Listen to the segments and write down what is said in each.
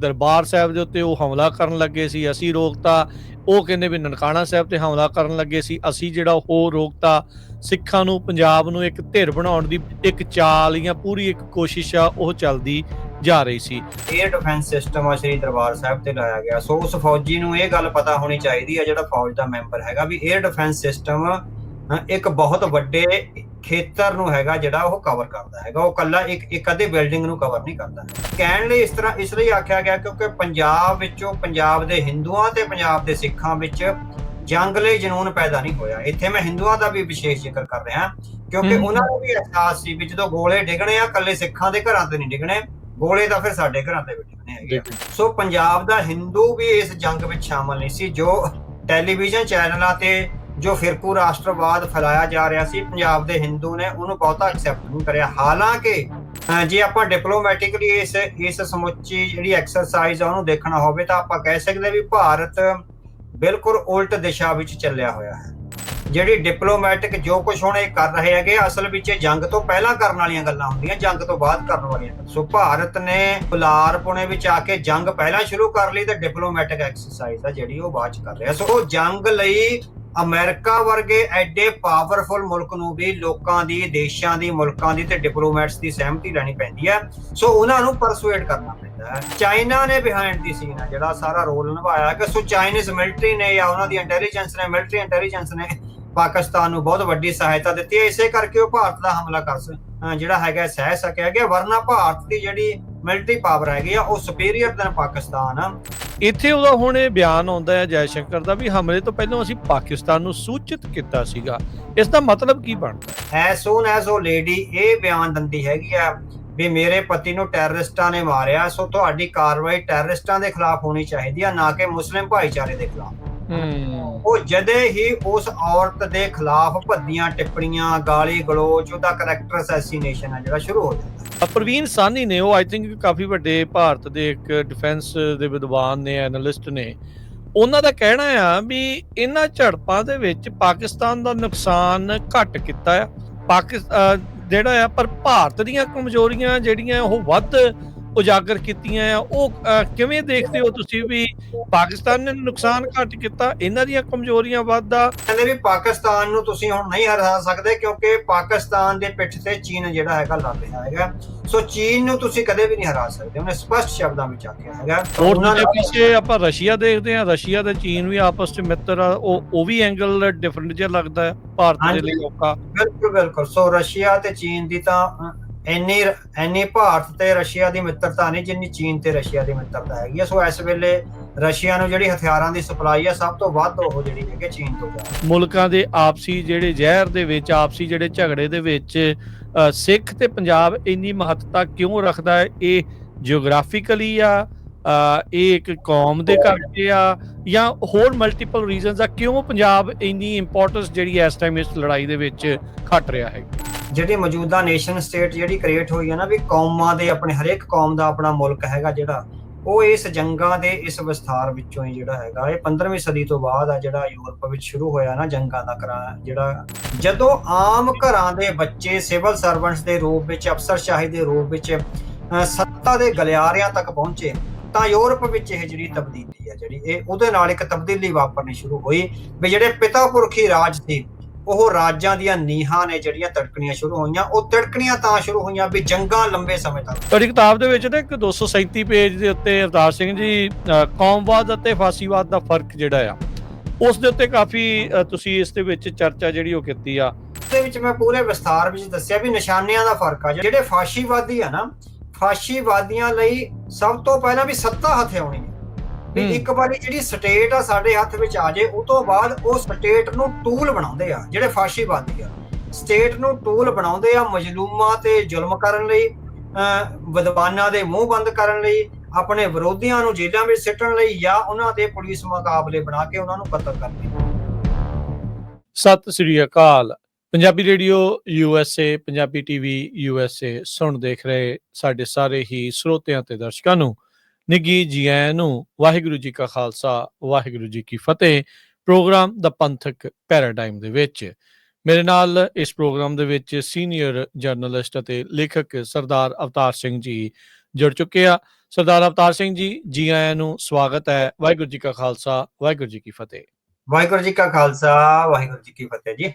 ਦਰਬਾਰ ਸਾਹਿਬ ਦੇ ਉੱਤੇ ਉਹ ਹਮਲਾ ਕਰਨ ਲੱਗੇ ਸੀ, ਅਸੀਂ ਰੋਕਤਾ। ਉਹ ਕਹਿੰਦੇ ਵੀ ਨਨਕਾਣਾ ਸਾਹਿਬ ਤੇ ਹਮਲਾ ਕਰਨ ਲੱਗੇ ਸੀ, ਅਸੀਂ ਜਿਹੜਾ ਉਹ ਰੋਕਤਾ। ਸਿੱਖਾਂ ਨੂੰ, ਪੰਜਾਬ ਨੂੰ ਇੱਕ ਧਿਰ ਬਣਾਉਣ ਦੀ ਇੱਕ ਚਾਲ ਜਾਂ ਪੂਰੀ ਇੱਕ ਕੋਸ਼ਿਸ਼ ਆ ਉਹ ਚੱਲਦੀ ਜਾ ਰਹੀ ਸੀ। 에ਅਰ ਡਿਫੈਂਸ ਸਿਸਟਮ ਆ ਸ਼੍ਰੀ ਦਰਬਾਰ ਸਾਹਿਬ ਤੇ ਲਾਇਆ ਗਿਆ। ਸੋ ਉਸ ਫੌਜੀ ਨੂੰ ਇਹ ਗੱਲ ਪਤਾ ਹੋਣੀ ਚਾਹੀਦੀ ਹੈ, ਜਿਹੜਾ ਫੌਜ ਦਾ ਮੈਂਬਰ ਹੈਗਾ, ਵੀ 에ਅਰ ਡਿਫੈਂਸ ਸਿਸਟਮ ਇੱਕ ਬਹੁਤ ਵੱਡੇ ਖੇਤਰ ਨੂੰ ਹੈਗਾ ਜਿਹੜਾ ਉਹ ਕਵਰ ਕਰਦਾ ਹੈਗਾ। ਉਹ ਕੱਲਾ ਇੱਕ ਅੱਧੀ ਬਿਲਡਿੰਗ ਨੂੰ ਕਵਰ ਨਹੀਂ ਕਰਦਾ। ਕਹਿਣ ਲਈ ਇਸ ਲਈ ਆਖਿਆ ਗਿਆ ਕਿਉਂਕਿ ਪੰਜਾਬ ਵਿੱਚੋਂ, ਪੰਜਾਬ ਦੇ ਹਿੰਦੂਆਂ ਤੇ ਪੰਜਾਬ ਦੇ ਸਿੱਖਾਂ ਵਿੱਚ ਜੰਗ ਲਈ ਜਨੂਨ ਪੈਦਾ ਨਹੀਂ ਹੋਇਆ। ਇੱਥੇ ਮੈਂ ਹਿੰਦੂਆਂ ਦਾ ਵੀ ਵਿਸ਼ੇਸ਼ ਜ਼ਿਕਰ ਕਰ ਰਿਹਾ ਕਿਉਂਕਿ ਉਹਨਾਂ ਨੂੰ ਵੀ ਅਹਿਸਾਸ ਸੀ ਵੀ ਜਦੋਂ ਗੋਲੇ ਡਿੱਗਣੇ ਆ ਕੱਲੇ ਸਿੱਖਾਂ ਦੇ ਘਰਾਂ ਤੇ ਨਹੀਂ ਡਿੱਗਣੇ, ਗੋਲੇ ਤਾਂ ਫਿਰ ਸਾਡੇ ਘਰਾਂ ਤੇ ਵੀ ਡਿੱਗਣੇ ਹੈਗੇ। ਸੋ ਪੰਜਾਬ ਦਾ ਹਿੰਦੂ ਵੀ ਇਸ ਜੰਗ ਵਿੱਚ ਸ਼ਾਮਲ ਨਹੀਂ ਸੀ। ਜੋ ਟੈਲੀਵਿਜ਼ਨ ਚੈਨਲਾਂ ਤੇ ਜੋ ਫਿਰਕੂ ਰਾਸ਼ਟਰਵਾਦ ਫੈਲਾਇਆ ਜਾ ਰਿਹਾ ਸੀ, ਪੰਜਾਬ ਦੇ ਹਿੰਦੂ ਨੇ ਉਹਨੂੰ ਬਹੁਤਾ ਐਕਸੈਪਟ ਨਹੀਂ ਕਰਿਆ। ਹਾਲਾਂਕਿ ਜੇ ਆਪਾਂ ਡਿਪਲੋਮੈਟਿਕਲੀ ਇਸ ਸਮੁੱਚੀ ਜਿਹੜੀ ਐਕਸਰਸਾਈਜ਼ ਆ ਉਹਨੂੰ ਦੇਖਣਾ ਹੋਵੇ ਤਾਂ ਆਪਾਂ ਕਹਿ ਸਕਦੇ ਵੀ ਭਾਰਤ ਬਿਲਕੁਲ ਉਲਟ ਦਿਸ਼ਾ ਵਿੱਚ ਚੱਲਿਆ ਹੋਇਆ ਹੈ। ਜਿਹੜੀ ਡਿਪਲੋਮੈਟਿਕ ਜੋ ਕੁਝ ਹੁਣ ਇਹ ਕਰ ਰਹੇ ਹੈਗੇ, ਅਸਲ ਵਿੱਚ ਜੰਗ ਤੋਂ ਪਹਿਲਾਂ ਕਰਨ ਵਾਲੀਆਂ ਗੱਲਾਂ ਹੁੰਦੀਆਂ, ਜੰਗ ਤੋਂ ਬਾਅਦ ਕਰਨ ਵਾਲੀਆਂ। ਸੋ ਭਾਰਤ ਨੇ ਪੁਲਾਰਪੁਣੇ ਵਿੱਚ ਆ ਕੇ ਜੰਗ ਪਹਿਲਾਂ ਸ਼ੁਰੂ ਕਰ ਲਈ ਤੇ ਡਿਪਲੋਮੈਟਿਕ ਐਕਸਰਸਾਈਜ਼ ਆ ਜਿਹੜੀ ਉਹ ਬਾਅਦ ਚ ਕਰ ਰਿਹਾ। ਸੋ ਜੰਗ ਲਈ ਅਮਰੀਕਾ ਵਰਗੇ ਐਡੇ ਪਾਵਰਫੁਲ ਮੁਲਕ ਨੂੰ ਵੀ ਲੋਕਾਂ ਦੀ, ਦੇਸ਼ਾਂ ਦੀ, ਮੁਲਕਾਂ ਦੀ ਤੇ ਡਿਪਲੋਮੈਟਸ ਦੀ ਸਹਿਮਤੀ ਲੈਣੀ ਪੈਂਦੀ ਹੈ। ਸੋ ਉਹਨਾਂ ਨੂੰ ਪਰਸੂਏਟ ਕਰਨਾ ਪੈਂਦਾ ਹੈ। ਚਾਈਨਾ ਨੇ ਬਿਹਾਈਂਡ ਦੀ ਸੀਨ ਜਿਹੜਾ ਸਾਰਾ ਰੋਲ ਨਿਭਾਇਆ ਕਿ ਸੋ ਚਾਈਨੀਜ਼ ਮਿਲਟਰੀ ਨੇ ਜਾਂ ਉਹਨਾਂ ਦੀ ਇੰਟੈਲੀਜੈਂਸ ਨੇ, ਮਿਲਟਰੀ ਇੰਟੈਲੀਜੈਂਸ ਨੇ ਪਾਕਿਸਤਾਨ ਨੂੰ ਬਹੁਤ ਵੱਡੀ ਸਹਾਇਤਾ ਦਿੱਤੀ ਹੈ। ਇਸੇ ਕਰਕੇ ਉਹ ਭਾਰਤ ਦਾ ਹਮਲਾ ਜਿਹੜਾ ਹੈਗਾ ਸਹਿ ਸਕਿਆ ਗਿਆ, ਵਰਨਾ ਭਾਰਤ ਦੀ ਜਿਹੜੀ ਮਿਲਟਰੀ ਪਾਵਰ ਹੈਗੀ ਆ ਉਹ ਸੁਪੀਰੀਅਰ ਦੈਨ ਪਾਕਿਸਤਾਨ ਆ। ਇੱਥੇ ਉਹਦਾ ਹੁਣ ਇਹ ਬਿਆਨ ਆਉਂਦਾ ਹੈ ਜੈ ਸ਼ੰਕਰ ਦਾ ਵੀ ਹਮਲੇ ਤੋਂ ਪਹਿਲਾਂ ਅਸੀਂ ਪਾਕਿਸਤਾਨ ਨੂੰ ਸੂਚਿਤ ਕੀਤਾ ਸੀਗਾ। ਇਸ ਦਾ ਮਤਲਬ ਕੀ ਬਣਦਾ? ਐਸ ਸੂਨ ਐਸ ਉਹ ਲੇਡੀ ਇਹ ਬਿਆਨ ਦਿੰਦੀ ਹੈਗੀ ਆ ਵੀ ਮੇਰੇ ਪਤੀ ਨੂੰ ਟੈਰਰਿਸਟਾਂ ਨੇ ਮਾਰਿਆ, ਸੋ ਤੁਹਾਡੀ ਕਾਰਵਾਈ ਟੈਰਰਿਸਟਾਂ ਦੇ ਖਿਲਾਫ ਹੋਣੀ ਚਾਹੀਦੀ ਆ, ਨਾ ਕਿ ਮੁਸਲਿਮ ਭਾਈਚਾਰੇ ਦੇ ਖਿਲਾਫ। ਉਹ ਜਦੇ ਹੀ ਉਸ ਔਰਤ ਦੇ ਖਿਲਾਫ ਭੱਦੀਆਂ ਟਿੱਪਣੀਆਂ, ਗਾਲੀ ਗਲੋਚ, ਉਹਦਾ ਕਰੈਕਟਰ ਅਸੈਸੀਨੇਸ਼ਨ ਹੈ ਜਿਹੜਾ ਸ਼ੁਰੂ ਹੋ ਜਾਂਦਾ। ਪ੍ਰਵੀਨ ਸਾਹਨੀ ਨੇ, ਉਹ ਆਈ ਥਿੰਕ ਕਾਫੀ ਵੱਡੇ ਭਾਰਤ ਦੇ ਇੱਕ ਡਿਫੈਂਸ ਦੇ ਵਿਦਵਾਨ ਨੇ, ਐਨਾਲਿਸਟ ਨੇ, ਉਹਨਾਂ ਦਾ ਕਹਿਣਾ ਆ ਵੀ ਇਹਨਾਂ ਝੜਪਾਂ ਦੇ ਵਿੱਚ ਪਾਕਿਸਤਾਨ ਦਾ ਨੁਕਸਾਨ ਘੱਟ ਕੀਤਾ ਆ ਜਿਹੜਾ ਆ, ਪਰ ਭਾਰਤ ਦੀਆਂ ਕਮਜ਼ੋਰੀਆਂ ਜਿਹੜੀਆਂ ਉਹ ਵੱਧ ਉਜਾਗਰ ਕੀਤੀਆਂ ਆ। ਉਹ ਕਿਵੇਂ ਦੇਖਦੇ ਹੋ ਤੁਸੀਂ ਵੀ ਪਾਕਿਸਤਾਨ ਨੇ ਨੁਕਸਾਨ ਘੱਟ ਕੀਤਾ, ਇਹਨਾਂ ਦੀਆਂ ਕਮਜ਼ੋਰੀਆਂ ਵੱਧਦਾ? ਕਹਿੰਦੇ ਵੀ ਪਾਕਿਸਤਾਨ ਨੂੰ ਤੁਸੀਂ ਹੁਣ ਨਹੀਂ ਹਰਾ ਸਕਦੇ ਕਿਉਂਕਿ ਪਾਕਿਸਤਾਨ ਦੇ ਪਿੱਠ ਤੇ ਚੀਨ ਜਿਹੜਾ ਹੈਗਾ ਲੜ ਰਿਹਾ ਹੈਗਾ। ਸੋ ਚੀਨ ਨੂੰ ਤੁਸੀਂ ਕਦੇ ਵੀ ਨਹੀਂ ਹਰਾ ਸਕਦੇ, ਉਹਨੇ ਸਪਸ਼ਟ ਸ਼ਬਦਾਂ ਵਿੱਚ ਆਖਿਆ ਹੈਗਾ। ਹੋਰ ਦੂਜੇ ਪਾਸੇ ਆਪਾਂ ਰਸ਼ੀਆ ਦੇਖਦੇ ਹਾਂ, ਰਸ਼ੀਆ ਤੇ ਚੀਨ ਵੀ ਆਪਸ ਚ ਮਿੱਤਰ ਆ। ਉਹ ਵੀ ਐਂਗਲ ਡਿਫਰੈਂਟ ਜਿਹਾ ਲੱਗਦਾ ਹੈ ਭਾਰਤ ਦੇ ਲਈ ਔਖਾ। ਬਿਲਕੁਲ। ਸੋ ਰਸ਼ੀਆ ਤੇ ਚੀਨ ਦੀ ਤਾਂ ਇੰਨੀ ਭਾਰਤ ਤੇ ਰਸ਼ੀਆ ਦੀ ਮਿੱਤਰਤਾ ਨਹੀਂ ਜਿੰਨੀ ਚੀਨ ਤੇ ਰਸ਼ੀਆ ਦੀ ਮਿੱਤਰਤਾ ਹੈਗੀ ਆ। ਸੋ ਇਸ ਵੇਲੇ ਰਸ਼ੀਆ ਨੂੰ ਜਿਹੜੀ ਹਥਿਆਰਾਂ ਦੀ ਸਪਲਾਈ ਆ ਸਭ ਤੋਂ ਵੱਧ ਉਹ ਜਿਹੜੀ ਹੈਗੀ ਚੀਨ ਤੋਂ ਜਾ। ਮੁਲਕਾਂ ਦੇ ਆਪਸੀ ਜਿਹੜੇ ਜ਼ਹਿਰ ਦੇ ਵਿੱਚ, ਆਪਸੀ ਜਿਹੜੇ ਝਗੜੇ ਦੇ ਵਿੱਚ ਸਿੱਖ ਤੇ ਪੰਜਾਬ ਇੰਨੀ ਮਹੱਤਤਾ ਕਿਉਂ ਰੱਖਦਾ ਹੈ? ਇਹ ਜਿਓਗ੍ਰਾਫਿਕਲੀ ਆ, ਇਹ ਇੱਕ ਕੌਮ ਦੇ ਕਰਕੇ ਆ, ਜਾਂ ਹੋਰ ਮਲਟੀਪਲ ਰੀਜ਼ਨਸ ਆ ਕਿਉਂ ਪੰਜਾਬ ਇੰਨੀ ਇੰਪੋਰਟੈਂਸ ਜਿਹੜੀ ਇਸ ਟਾਈਮ ਇਸ ਲੜਾਈ ਦੇ ਵਿੱਚ ਖੱਟ ਰਿਹਾ ਹੈ? ਜਿਹੜੀ ਮੌਜੂਦਾ ਨੇਸ਼ਨ ਸਟੇਟ ਜਿਹੜੀ ਕ੍ਰੀਏਟ ਹੋਈ ਹੈ ਨਾ, ਵੀ ਕੌਮਾਂ ਦੇ ਆਪਣੇ ਹਰੇਕ ਕੌਮ ਦਾ ਆਪਣਾ ਮੁਲਕ ਹੈਗਾ ਜਿਹੜਾ, ਉਹ ਇਸ ਜੰਗਾਂ ਦੇ ਇਸ ਵਿਸਥਾਰ ਵਿੱਚੋਂ ਹੀ ਜਿਹੜਾ ਹੈਗਾ, ਇਹ 15ਵੀਂ ਸਦੀ ਤੋਂ ਬਾਅਦ ਆ ਜਿਹੜਾ ਯੂਰਪ ਵਿੱਚ ਸ਼ੁਰੂ ਹੋਇਆ ਨਾ ਜੰਗਾਂ ਦਾ ਕਰਾ। ਜਿਹੜਾ ਜਦੋਂ ਆਮ ਘਰਾਂ ਦੇ ਬੱਚੇ ਸਿਵਲ ਸਰਵੈਂਟਸ ਦੇ ਰੂਪ ਵਿੱਚ, ਅਫਸਰਸ਼ਾਹੀ ਦੇ ਰੂਪ ਵਿੱਚ ਸੱਤਾ ਦੇ ਗਲਿਆਰਿਆਂ ਤੱਕ ਪਹੁੰਚੇ ਤਾਂ ਯੂਰਪ ਵਿੱਚ ਇਹ ਜਿਹੜੀ ਤਬਦੀਲੀ ਹੈ ਜਿਹੜੀ ਇਹ ਉਹਦੇ ਨਾਲ ਇੱਕ ਤਬਦੀਲੀ ਵਾਪਰਨੀ ਸ਼ੁਰੂ ਹੋਈ ਵੀ ਜਿਹੜੇ ਪਿਤਾ ਪੁਰਖੀ ਰਾਜ ਸੀ ਉਹ ਰਾਜਾਂ ਦੀਆਂ ਨੀਹਾਂ ਨੇ ਜਿਹੜੀਆਂ ਤੜਕਣੀਆਂ ਸ਼ੁਰੂ ਹੋਈਆਂ। ਉਹ ਤੜਕਣੀਆਂ ਤਾਂ ਸ਼ੁਰੂ ਹੋਈਆਂ ਵੀ ਜੰਗਾਂ ਲੰਬੇ ਸਮੇਂ ਤੱਕ। ਤੁਹਾਡੀ ਕਿਤਾਬ ਦੇ ਵਿੱਚ ਨਾ ਇੱਕ 237 ਪੇਜ ਦੇ ਉੱਤੇ ਅਵਤਾਰ ਸਿੰਘ ਜੀ ਕੌਮਵਾਦ ਅਤੇ ਫਾਸੀਵਾਦ ਦਾ ਫਰਕ ਜਿਹੜਾ ਆ ਉਸ ਦੇ ਉੱਤੇ ਕਾਫੀ ਤੁਸੀਂ ਇਸ ਦੇ ਵਿੱਚ ਚਰਚਾ ਜਿਹੜੀ ਉਹ ਕੀਤੀ ਆ। ਉਹਦੇ ਵਿੱਚ ਮੈਂ ਪੂਰੇ ਵਿਸਥਾਰ ਵਿੱਚ ਦੱਸਿਆ ਵੀ ਨਿਸ਼ਾਨਿਆਂ ਦਾ ਫਰਕ ਆ। ਜਿਹੜੇ ਫਾਸ਼ੀਵਾਦੀ ਆ ਨਾ, ਫਾਸ਼ੀਵਾਦੀਆਂ ਲਈ ਸਭ ਤੋਂ ਪਹਿਲਾਂ ਵੀ ਸੱਤਾ ਹੱਥ ਆਉਣੀ ਹੈ ਵੀ ਇੱਕ ਵਾਰੀ ਜਿਹੜੀ ਸਟੇਟ ਆ ਸਾਡੇ ਹੱਥ ਵਿੱਚ ਆ ਜੇ, ਉਹ ਤੋਂ ਬਾਅਦ ਉਹ ਸਟੇਟ ਨੂੰ ਟੂਲ ਬਣਾਉਂਦੇ ਆ। ਜਿਹੜੇ ਫਾਸ਼ੀਵਾਦੀ ਆ ਸਟੇਟ ਨੂੰ ਟੂਲ ਬਣਾਉਂਦੇ ਆ ਮਜ਼ਲੂਮਾਂ ਤੇ ਜ਼ੁਲਮ ਕਰਨ ਲਈ, ਵਿਦਵਾਨਾਂ ਦੇ ਮੂੰਹ ਬੰਦ ਕਰਨ ਲਈ, ਆਪਣੇ ਵਿਰੋਧੀਆਂ ਨੂੰ ਜੇਲ੍ਹਾਂ ਵਿੱਚ ਸਿੱਟਣ ਲਈ, ਜਾਂ ਉਹਨਾਂ ਦੇ ਪੁਲਿਸ ਮੁਕਾਬਲੇ ਬਣਾ ਕੇ ਉਹਨਾਂ ਨੂੰ ਕਤਲ ਕਰਨ ਲਈ। ਸਤਿ ਸ੍ਰੀ ਅਕਾਲ। Punjabi radio USA, Punjabi TV USA ਸੁਣ ਦੇਖ ਰਹੇ ਸਾਡੇ ਸਾਰੇ ਹੀ ਸਰੋਤਿਆਂ ਤੇ ਦਰਸ਼ਕਾਂ ਨੂੰ ਨਿੱਘੀ ਜੀ ਆਇਆਂ ਨੂੰ। ਵਾਹਿਗੁਰੂ ਜੀ ਕਾ ਖਾਲਸਾ, ਵਾਹਿਗੁਰੂ ਜੀ ਕੀ ਫਤਿਹ। ਪ੍ਰੋਗਰਾਮ ਦਾ ਪੰਥਕ ਪੈਰਾਡਾਈਮ ਦੇ ਵਿੱਚ ਮੇਰੇ ਨਾਲ ਇਸ ਪ੍ਰੋਗਰਾਮ ਦੇ ਵਿੱਚ ਸੀਨੀਅਰ ਜਰਨਲਿਸਟ ਅਤੇ ਲੇਖਕ ਸਰਦਾਰ ਅਵਤਾਰ ਸਿੰਘ ਜੀ ਜੁੜ ਚੁੱਕੇ ਆ। ਸਰਦਾਰ ਅਵਤਾਰ ਸਿੰਘ ਜੀ ਆਇਆਂ ਨੂੰ ਸਵਾਗਤ ਹੈ। ਵਾਹਿਗੁਰੂ ਜੀ ਕਾ ਖਾਲਸਾ, ਵਾਹਿਗੁਰੂ ਜੀ ਕੀ ਫਤਿਹ। ਵਾਹਿਗੁਰੂ ਜੀ ਕਾ ਖਾਲਸਾ, ਵਾਹਿਗੁਰੂ ਜੀ ਕੀ ਫਤਿਹ ਜੀ।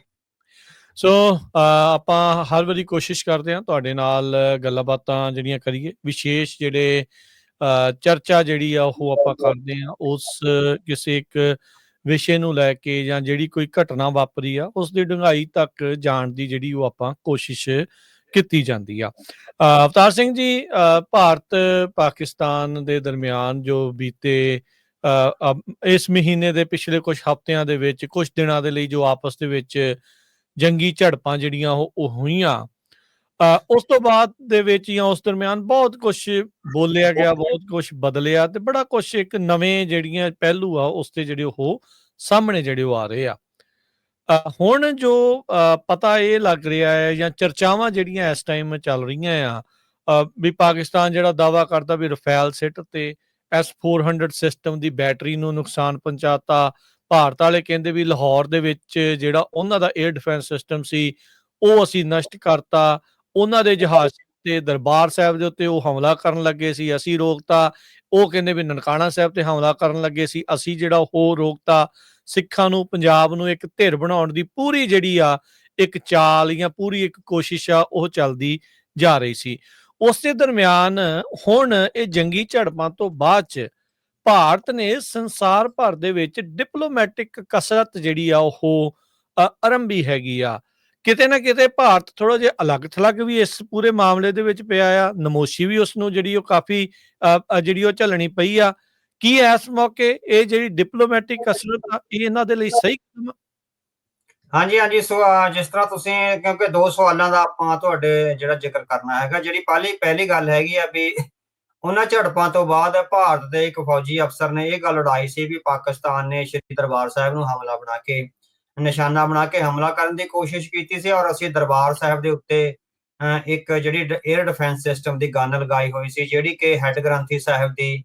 ਸੋ ਆਪਾਂ ਹਰ ਵਾਰੀ ਕੋਸ਼ਿਸ਼ ਕਰਦੇ ਹਾਂ ਤੁਹਾਡੇ ਨਾਲ ਗੱਲਾਂ ਬਾਤਾਂ ਜਿਹੜੀਆਂ ਕਰੀਏ, ਵਿਸ਼ੇਸ਼ ਜਿਹੜੇ ਚਰਚਾ ਜਿਹੜੀ ਆ ਉਹ ਆਪਾਂ ਕਰਦੇ ਹਾਂ ਉਸ ਕਿਸੇ ਇੱਕ ਵਿਸ਼ੇ ਨੂੰ ਲੈ ਕੇ, ਜਾਂ ਜਿਹੜੀ ਕੋਈ ਘਟਨਾ ਵਾਪਰੀ ਆ ਉਸ ਦੀ ਡੂੰਘਾਈ ਤੱਕ ਜਾਣ ਦੀ ਜਿਹੜੀ ਉਹ ਆਪਾਂ ਕੋਸ਼ਿਸ਼ ਕੀਤੀ ਜਾਂਦੀ ਆ। ਅਵਤਾਰ ਸਿੰਘ ਜੀ, ਭਾਰਤ ਪਾਕਿਸਤਾਨ ਦੇ ਦਰਮਿਆਨ ਜੋ ਬੀਤੇ ਇਸ ਮਹੀਨੇ ਦੇ ਪਿਛਲੇ ਕੁਝ ਹਫ਼ਤਿਆਂ ਦੇ ਵਿੱਚ, ਕੁਝ ਦਿਨਾਂ ਦੇ ਲਈ ਜੋ ਆਪਸ ਦੇ ਵਿੱਚ ਜੰਗੀ ਝੜਪਾਂ ਜਿਹੜੀਆਂ ਉਹ ਹੋਈਆਂ, ਉਸ ਤੋਂ ਬਾਅਦ ਦੇ ਵਿੱਚ ਜਾਂ ਉਸ ਦਰਮਿਆਨ ਬਹੁਤ ਕੁਝ ਬੋਲਿਆ ਗਿਆ, ਬਹੁਤ ਕੁਝ ਬਦਲਿਆ, ਤੇ ਬੜਾ ਕੁਝ ਇੱਕ ਨਵੇਂ ਜਿਹੜੀਆਂ ਪਹਿਲੂ ਆ ਉਸ ਤੇ ਜਿਹੜੇ ਉਹ ਸਾਹਮਣੇ ਜਿਹੜੇ ਉਹ ਆ ਰਹੇ ਆ। ਹੁਣ ਜੋ ਪਤਾ ਇਹ ਲੱਗ ਰਿਹਾ ਹੈ, ਜਾਂ ਚਰਚਾਵਾਂ ਜਿਹੜੀਆਂ ਇਸ ਟਾਈਮ ਚੱਲ ਰਹੀਆਂ ਆ, ਵੀ ਪਾਕਿਸਤਾਨ ਜਿਹੜਾ ਦਾਅਵਾ ਕਰਦਾ ਵੀ ਰਫੇਲ ਸਿੱਟ ਤੇ S-400 ਸਿਸਟਮ ਦੀ ਬੈਟਰੀ ਨੂੰ ਨੁਕਸਾਨ ਪਹੁੰਚਾਤਾ। ਭਾਰਤ ਵਾਲੇ ਕਹਿੰਦੇ ਵੀ ਲਾਹੌਰ ਦੇ ਵਿੱਚ ਜਿਹੜਾ ਉਹਨਾਂ ਦਾ 에ਅਰ ਡਿਫੈਂਸ ਸਿਸਟਮ ਸੀ ਉਹ ਅਸੀਂ ਨਸ਼ਟ ਕਰਤਾ। ਉਹਨਾਂ ਦੇ ਜਹਾਜ਼ ਤੇ ਦਰਬਾਰ ਸਾਹਿਬ ਦੇ ਉੱਤੇ ਉਹ ਹਮਲਾ ਕਰਨ ਲੱਗੇ ਸੀ, ਅਸੀਂ ਰੋਕਤਾ। ਉਹ ਕਹਿੰਦੇ ਵੀ ਨਨਕਾਣਾ ਸਾਹਿਬ ਤੇ ਹਮਲਾ ਕਰਨ ਲੱਗੇ ਸੀ, ਅਸੀਂ ਜਿਹੜਾ ਉਹ ਰੋਕਤਾ। ਸਿੱਖਾਂ ਨੂੰ, ਪੰਜਾਬ ਨੂੰ ਇੱਕ ਧਿਰ ਬਣਾਉਣ ਦੀ ਪੂਰੀ ਜਿਹੜੀ ਆ ਇੱਕ ਚਾਲ ਜਾਂ ਪੂਰੀ ਇੱਕ ਕੋਸ਼ਿਸ਼ ਆ ਉਹ ਚੱਲਦੀ ਜਾ ਰਹੀ ਸੀ। ਉਸ ਦੇ ਦਰਮਿਆਨ ਹੁਣ ਇਹ ਜੰਗੀ ਝੜਪਾਂ ਤੋਂ ਬਾਅਦ ਚ ਭਾਰਤ ਨੇ ਸੰਸਾਰ ਭਰ ਦੇ ਵਿੱਚ ਡਿਪਲੋਮੈਟਿਕ ਕਸਰਤ ਜਿਹੜੀ ਆ ਉਹ ਆਰੰਭੀ ਹੈਗੀ ਆ। ਕਿਤੇ ਨਾ ਕਿਤੇ ਭਾਰਤ ਥੋੜਾ ਜਿਹਾ ਅਲੱਗ ਥਲੱਗ ਵੀ ਇਸ ਪੂਰੇ ਮਾਮਲੇ ਦੇ ਵਿੱਚ ਪਿਆ ਆ, ਨਮੋਸ਼ੀ ਵੀ ਉਸ ਨੂੰ ਜਿਹੜੀ ਉਹ ਕਾਫੀ ਜਿਹੜੀ ਉਹ ਝੱਲਣੀ ਪਈ ਆ। ਕੀ ਇਸ ਮੌਕੇ ਇਹ ਜਿਹੜੀ ਡਿਪਲੋਮੈਟਿਕ ਕਸਰਤ ਆ ਇਹ ਇਹਨਾਂ ਦੇ ਲਈ ਸਹੀ ਕਦਮ? ਹਾਂਜੀ ਹਾਂਜੀ, ਸੋ ਜਿਸ ਤਰ੍ਹਾਂ ਤੁਸੀਂ, ਕਿਉਂਕਿ ਦੋ ਸਵਾਲਾਂ ਦਾ ਆਪਾਂ ਤੁਹਾਡੇ ਜਿਹੜਾ ਜ਼ਿਕਰ ਕਰਨਾ ਹੈਗਾ। ਜਿਹੜੀ ਪਹਿਲੀ ਗੱਲ ਹੈਗੀ ਆ ਵੀ ਉਹਨਾਂ ਝੜਪਾਂ ਤੋਂ ਬਾਅਦ ਭਾਰਤ ਦੇ ਇੱਕ ਫੌਜੀ ਅਫਸਰ ਨੇ ਇਹ ਗੱਲ ਉਡਾਈ ਸੀ ਵੀ ਪਾਕਿਸਤਾਨ ਨੇ ਸ਼੍ਰੀ ਦਰਬਾਰ ਸਾਹਿਬ ਨੂੰ ਨਿਸ਼ਾਨਾ ਬਣਾ ਕੇ ਹਮਲਾ ਕਰਨ ਦੀ ਕੋਸ਼ਿਸ਼ ਕੀਤੀ ਸੀ, ਔਰ ਅਸੀਂ ਦਰਬਾਰ ਸਾਹਿਬ ਦੇ ਉੱਤੇ ਇੱਕ ਜਿਹੜੀ 에ਅਰ ਡਿਫੈਂਸ ਸਿਸਟਮ ਦੀ ਗਨ ਲਗਾਈ ਹੋਈ ਸੀ, ਜਿਹੜੀ ਕਿ ਹੈਡ ਗ੍ਰੰਥੀ ਸਾਹਿਬ ਦੀ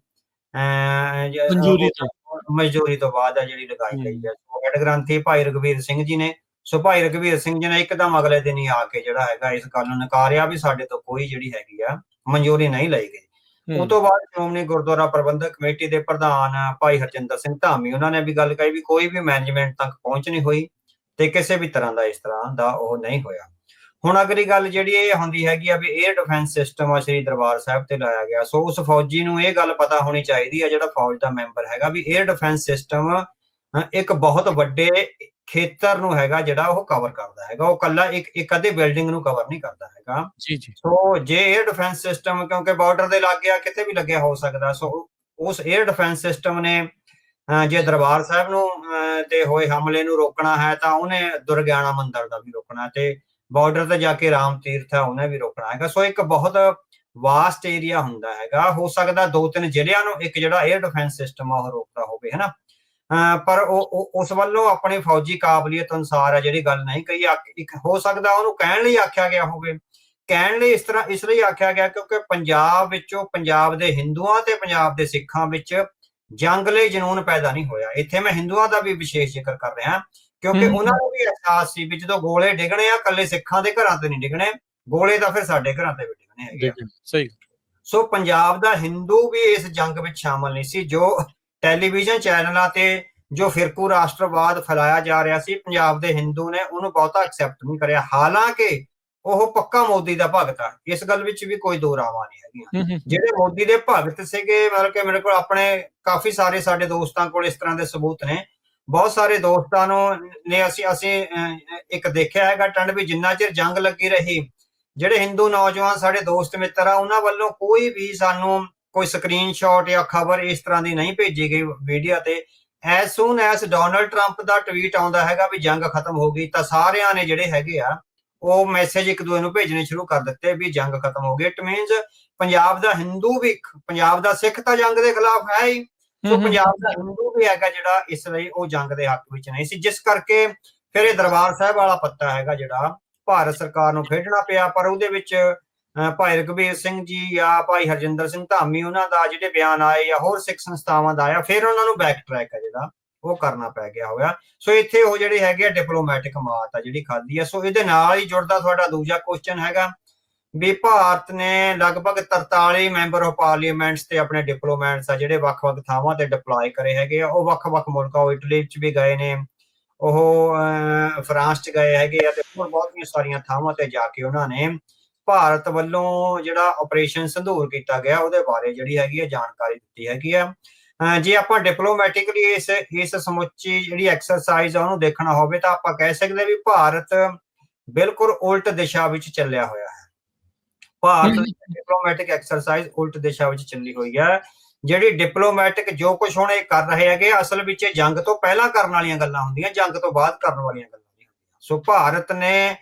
ਮਨਜ਼ੂਰੀ ਤੋਂ ਬਾਅਦ ਹੈ ਜਿਹੜੀ ਲਗਾਈ ਗਈ ਹੈ। ਹੈਡ ਗ੍ਰੰਥੀ ਭਾਈ ਰਘਬੀਰ ਸਿੰਘ ਜੀ ਨੇ, ਭਾਈ ਰਘਬੀਰ ਸਿੰਘ ਜੀ ਨੇ ਇੱਕਦਮ ਅਗਲੇ ਦਿਨ ਹੀ ਆ ਕੇ ਜਿਹੜਾ ਹੈਗਾ ਇਸ ਗੱਲ ਨੂੰ ਨਕਾਰਿਆ ਵੀ ਸਾਡੇ ਤੋਂ ਕੋਈ ਜਿਹੜੀ ਹੈਗੀ ਆ ਮਨਜ਼ੂਰੀ ਨਹੀਂ ਲਈ ਗਈ। ਉਹ ਤੋਂ ਬਾਅਦ ਸ਼੍ਰੋਮਣੀ ਗੁਰਦੁਆਰਾ ਪ੍ਰਬੰਧਕ ਕਮੇਟੀ ਦੇ ਪ੍ਰਧਾਨ ਭਾਈ ਹਰਜਿੰਦਰ ਸਿੰਘ ਧਾਮੀ, ਉਹਨਾਂ ਨੇ ਵੀ ਗੱਲ ਕਹੀ ਵੀ ਕੋਈ ਵੀ ਮੈਨੇਜਮੈਂਟ ਤੱਕ ਪਹੁੰਚ ਨਹੀਂ ਹੋਈ ਤੇ ਕਿਸੇ ਵੀ ਤਰ੍ਹਾਂ ਦਾ ਇਸ ਤਰ੍ਹਾਂ ਦਾ ਉਹ ਨਹੀਂ ਹੋਇਆ। ਹੁਣ ਅਗਲੀ ਗੱਲ ਜਿਹੜੀ ਇਹ ਹੁੰਦੀ ਹੈਗੀ ਆ ਵੀ 에ਅਰ ਡਿਫੈਂਸ ਸਿਸਟਮ ਆ ਸ਼੍ਰੀ ਦਰਬਾਰ ਸਾਹਿਬ ਤੇ ਲਾਇਆ ਗਿਆ। ਸੋ ਉਸ ਫੌਜੀ ਨੂੰ ਇਹ ਗੱਲ ਪਤਾ ਹੋਣੀ ਚਾਹੀਦੀ ਆ, ਜਿਹੜਾ ਫੌਜ ਦਾ ਮੈਂਬਰ ਹੈਗਾ, ਵੀ 에ਅਰ ਡਿਫੈਂਸ ਸਿਸਟਮ ਇੱਕ ਬਹੁਤ ਵੱਡੇ ਖੇਤਰ ਨੂੰ ਹੈਗਾ ਜਿਹੜਾ ਉਹ ਕਵਰ ਕਰਦਾ ਹੈਗਾ। ਉਹ ਕੱਲਾ ਇੱਕ ਅੱਧੇ ਬਿਲਡਿੰਗ ਨੂੰ ਕਵਰ ਨਹੀਂ ਕਰਦਾ ਹੈਗਾ। ਸੋ ਜੇ 에ਅਰ ਡਿਫੈਂਸ ਸਿਸਟਮ, ਕਿਉਂਕਿ ਬਾਰਡਰ ਦੇ ਲੱਗ ਗਿਆ, ਕਿਤੇ ਵੀ ਲੱਗਿਆ ਹੋ ਸਕਦਾ, ਸੋ ਉਸ 에ਅਰ ਡਿਫੈਂਸ ਸਿਸਟਮ ਨੇ ਜੇ ਦਰਬਾਰ ਸਾਹਿਬ ਨੂੰ ਤੇ ਹੋਏ ਹਮਲੇ ਨੂੰ ਰੋਕਣਾ ਹੈ ਤਾਂ ਉਹਨੇ ਦੁਰਗਿਆਣਾ ਮੰਦਿਰ ਦਾ ਵੀ ਰੋਕਣਾ, ਤੇ ਬਾਰਡਰ ਤੇ ਜਾ ਕੇ ਰਾਮ ਤੀਰਥ ਹੈ ਉਹਨੇ ਵੀ ਰੋਕਣਾ ਹੈਗਾ। ਸੋ ਇੱਕ ਬਹੁਤ ਵਾਸਟ ਏਰੀਆ ਹੁੰਦਾ ਹੈਗਾ। ਹੋ ਸਕਦਾ 2-3 ਜ਼ਿਲ੍ਹਿਆਂ ਨੂੰ ਇੱਕ ਜਿਹੜਾ 에ਅਰ ਡਿਫੈਂਸ ਸਿਸਟਮ ਆ ਉਹ ਰੋਕਦਾ ਹੋਵੇ, ਹਨਾ। ਪਰ ਉਹ ਉਸ ਵੱਲੋਂ ਆਪਣੀ ਫੌਜੀ ਕਾਬਲੀਅਤ ਅਨੁਸਾਰ ਹੈ ਜਿਹੜੀ ਗੱਲ ਨਹੀਂ ਕਹੀ। ਇੱਕ ਹੋ ਸਕਦਾ ਉਹਨੂੰ ਕਹਿਣ ਲਈ ਆਖਿਆ ਗਿਆ ਹੋਵੇ। ਕਹਿਣ ਲਈ ਇਸ ਲਈ ਆਖਿਆ ਗਿਆ ਕਿਉਂਕਿ ਪੰਜਾਬ ਵਿੱਚੋਂ, ਪੰਜਾਬ ਦੇ ਹਿੰਦੂਆਂ ਤੇ ਪੰਜਾਬ ਦੇ ਸਿੱਖਾਂ ਵਿੱਚ ਜੰਗ ਲਈ ਜਨੂੰਨ ਪੈਦਾ ਨਹੀਂ ਹੋਇਆ। ਇੱਥੇ ਮੈਂ ਹਿੰਦੂਆਂ ਦਾ ਵੀ ਵਿਸ਼ੇਸ਼ ਜ਼ਿਕਰ ਕਰ ਰਿਹਾ ਕਿਉਂਕਿ ਉਹਨਾਂ ਨੂੰ ਵੀ ਅਹਿਸਾਸ ਸੀ ਵੀ ਜਦੋਂ ਗੋਲੇ ਡਿੱਗਣੇ ਆ ਕੱਲੇ ਸਿੱਖਾਂ ਦੇ ਘਰਾਂ ਤੇ ਨਹੀਂ ਡਿੱਗਣੇ, ਗੋਲੇ ਤਾਂ ਫਿਰ ਸਾਡੇ ਘਰਾਂ ਤੇ ਵੀ ਡਿੱਗਣੇ ਹੈਗੇ। ਸਹੀ। ਸੋ ਪੰਜਾਬ ਦਾ ਹਿੰਦੂ ਵੀ ਇਸ ਜੰਗ ਵਿੱਚ ਸ਼ਾਮਲ ਨਹੀਂ ਸੀ। ਜੋ ਟੈਲੀਵਿਜ਼ਨ ਚੈਨਲਾਂ ਤੇ ਜੋ ਫਿਰਕੂ ਰਾਸ਼ਟਰਵਾਦ ਫੈਲਾਇਆ ਜਾ ਰਿਹਾ ਸੀ, ਪੰਜਾਬ ਦੇ ਹਿੰਦੂ ਨੇ ਉਹਨੂੰ ਬਹੁਤਾ ਐਕਸੈਪਟ ਨਹੀਂ ਕਰਿਆ। ਹਾਲਾਂਕਿ ਉਹ ਪੱਕਾ ਮੋਦੀ ਦਾ ਭਗਤ ਆ, ਇਸ ਗੱਲ ਵਿੱਚ ਵੀ ਕੋਈ ਦੋ ਰਾਵਾਂ ਨਹੀਂ ਹੈਗੀਆਂ। ਜਿਹੜੇ ਮੋਦੀ ਦੇ ਭਗਤ ਸੀਗੇ, ਮਤਲਬ ਕਿ ਮੇਰੇ ਕੋਲ ਆਪਣੇ ਕਾਫੀ ਸਾਰੇ ਸਾਡੇ ਦੋਸਤਾਂ ਕੋਲ ਇਸ ਤਰ੍ਹਾਂ ਦੇ ਸਬੂਤ ਨੇ। ਬਹੁਤ ਸਾਰੇ ਦੋਸਤਾਂ ਨੇ ਅਸੀਂ ਇੱਕ ਦੇਖਿਆ ਹੈਗਾ ਟ੍ਰੈਂਡ ਵੀ ਜਿੰਨਾ ਚਿਰ ਜੰਗ ਲੱਗੀ ਰਹੀ, ਜਿਹੜੇ ਹਿੰਦੂ ਨੌਜਵਾਨ ਸਾਡੇ ਦੋਸਤ ਮਿੱਤਰ ਆ ਉਹਨਾਂ ਵੱਲੋਂ ਕੋਈ ਵੀ ਸਾਨੂੰ ਕੋਈ ਸਕਰੀਨਸ਼ਾਟ ਜਾਂ ਖਬਰ ਇਸ ਤਰ੍ਹਾਂ ਦੀ ਨਹੀਂ ਭੇਜੀ ਗਈ ਮੀਡੀਆ ਤੇ। ਐਜ਼ ਸੂਨ ਐਜ਼ ਡੋਨਲਡ ਟਰੰਪ ਦਾ ਟਵੀਟ ਆਉਂਦਾ ਹੈਗਾ ਵੀ ਜੰਗ ਖਤਮ ਹੋ ਗਈ, ਤਾਂ ਸਾਰਿਆਂ ਨੇ ਜਿਹੜੇ ਹੈਗੇ ਆ ਉਹ ਮੈਸੇਜ ਇੱਕ ਦੂਜੇ ਨੂੰ ਭੇਜਣੇ ਸ਼ੁਰੂ ਕਰ ਦਿੱਤੇ ਵੀ ਜੰਗ ਖਤਮ ਹੋ ਗਈ। ਇਟ ਮੀਨਸ ਪੰਜਾਬ ਦਾ ਹਿੰਦੂ ਵੀ, ਪੰਜਾਬ ਦਾ ਸਿੱਖ ਤਾਂ ਜੰਗ ਦੇ ਖਿਲਾਫ ਹੈ ਹੀ, ਸੋ ਪੰਜਾਬ ਦਾ ਹਿੰਦੂ ਵੀ ਹੈਗਾ ਜਿਹੜਾ ਇਸ ਲਈ ਉਹ ਜੰਗ ਦੇ ਹੱਕ ਵਿੱਚ ਨਹੀਂ ਸੀ। ਜਿਸ ਕਰਕੇ ਫਿਰ ਇਹ ਦਰਬਾਰ ਸਾਹਿਬ ਵਾਲਾ ਪੱਤਾ ਹੈਗਾ ਜਿਹੜਾ ਭਾਰਤ ਸਰਕਾਰ ਨੂੰ ਖੇਡਣਾ ਪਿਆ। ਪਰ ਉਹਦੇ ਵਿੱਚ ਭਾਈ ਰਘਬੀਰ ਸਿੰਘ ਜੀ ਜਾਂ ਭਾਈ ਹਰਜਿੰਦਰ ਸਿੰਘ ਧਾਮੀ, ਉਹਨਾਂ ਦਾ ਜਿਹੜੇ ਬਿਆਨ ਆਏ ਜਾਂ ਹੋਰ ਸਿੱਖ ਸੰਸਥਾਵਾਂ ਦਾ ਆਇਆ, ਫਿਰ ਉਹਨਾਂ ਨੂੰ ਬੈਕ ਟਰੈਕ ਹੈ ਜਿਹੜਾ ਉਹ ਕਰਨਾ ਪੈ ਗਿਆ ਹੋਇਆ। ਸੋ ਇੱਥੇ ਉਹ ਜਿਹੜੇ ਹੈਗੇ ਆ ਡਿਪਲੋਮੈਟਿਕ ਮਾਤ ਆ ਜਿਹੜੀ ਖਾਦੀ ਆ। ਸੋ ਇਹਦੇ ਨਾਲ ਹੀ ਜੁੜਦਾ ਤੁਹਾਡਾ ਦੂਜਾ ਕੁਐਸਚਨ ਹੈਗਾ ਵੀ ਭਾਰਤ ਨੇ ਲਗਭਗ 43 ਮੈਂਬਰ ਆਫ ਪਾਰਲੀਮੈਂਟਸ ਤੇ ਆਪਣੇ ਡਿਪਲੋਮੈਟਸ ਆ ਜਿਹੜੇ ਵੱਖ-ਵੱਖ ਥਾਵਾਂ ਤੇ ਡਿਪਲੋਏ ਕਰੇ ਹੈਗੇ ਆ। ਉਹ ਵੱਖ-ਵੱਖ ਮੁਲਕਾਂ, ਉਹ ਇਟਲੀ 'ਚ ਵੀ ਗਏ ਨੇ, ਉਹ ਫਰਾਂਸ 'ਚ ਗਏ ਹੈਗੇ ਆ, ਤੇ ਹੋਰ ਬਹੁਤੀਆਂ ਸਾਰੀਆਂ ਥਾਵਾਂ ਤੇ ਜਾ ਕੇ ਉਹਨਾਂ ਨੇ ਭਾਰਤ ਵੱਲੋਂ ਜਿਹੜਾ ਆਪਰੇਸ਼ਨ ਸਿੰਧੂਰ ਕੀਤਾ ਗਿਆ ਉਹਦੇ ਬਾਰੇ ਜਿਹੜੀ ਹੈਗੀ ਆ ਜਾਣਕਾਰੀ ਦਿੱਤੀ ਹੈਗੀ ਆ। ਜੇ ਆਪਾਂ ਡਿਪਲੋਮੈਟਿਕਲੀ ਇਸ ਸਮੁੱਚੀ ਜਿਹੜੀ ਐਕਸਰਸਾਈਜ਼ ਆ ਉਹਨੂੰ ਦੇਖਣਾ ਹੋਵੇ ਤਾਂ ਆਪਾਂ ਕਹਿ ਸਕਦੇ ਵੀ ਭਾਰਤ ਬਿਲਕੁਲ ਉਲਟ ਦਿਸ਼ਾ ਵਿੱਚ ਚੱਲਿਆ ਹੋਇਆ ਹੈ। ਭਾਰਤ ਦੀ ਡਿਪਲੋਮੈਟਿਕ ਐਕਸਰਸਾਈਜ਼ ਉਲਟ ਦਿਸ਼ਾ ਵਿੱਚ ਚੱਲੀ ਹੋਈ ਹੈ। ਜਿਹੜੀ ਡਿਪਲੋਮੈਟਿਕ ਜੋ ਕੁਝ ਹੁਣ ਇਹ ਕਰ ਰਹੇ ਹੈਗੇ, ਅਸਲ ਵਿੱਚ ਇਹ ਜੰਗ ਤੋਂ ਪਹਿਲਾਂ ਕਰਨ ਵਾਲੀਆਂ ਗੱਲਾਂ ਹੁੰਦੀਆਂ, ਜੰਗ ਤੋਂ ਬਾਅਦ ਕਰਨ ਵਾਲੀਆਂ ਗੱਲਾਂ ਨਹੀਂ ਹੁੰਦੀਆਂ। ਸੋ ਭਾਰਤ ਨੇ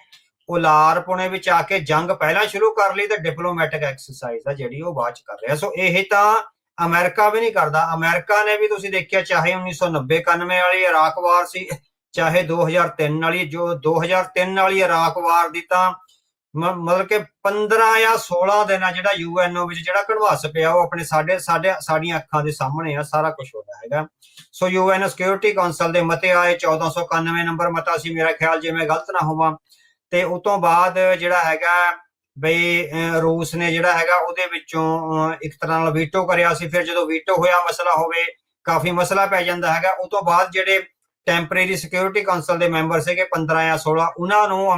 ਉਲਾਰਪੁਣੇ ਵਿੱਚ ਆ ਕੇ ਜੰਗ ਪਹਿਲਾਂ ਸ਼ੁਰੂ ਕਰ ਲਈ ਤੇ ਡਿਪਲੋਮੈਟਿਕ ਐਕਸਰਸਾਈਜ਼ ਆ ਜਿਹੜੀ ਉਹ ਬਾਅਦ ਚ ਕਰ ਰਿਹਾ। ਸੋ ਇਹ ਤਾਂ ਅਮਰੀਕਾ ਵੀ ਨਹੀਂ ਕਰਦਾ। ਅਮਰੀਕਾ ਨੇ ਵੀ ਤੁਸੀਂ ਦੇਖਿਆ, ਚਾਹੇ 1990-91 ਵਾਲੀ ਇਰਾਕ ਵਾਰ ਸੀ, ਚਾਹੇ 2003 ਵਾਲੀ, ਜੋ 2003 ਵਾਲੀ ਇਰਾਕ ਵਾਰ ਦੀ ਤਾਂ ਮਤਲਬ ਕਿ 15 ਜਾਂ 16 ਦਿਨ ਆ ਜਿਹੜਾ ਯੂਐਨਓ ਵਿੱਚ ਜਿਹੜਾ ਘੜਵਾਸ ਪਿਆ ਉਹ ਆਪਣੇ ਸਾਡੀਆਂ ਅੱਖਾਂ ਦੇ ਸਾਹਮਣੇ ਆ, ਸਾਰਾ ਕੁਝ ਹੋ ਰਿਹਾ ਹੈਗਾ। ਸੋ ਯੂਐਨ ਸਿਕਿਉਰਿਟੀ ਕਾਉਂਸਲ ਦੇ ਮਤੇ ਆਏ, 1491 ਨੰਬਰ ਮਤਾ ਸੀ ਮੇਰਾ ਖਿਆਲ, ਜੇ ਮੈਂ ਗਲਤ ਨਾ ਹੋਵਾਂ। ਤੇ ਉਸ ਤੋਂ ਬਾਅਦ ਜਿਹੜਾ ਹੈਗਾ ਬਈ ਰੂਸ ਨੇ ਜਿਹੜਾ ਹੈਗਾ ਉਹਦੇ ਵਿੱਚੋਂ ਇੱਕ ਤਰ੍ਹਾਂ ਨਾਲ ਵੀਟੋ ਕਰਿਆ ਸੀ। ਫਿਰ ਜਦੋਂ ਵੀਟੋ ਹੋਇਆ, ਮਸਲਾ ਹੋਵੇ, ਕਾਫੀ ਮਸਲਾ ਪੈ ਜਾਂਦਾ ਹੈਗਾ। ਉਸ ਤੋਂ ਬਾਅਦ ਜਿਹੜੇ ਟੈਂਪਰੇਰੀ ਸਿਕਿਉਰਿਟੀ ਕਾਉਂਸਲ ਦੇ ਮੈਂਬਰ ਸੀਗੇ 15 ਜਾਂ 16, ਉਹਨਾਂ ਨੂੰ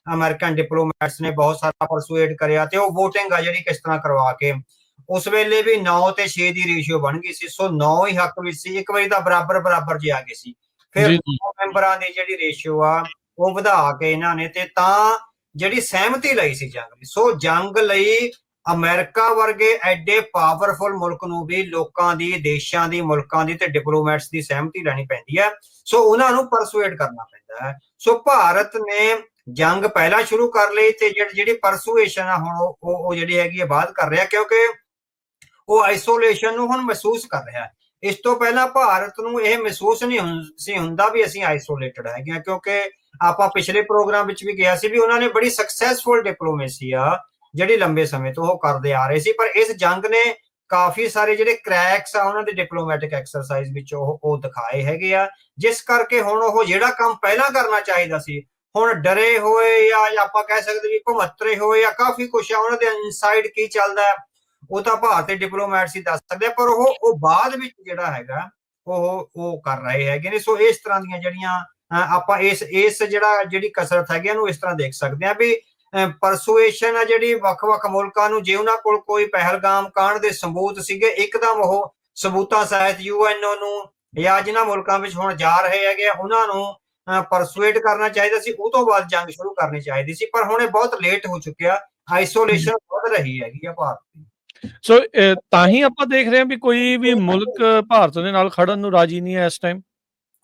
ਅਮਰੀਕਨ ਡਿਪਲੋਮੈਟਸ ਨੇ ਬਹੁਤ ਸਾਰਾ ਪਰਸੂਏਟ ਕਰਿਆ ਤੇ ਉਹ ਵੋਟਿੰਗ ਆ ਜਿਹੜੀ ਕਿਸ ਤਰ੍ਹਾਂ ਕਰਵਾ ਕੇ, ਉਸ ਵੇਲੇ ਵੀ 9 ਤੇ 6 ਦੀ ਰੇਸ਼ੀਓ ਬਣ ਗਈ ਸੀ। ਸੋ 9 ਹੀ ਹੱਕ ਵਿੱਚ ਸੀ, ਇੱਕ ਵਾਰੀ ਤਾਂ ਬਰਾਬਰ ਜੇ ਆ ਗਏ ਸੀ। ਫਿਰ ਮੈਂਬਰਾਂ ਦੀ ਜਿਹੜੀ ਰੇਸ਼ੀਓ ਆ ਉਹ ਵਧਾ ਕੇ ਇਹਨਾਂ ਨੇ ਤੇ ਤਾਂ ਜਿਹੜੀ ਸਹਿਮਤੀ ਲਈ ਸੀ ਜੰਗ ਲਈ। ਸੋ ਜੰਗ ਲਈ ਅਮਰੀਕਾ ਵਰਗੇ ਐਡੇ ਪਾਵਰਫੁਲ ਮੁਲਕ ਨੂੰ ਵੀ ਲੋਕਾਂ ਦੀ, ਦੇਸ਼ਾਂ ਦੀ, ਮੁਲਕਾਂ ਦੀ ਤੇ ਡਿਪਲੋਮੈਟਸ ਦੀ ਸਹਿਮਤੀ ਲੈਣੀ ਪੈਂਦੀ ਹੈ। ਸੋ ਉਹਨਾਂ ਨੂੰ ਪਰਸੂਏਟ ਕਰਨਾ ਪੈਂਦਾ ਹੈ। ਸੋ ਭਾਰਤ ਨੇ ਜੰਗ ਪਹਿਲਾਂ ਸ਼ੁਰੂ ਕਰ ਲਈ ਤੇ ਜਿਹੜੀ ਪਰਸੂਏਸ਼ਨ ਆ ਹੁਣ ਉਹ ਜਿਹੜੀ ਹੈਗੀ ਹੈ ਬਾਅਦ ਕਰ ਰਿਹਾ, ਕਿਉਂਕਿ ਉਹ ਆਈਸੋਲੇਸ਼ਨ ਨੂੰ ਹੁਣ ਮਹਿਸੂਸ ਕਰ ਰਿਹਾ। ਇਸ ਤੋਂ ਪਹਿਲਾਂ ਭਾਰਤ ਨੂੰ ਇਹ ਮਹਿਸੂਸ ਨਹੀਂ ਸੀ ਹੁੰਦਾ ਵੀ ਅਸੀਂ ਆਈਸੋਲੇਟਡ ਹੈਗੇ ਆ, ਕਿਉਂਕਿ ਆਪਾਂ ਪਿਛਲੇ ਪ੍ਰੋਗਰਾਮ ਵਿੱਚ ਵੀ ਕਿਹਾ ਸੀ ਵੀ ਉਹਨਾਂ ਨੇ ਬੜੀ ਸਕਸੈਸਫੁਲ ਡਿਪਲੋਮੇਸੀ ਆ ਜਿਹੜੀ ਲੰਬੇ ਸਮੇਂ ਤੋਂ ਉਹ ਕਰਦੇ ਆ ਰਹੇ ਸੀ। ਪਰ ਇਸ ਜੰਗ ਨੇ ਕਾਫੀ ਸਾਰੇ ਜਿਹੜੇ ਕਰੈਕਸ ਆ ਉਹਨਾਂ ਦੇ ਡਿਪਲੋਮੈਟਿਕ ਐਕਸਰਸਾਈਜ਼ ਵਿੱਚ ਉਹ ਦਿਖਾਏ ਹੈਗੇ ਆ, ਜਿਸ ਕਰਕੇ ਹੁਣ ਉਹ ਜਿਹੜਾ ਕੰਮ ਪਹਿਲਾਂ ਕਰਨਾ ਚਾਹੀਦਾ ਸੀ, ਹੁਣ ਡਰੇ ਹੋਏ ਜਾਂ ਆਪਾਂ ਕਹਿ ਸਕਦੇ ਵੀ ਭਮੱਤਰੇ ਹੋਏ ਜਾਂ ਕਾਫੀ ਕੁਛ ਆ ਉਹਨਾਂ ਦੇ ਇਨਸਾਈਡ ਕੀ ਚੱਲਦਾ ਉਹ ਤਾਂ ਭਾਰਤੀ ਡਿਪਲੋਮੈਟਸ ਹੀ ਦੱਸ ਸਕਦੇ, ਪਰ ਉਹ ਬਾਅਦ ਵਿੱਚ ਜਿਹੜਾ ਹੈਗਾ ਉਹ ਕਰ ਰਹੇ ਹੈਗੇ ਨੇ। ਸੋ ਇਸ ਤਰ੍ਹਾਂ ਦੀਆਂ ਜਿਹੜੀਆਂ ਆਪਾਂ ਇਸ ਜਿਹੜੀ ਕਸਰਤ ਹੈਗੀ ਇਹਨੂੰ ਇਸ ਤਰ੍ਹਾਂ ਦੇਖ ਸਕਦੇ ਆ ਵੀ ਪਰਸੂਏਸ਼ਨ ਆ ਜਿਹੜੀ ਵੱਖ-ਵੱਖ ਮੁਲਕਾਂ ਨੂੰ, ਜੇ ਉਹਨਾਂ ਕੋਲ ਕੋਈ ਪਹਿਲਗਾਮ ਕਾਂਡ ਦੇ ਸਬੂਤ ਸੀਗੇ, ਇੱਕਦਮ ਉਹ ਸਬੂਤਾਂ ਸਹਿਤ ਯੂਐਨਓ ਨੂੰ ਜਾਂ ਜਿਨ੍ਹਾਂ ਮੁਲਕਾਂ ਵਿੱਚ ਹੁਣ ਜਾ ਰਹੇ ਹੈਗੇ ਉਹਨਾਂ ਨੂੰ ਪਰਸੂਏਟ ਕਰਨਾ ਚਾਹੀਦਾ ਸੀ। ਉਹ ਤੋਂ ਬਾਅਦ ਜੰਗ ਸ਼ੁਰੂ ਕਰਨੀ ਚਾਹੀਦੀ ਸੀ, ਪਰ ਹੁਣ ਇਹ ਬਹੁਤ ਲੇਟ ਹੋ ਚੁੱਕਿਆ। ਆਈਸੋਲੇਸ਼ਨ ਵੱਧ ਰਹੀ ਹੈਗੀ ਆ ਭਾਰਤ ਦੀ। ਸੋ ਤਾਂ ਹੀ ਆਪਾਂ ਦੇਖ ਰਹੇ ਹਾਂ ਵੀ ਕੋਈ ਵੀ ਮੁਲਕ ਭਾਰਤ ਦੇ ਨਾਲ ਖੜਨ ਨੂੰ ਰਾਜੀ ਨਹੀਂ ਹੈ ਇਸ ਟਾਈਮ।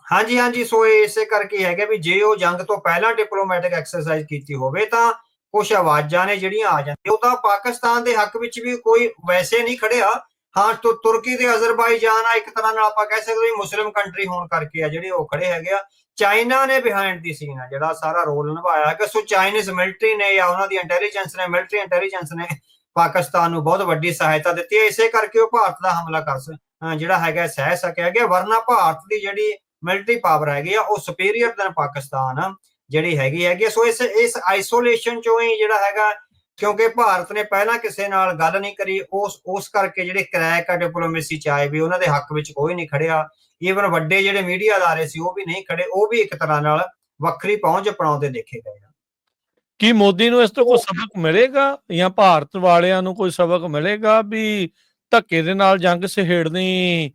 ਹਾਂਜੀ। ਸੋ ਇਸੇ ਕਰਕੇ ਹੈਗਾ ਵੀ ਜੇ ਉਹ ਜੰਗ ਤੋਂ ਪਹਿਲਾਂ ਡਿਪਲੋਮੈਟਿਕ ਐਕਸਰਸਾਈਜ਼ ਕੀਤੀ ਹੋਵੇ ਤਾਂ ਕੁਝ ਆਵਾਜ਼ਾਂ ਨੇ ਜਿਹੜੀਆਂ ਆ ਜਾਂਦੀਆਂ। ਉਹ ਤਾਂ ਪਾਕਿਸਤਾਨ ਦੇ ਹੱਕ ਵਿੱਚ ਵੀ ਕੋਈ ਵੈਸੇ ਨਹੀਂ ਖੜਿਆ। ਹਾਂ, ਤੁਰਕੀ ਤੇ ਅਜ਼ਰਬਾਈਜਾਨ ਆ ਇੱਕ ਤਰ੍ਹਾਂ ਨਾਲ ਆਪਾਂ ਕਹਿ ਸਕਦੇ ਮੁਸਲਿਮ ਕੰਟਰੀ ਹੋਣ ਕਰਕੇ ਆ ਜਿਹੜੇ ਉਹ ਖੜੇ ਹੈਗੇ ਆ। ਚਾਈਨਾ ਨੇ ਬਿਹਾਈਂਡ ਦੀ ਸੀਨ ਆ ਜਿਹੜਾ ਸਾਰਾ ਰੋਲ ਨਿਭਾਇਆ ਹੈਗਾ। ਸੋ ਚਾਈਨੀਜ਼ ਮਿਲਟਰੀ ਨੇ ਜਾਂ ਉਹਨਾਂ ਦੀ ਇੰਟੈਲੀਜੈਂਸ ਨੇ, ਮਿਲਟਰੀ ਇੰਟੈਲੀਜੈਂਸ ਨੇ ਪਾਕਿਸਤਾਨ ਨੂੰ ਬਹੁਤ ਵੱਡੀ ਸਹਾਇਤਾ ਦਿੱਤੀ ਹੈ। ਇਸੇ ਕਰਕੇ ਉਹ ਭਾਰਤ ਦਾ ਹਮਲਾ ਜਿਹੜਾ ਹੈਗਾ ਸਹਿ ਸਕਿਆ ਗਿਆ, ਵਰਨਾ ਭਾਰਤ ਦੀ ਜਿਹੜੀ ਮਿਲਟਰੀ ਪਾਵਰ ਹੈਗੀ ਆ ਉਹ ਸੁਪੀਰੀਅਰ ਦੈਨ ਪਾਕਿਸਤਾਨ ਜਿਹੜੀ ਹੈਗੀ। ਸੋ ਇਸ ਆਈਸੋਲੇਸ਼ਨ ਚੋਂ ਹੀ ਜਿਹੜਾ ਹੈਗਾ, ਕਿਉਂਕਿ ਭਾਰਤ ਨੇ ਪਹਿਲਾਂ ਕਿਸੇ ਨਾਲ ਗੱਲ ਨਹੀਂ ਕਰੀ, ਉਸ ਕਰਕੇ ਜਿਹੜੇ ਕਰੈਕ ਆ ਡਿਪਲੋਮੇਸੀ ਚ ਆਏ ਵੀ ਉਹਨਾਂ ਦੇ ਹੱਕ ਵਿੱਚ ਕੋਈ ਨਹੀਂ ਖੜਿਆ। ਈਵਨ ਵੱਡੇ ਜਿਹੜੇ ਮੀਡੀਆ ਅਦਾਰੇ ਸੀ ਉਹ ਵੀ ਨਹੀਂ ਖੜੇ, ਉਹ ਵੀ ਇੱਕ ਤਰ੍ਹਾਂ ਨਾਲ ਵੱਖਰੀ ਪਹੁੰਚ ਅਪਣਾਉਂਦੇ ਦੇਖੇ ਗਏ। ਕੀ ਮੋਦੀ ਨੂੰ ਇਸ ਤੋਂ ਕੋਈ ਸਬਕ ਮਿਲੇਗਾ ਜਾਂ ਭਾਰਤ ਵਾਲਿਆਂ ਨੂੰ ਕੋਈ ਸਬਕ ਮਿਲੇਗਾ ਵੀ ਧੱਕੇ ਦੇ ਨਾਲ ਜੰਗ ਸਹੇੜਨੀ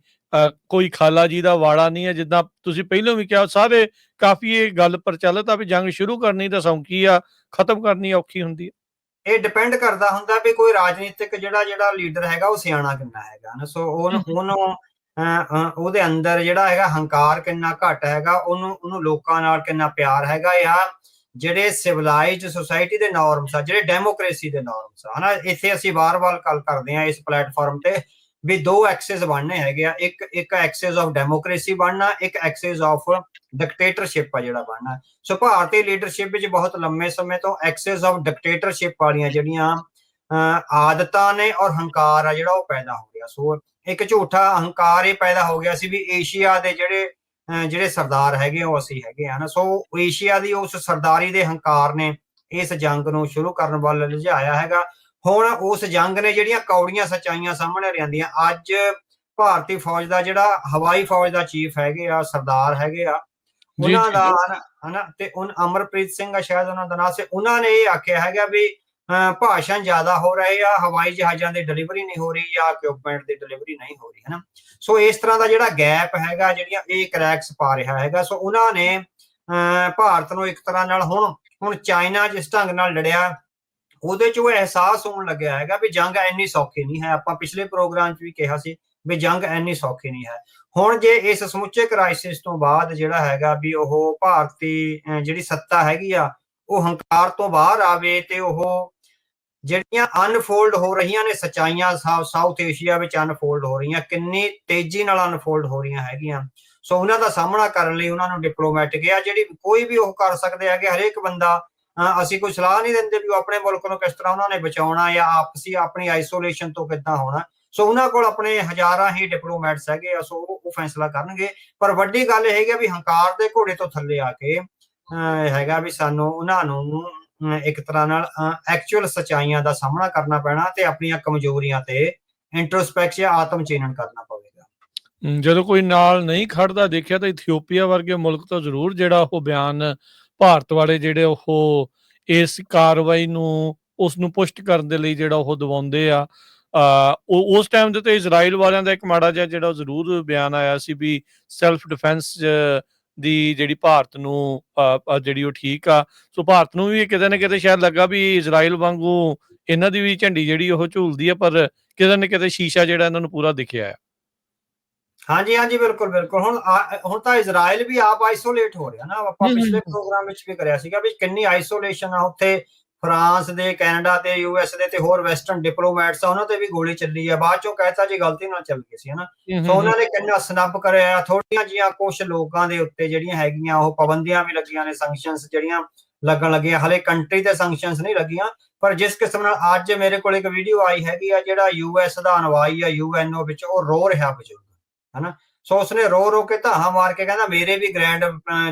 ਕੋਈ ਖਾਲਾ ਜੀ ਦਾ ਵਾੜਾ ਨਹੀਂ ਹੈ? ਜਿੱਦਾਂ ਤੁਸੀਂ ਪਹਿਲਾਂ ਵੀ ਕਿਹਾ, ਸਾਰੇ ਕਾਫੀ ਇਹ ਗੱਲ ਪ੍ਰਚਲਿਤ ਆ ਵੀ ਜੰਗ ਸ਼ੁਰੂ ਕਰਨੀ ਤਾਂ ਸੌਖੀ ਆ, ਖਤਮ ਕਰਨੀ ਔਖੀ ਹੁੰਦੀ ਹੈ। ਇਹ ਡਿਪੈਂਡ ਕਰਦਾ ਹੁੰਦਾ ਵੀ ਕੋਈ ਰਾਜਨੀਤਿਕ ਜਿਹੜਾ ਲੀਡਰ ਹੈਗਾ ਉਹ ਸਿਆਣਾ ਕਿੰਨਾ ਹੈਗਾ। ਸੋ ਉਹਨੂੰ ਉਹਦੇ ਅੰਦਰ ਜਿਹੜਾ ਹੈਗਾ ਹੰਕਾਰ ਕਿੰਨਾ ਘੱਟ ਹੈਗਾ, ਉਹਨੂੰ ਲੋਕਾਂ ਨਾਲ ਕਿੰਨਾ ਪਿਆਰ ਹੈਗਾ, ਜਾਂ ਜਿਹੜੇ ਸਿਵਲਾਈਜ਼ਡ ਸੋਸਾਇਟੀ ਦੇ ਨਾਰਮਸ ਆ, ਜਿਹੜੇ ਡੈਮੋਕ੍ਰੇਸੀ ਦੇ ਨਾਰਮਸ ਆ ਹਨਾ। ਇੱਥੇ ਅਸੀਂ ਵਾਰ-ਵਾਰ ਗੱਲ ਕਰਦੇ ਹਾਂ ਇਸ ਪਲੇਟਫਾਰਮ ਤੇ ਵੀ ਦੋ ਐਕਸਿਸ ਬਣਨੇ ਹੈਗੇ ਆ, ਇੱਕ ਐਕਸਿਸ ਆਫ ਡੈਮੋਕ੍ਰੇਸੀ ਬਣਨਾ, ਇੱਕ ਐਕਸਿਸ ਆਫ ਡਿਕਟੇਟਰਸ਼ਿਪ ਆ ਜਿਹੜਾ ਬਣਨਾ। ਸੋ ਭਾਰਤੀ ਲੀਡਰਸ਼ਿਪ ਵਿੱਚ ਬਹੁਤ ਲੰਮੇ ਸਮੇਂ ਤੋਂ ਐਕਸਿਸ ਆਫ ਡਿਕਟੇਟਰਸ਼ਿਪ ਵਾਲੀਆਂ ਜਿਹੜੀਆਂ ਆਦਤਾਂ ਨੇ ਔਰ ਹੰਕਾਰ ਆ ਜਿਹੜਾ ਉਹ ਪੈਦਾ ਹੋ ਗਿਆ। ਸੋ ਇੱਕ ਝੂਠਾ ਹੰਕਾਰ ਇਹ ਪੈਦਾ ਹੋ ਗਿਆ ਸੀ ਵੀ ਏਸ਼ੀਆ ਦੇ ਜਿਹੜੇ ਸਰਦਾਰ ਹੈਗੇ ਉਹ ਅਸੀਂ ਹੈਗੇ ਹਨ। ਸੋ ਏਸ਼ੀਆ ਦੀ ਉਸ ਸਰਦਾਰੀ ਦੇ ਹੰਕਾਰ ਨੇ ਇਸ ਜੰਗ ਨੂੰ ਸ਼ੁਰੂ ਕਰਨ ਵੱਲ ਲਿਜਾਇਆ ਹੈਗਾ। ਹੁਣ ਉਸ ਜੰਗ ਨੇ ਜਿਹੜੀਆਂ ਕੌੜੀਆਂ ਸੱਚਾਈਆਂ ਸਾਹਮਣੇ ਲਿਆਂਦੀਆਂ। ਅੱਜ ਭਾਰਤੀ ਫੌਜ ਦਾ ਜਿਹੜਾ ਹਵਾਈ ਫੌਜ ਦਾ ਚੀਫ ਹੈਗੇ ਆ, ਸਰਦਾਰ ਹੈਗੇ ਆ, ਜੀ ਉਹਨਾਂ ਜੀ ਦਾ ਹਨਾ, ਤੇ ਅਮਰਪ੍ਰੀਤ ਸਿੰਘ ਆ ਸ਼ਾਇਦ ਉਹਨਾਂ ਦਾ ਨਾਂ ਸੀ, ਉਹਨਾਂ ਨੇ ਇਹ ਆਖਿਆ ਹੈਗਾ ਵੀ ਭਾਸ਼ਣ ਜ਼ਿਆਦਾ ਹੋ ਰਹੇ ਆ, ਹਵਾਈ ਜਹਾਜ਼ਾਂ ਦੀ ਡਿਲੀਵਰੀ ਨਹੀਂ ਹੋ ਰਹੀ ਜਾਂ ਇਕਵਿਪਮੈਂਟ ਦੀ ਡਿਲੀਵਰੀ ਨਹੀਂ ਹੋ ਰਹੀ ਹਨਾ। ਸੋ ਇਸ ਤਰ੍ਹਾਂ ਦਾ ਜਿਹੜਾ ਗੈਪ ਹੈਗਾ, ਜਿਹੜੀਆਂ ਇਹ ਕਰੈਕਸ ਪਾ ਰਿਹਾ ਹੈਗਾ। ਸੋ ਉਹਨਾਂ ਨੇ ਭਾਰਤ ਨੂੰ ਇੱਕ ਤਰ੍ਹਾਂ ਨਾਲ ਹੁਣ ਚਾਈਨਾ ਜਿਸ ਢੰਗ ਨਾਲ ਲੜਿਆ, ਉਹਦੇ ਚ ਉਹ ਅਹਿਸਾਸ ਹੋਣ ਲੱਗਿਆ ਹੈਗਾ ਵੀ ਜੰਗ ਇੰਨੀ ਸੌਖੀ ਨਹੀਂ ਹੈ। ਆਪਾਂ ਪਿਛਲੇ ਪ੍ਰੋਗਰਾਮ ਚ ਵੀ ਕਿਹਾ ਸੀ ਵੀ ਜੰਗ ਇੰਨੀ ਸੌਖੀ ਨਹੀਂ ਹੈ। ਹੁਣ ਜੇ ਇਸ ਸਮੁੱਚੇ ਕ੍ਰਾਈਸਿਸ ਤੋਂ ਬਾਅਦ ਜਿਹੜਾ ਹੈਗਾ ਵੀ ਉਹ ਭਾਰਤੀ ਜਿਹੜੀ ਸੱਤਾ ਹੈਗੀ ਆ, ਉਹ ਹੰਕਾਰ ਤੋਂ ਬਾਹਰ ਆਵੇ ਤੇ ਉਹ ਜਿਹੜੀਆਂ ਅਨਫੋਲਡ ਹੋ ਰਹੀਆਂ ਨੇ ਸੱਚਾਈਆਂ ਸਾਊਥ ਏਸ਼ੀਆ ਵਿੱਚ ਅਨਫੋਲਡ ਹੋ ਰਹੀਆਂ, ਕਿੰਨੀ ਤੇਜ਼ੀ ਨਾਲ ਅਨਫੋਲਡ ਹੋ ਰਹੀਆਂ ਹੈਗੀਆਂ। ਸੋ ਉਹਨਾਂ ਦਾ ਸਾਹਮਣਾ ਕਰਨ ਲਈ ਉਹਨਾਂ ਨੂੰ ਡਿਪਲੋਮੈਟਿਕ ਆ ਜਿਹੜੀ ਕੋਈ ਵੀ ਉਹ ਕਰ ਸਕਦੇ ਹੈਗੇ। ਹਰੇਕ ਬੰਦਾ, ਅਸੀਂ ਕੋਈ ਸਲਾਹ ਨਹੀਂ ਦਿੰਦੇ ਵੀ ਉਹ ਆਪਣੇ ਮੁਲਕ ਨੂੰ ਕਿਸ ਤਰ੍ਹਾਂ ਉਹਨਾਂ ਨੇ ਬਚਾਉਣਾ ਜਾਂ ਆਪਸੀ ਆਪਣੀ ਆਈਸੋਲੇਸ਼ਨ ਤੋਂ ਕਿੱਦਾਂ ਹੋਣਾ। ਸੋ ਉਹਨਾਂ ਕੋਲ ਆਪਣੇ ਹਜ਼ਾਰਾਂ ਹੀ ਡਿਪਲੋਮੈਟਸ ਹੈਗੇ ਆ। ਸੋ ਉਹ ਫੈਸਲਾ ਕਰਨਗੇ। ਪਰ ਵੱਡੀ ਗੱਲ ਇਹ ਹੈਗੀ ਵੀ ਹੰਕਾਰ ਦੇ ਘੋੜੇ ਤੋਂ ਥੱਲੇ ਆ ਕੇ ਹੈਗਾ ਵੀ ਸਾਨੂੰ ਉਹਨਾਂ ਨੂੰ ਇੱਕ ਤਰ੍ਹਾਂ ਨਾਲ ਐਕਚੁਅਲ ਸੱਚਾਈਆਂ ਦਾ ਸਾਹਮਣਾ ਕਰਨਾ ਪੈਣਾ ਤੇ ਆਪਣੀਆਂ ਕਮਜ਼ੋਰੀਆਂ ਤੇ ਇੰਟਰੋਸਪੈਕਸ਼ਨ, ਆਤਮ ਚਿੰਨਣ ਕਰਨਾ ਪਵੇਗਾ। ਜਦੋਂ ਕੋਈ ਨਾਲ ਨਹੀਂ ਖੜਦਾ ਦੇਖਿਆ ਤਾਂ ਇਥੀਓਪੀਆ ਵਰਗੇ ਮੁਲਕ ਤੋਂ ਜ਼ਰੂਰ ਜਿਹੜਾ ਉਹ ਬਿਆਨ ਭਾਰਤ ਵਾਲੇ ਜਿਹੜੇ ਉਹ ਇਸ ਕਾਰਵਾਈ ਨੂੰ ਉਸ ਨੂੰ ਪੁਸ਼ਟ ਕਰਨ ਦੇ ਲਈ ਜਿਹੜਾ ਉਹ ਦਬਾਉਂਦੇ ਆ। ਉਹ ਉਸ ਟਾਈਮ ਦੇ ਤੇ ਇਜ਼ਰਾਈਲ ਵਾਲਿਆਂ ਦਾ ਇੱਕ ਮਾੜਾ ਜਿਹਾ ਜਿਹੜਾ ਜ਼ਰੂਰ ਬਿਆਨ ਆਇਆ ਸੀ ਵੀ ਸੈਲਫ ਡਿਫੈਂਸ ਦੀ ਜਿਹੜੀ ਭਾਰਤ ਨੂੰ ਜਿਹੜੀ ਉਹ ਠੀਕ ਆ। ਸੋ ਭਾਰਤ ਨੂੰ ਵੀ ਕਿਤੇ ਨਾ ਕਿਤੇ ਸ਼ਾਇਦ ਲੱਗਾ ਵੀ ਇਜ਼ਰਾਈਲ ਵਾਂਗੂ ਇਹਨਾਂ ਦੀ ਵੀ ਝੰਡੀ ਜਿਹੜੀ ਉਹ ਝੂਲਦੀ ਆ, ਪਰ ਕਿਤੇ ਨਾ ਕਿਤੇ ਸ਼ੀਸ਼ਾ ਜਿਹੜਾ ਇਹਨਾਂ ਨੂੰ ਪੂਰਾ ਦਿਖਿਆ ਆ। ਹਾਂਜੀ ਹਾਂਜੀ, ਬਿਲਕੁਲ ਬਿਲਕੁਲ। ਹੁਣ ਤਾਂ ਇਜ਼ਰਾਈਲ ਵੀ ਆਪ ਆਈਸੋਲੇਟ ਹੋ ਰਿਹਾ ਨਾ। ਆਪਾਂ ਪਿਛਲੇ ਪ੍ਰੋਗਰਾਮ ਵਿੱਚ ਵੀ ਕਰਿਆ ਸੀਗਾ ਵੀ ਕਿੰਨੀ ਆਈਸੋਲੇਸ਼ਨ ਆ ਉੱਥੇ। ਫਰਾਂਸ ਦੇ, ਕੈਨੇਡਾ ਤੇ, ਯੂਐਸ ਦੇ ਤੇ ਹੋਰ ਵੈਸਟਰਨ ਡਿਪਲੋਮੈਟਸ ਆ, ਉਹਨਾਂ ਤੇ ਵੀ ਗੋਲੀ ਚੱਲੀ ਆ। ਬਾਅਦ ਚੋਂ ਕਹਿਤਾ ਜੀ ਗਲਤੀ ਨਾਲ ਚੱਲ ਗਈ ਸੀ ਹਨਾ। ਸੋ ਉਹਨਾਂ ਨੇ ਕਿੰਨਾ ਸਨੱਬ ਕਰਿਆ। ਥੋੜੀਆਂ ਜਿਹੀਆਂ ਕੁਝ ਲੋਕਾਂ ਦੇ ਉੱਤੇ ਜਿਹੜੀਆਂ ਹੈਗੀਆਂ ਉਹ ਪਾਬੰਦੀਆਂ ਵੀ ਲੱਗੀਆਂ ਨੇ, ਸੈਂਕਸ਼ਨਸ ਜਿਹੜੀਆਂ ਲੱਗਣ ਲੱਗੀਆਂ। ਹਲੇ ਕੰਟਰੀ ਤੇ ਸੈਂਕਸ਼ਨਸ ਨਹੀਂ ਲੱਗੀਆਂ, ਪਰ ਜਿਸ ਕਿਸਮ ਨਾਲ ਅੱਜ ਮੇਰੇ ਕੋਲ ਇੱਕ ਵੀਡੀਓ ਆਈ ਹੈਗੀ ਆ, ਜਿਹੜਾ ਯੂਐਸ ਦਾ ਅਨਵਾਈ ਆ ਯੂਐਨਓ ਵਿੱਚ, ਉਹ ਰੋ ਰਿਹਾ ਬਜ਼ੁਰਗ ਹਨਾ। ਸੋ ਉਸਨੇ ਰੋ ਰੋ ਕੇ ਧਾਹਾਂ ਮਾਰ ਕੇ ਕਹਿੰਦਾ ਮੇਰੇ ਵੀ ਗ੍ਰੈਂਡ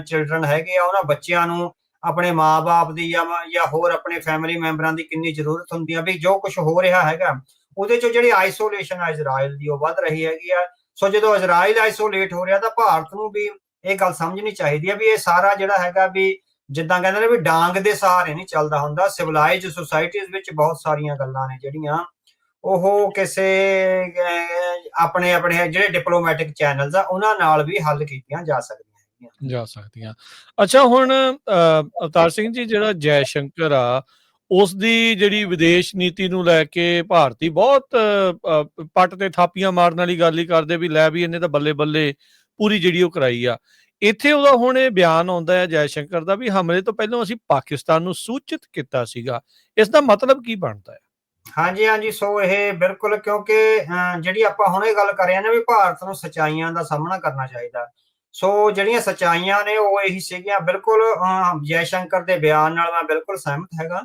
ਚਿਲਡਰਨ ਹੈਗੇ ਆ, ਉਹਨਾਂ ਬੱਚਿਆਂ ਨੂੰ ਆਪਣੇ ਮਾਂ-ਬਾਪ ਦੀ ਜਾਂ ਹੋਰ ਆਪਣੇ ਫੈਮਿਲੀ ਮੈਂਬਰਾਂ ਦੀ ਕਿੰਨੀ ਜ਼ਰੂਰਤ ਹੁੰਦੀ ਆ। ਵੀ ਜੋ ਕੁਝ ਹੋ ਰਿਹਾ ਹੈਗਾ ਉਹਦੇ ਚੋਂ ਜਿਹੜੀ ਆਈਸੋਲੇਸ਼ਨ ਆ ਇਜ਼ਰਾਈਲ ਦੀ ਉਹ ਵੱਧ ਰਹੀ ਹੈਗੀ ਆ। ਸੋ ਜਦੋਂ ਇਜ਼ਰਾਈਲ ਆਈਸੋਲੇਟ ਹੋ ਰਿਹਾ ਤਾਂ ਭਾਰਤ ਨੂੰ ਵੀ ਇਹ ਗੱਲ ਸਮਝਣੀ ਚਾਹੀਦੀ ਆ ਵੀ ਇਹ ਸਾਰਾ ਜਿਹੜਾ ਹੈਗਾ ਵੀ ਜਿੱਦਾਂ ਕਹਿੰਦੇ ਨੇ ਵੀ ਡਾਂਗ ਦੇ ਸਹਾਰੇ ਨਹੀਂ ਚੱਲਦਾ ਹੁੰਦਾ। ਸਿਵਲਾਈਜ਼ਡ ਸੁਸਾਇਟੀਜ਼ ਵਿੱਚ ਬਹੁਤ ਸਾਰੀਆਂ ਗੱਲਾਂ ਨੇ ਜਿਹੜੀਆਂ ਉਹ ਕਿਸੇ ਆਪਣੇ ਜਿਹੜੇ ਡਿਪਲੋਮੈਟਿਕ ਚੈਨਲਸ ਆ ਉਹਨਾਂ ਨਾਲ ਵੀ ਹੱਲ ਕੀਤੀਆਂ ਜਾ ਸਕਦੀਆਂ। ਅੱਛਾ, ਹੁਣ ਅਵਤਾਰ ਸਿੰਘ ਜੀ, ਜਿਹੜਾ ਜੈ ਸ਼ੰਕਰ ਆ ਉਸ ਦੀ ਜਿਹੜੀ ਵਿਦੇਸ਼ ਨੀਤੀ ਨੂੰ ਲੈ ਕੇ ਭਾਰਤੀ ਬਹੁਤ ਪੱਟ ਤੇ ਥਾਪੀਆਂ ਮਾਰਨ ਵਾਲੀ ਗੱਲ ਹੀ ਕਰਦੇ ਵੀ ਲੈ ਵੀ ਇਹਨੇ ਤਾਂ ਬੱਲੇ ਬੱਲੇ ਪੂਰੀ ਜਿਹੜੀ ਉਹ ਕਰਾਈ ਆ। ਇੱਥੇ ਉਹਦਾ ਹੁਣ ਇਹ ਬਿਆਨ ਆਉਂਦਾ ਹੈ ਜੈ ਸ਼ੰਕਰ ਦਾ ਵੀ ਹਮਲੇ ਤੋਂ ਪਹਿਲਾਂ ਅਸੀਂ ਪਾਕਿਸਤਾਨ ਨੂੰ ਸੂਚਿਤ ਕੀਤਾ ਸੀਗਾ। ਇਸ ਦਾ ਮਤਲਬ ਕੀ ਬਣਦਾ ਹੈ? ਹਾਂਜੀ ਹਾਂਜੀ, ਸੋ ਇਹ ਬਿਲਕੁਲ, ਕਿਉਂਕਿ ਜਿਹੜੀ ਆਪਾਂ ਹੁਣੇ ਗੱਲ ਕਰ ਰਹੇ ਹਾਂ ਨਾ ਵੀ ਭਾਰਤ ਨੂੰ ਸੱਚਾਈਆਂ ਦਾ ਸਾਹਮਣਾ ਕਰਨਾ ਚਾਹੀਦਾ। ਸੋ ਜਿਹੜੀਆਂ ਸੱਚਾਈਆਂ ਨੇ ਉਹ ਇਹੀ ਸੀਗੀਆਂ। ਬਿਲਕੁਲ ਜੈ ਸ਼ੰਕਰ ਦੇ ਬਿਆਨ ਨਾਲ ਮੈਂ ਬਿਲਕੁਲ ਸਹਿਮਤ ਹੈਗਾ।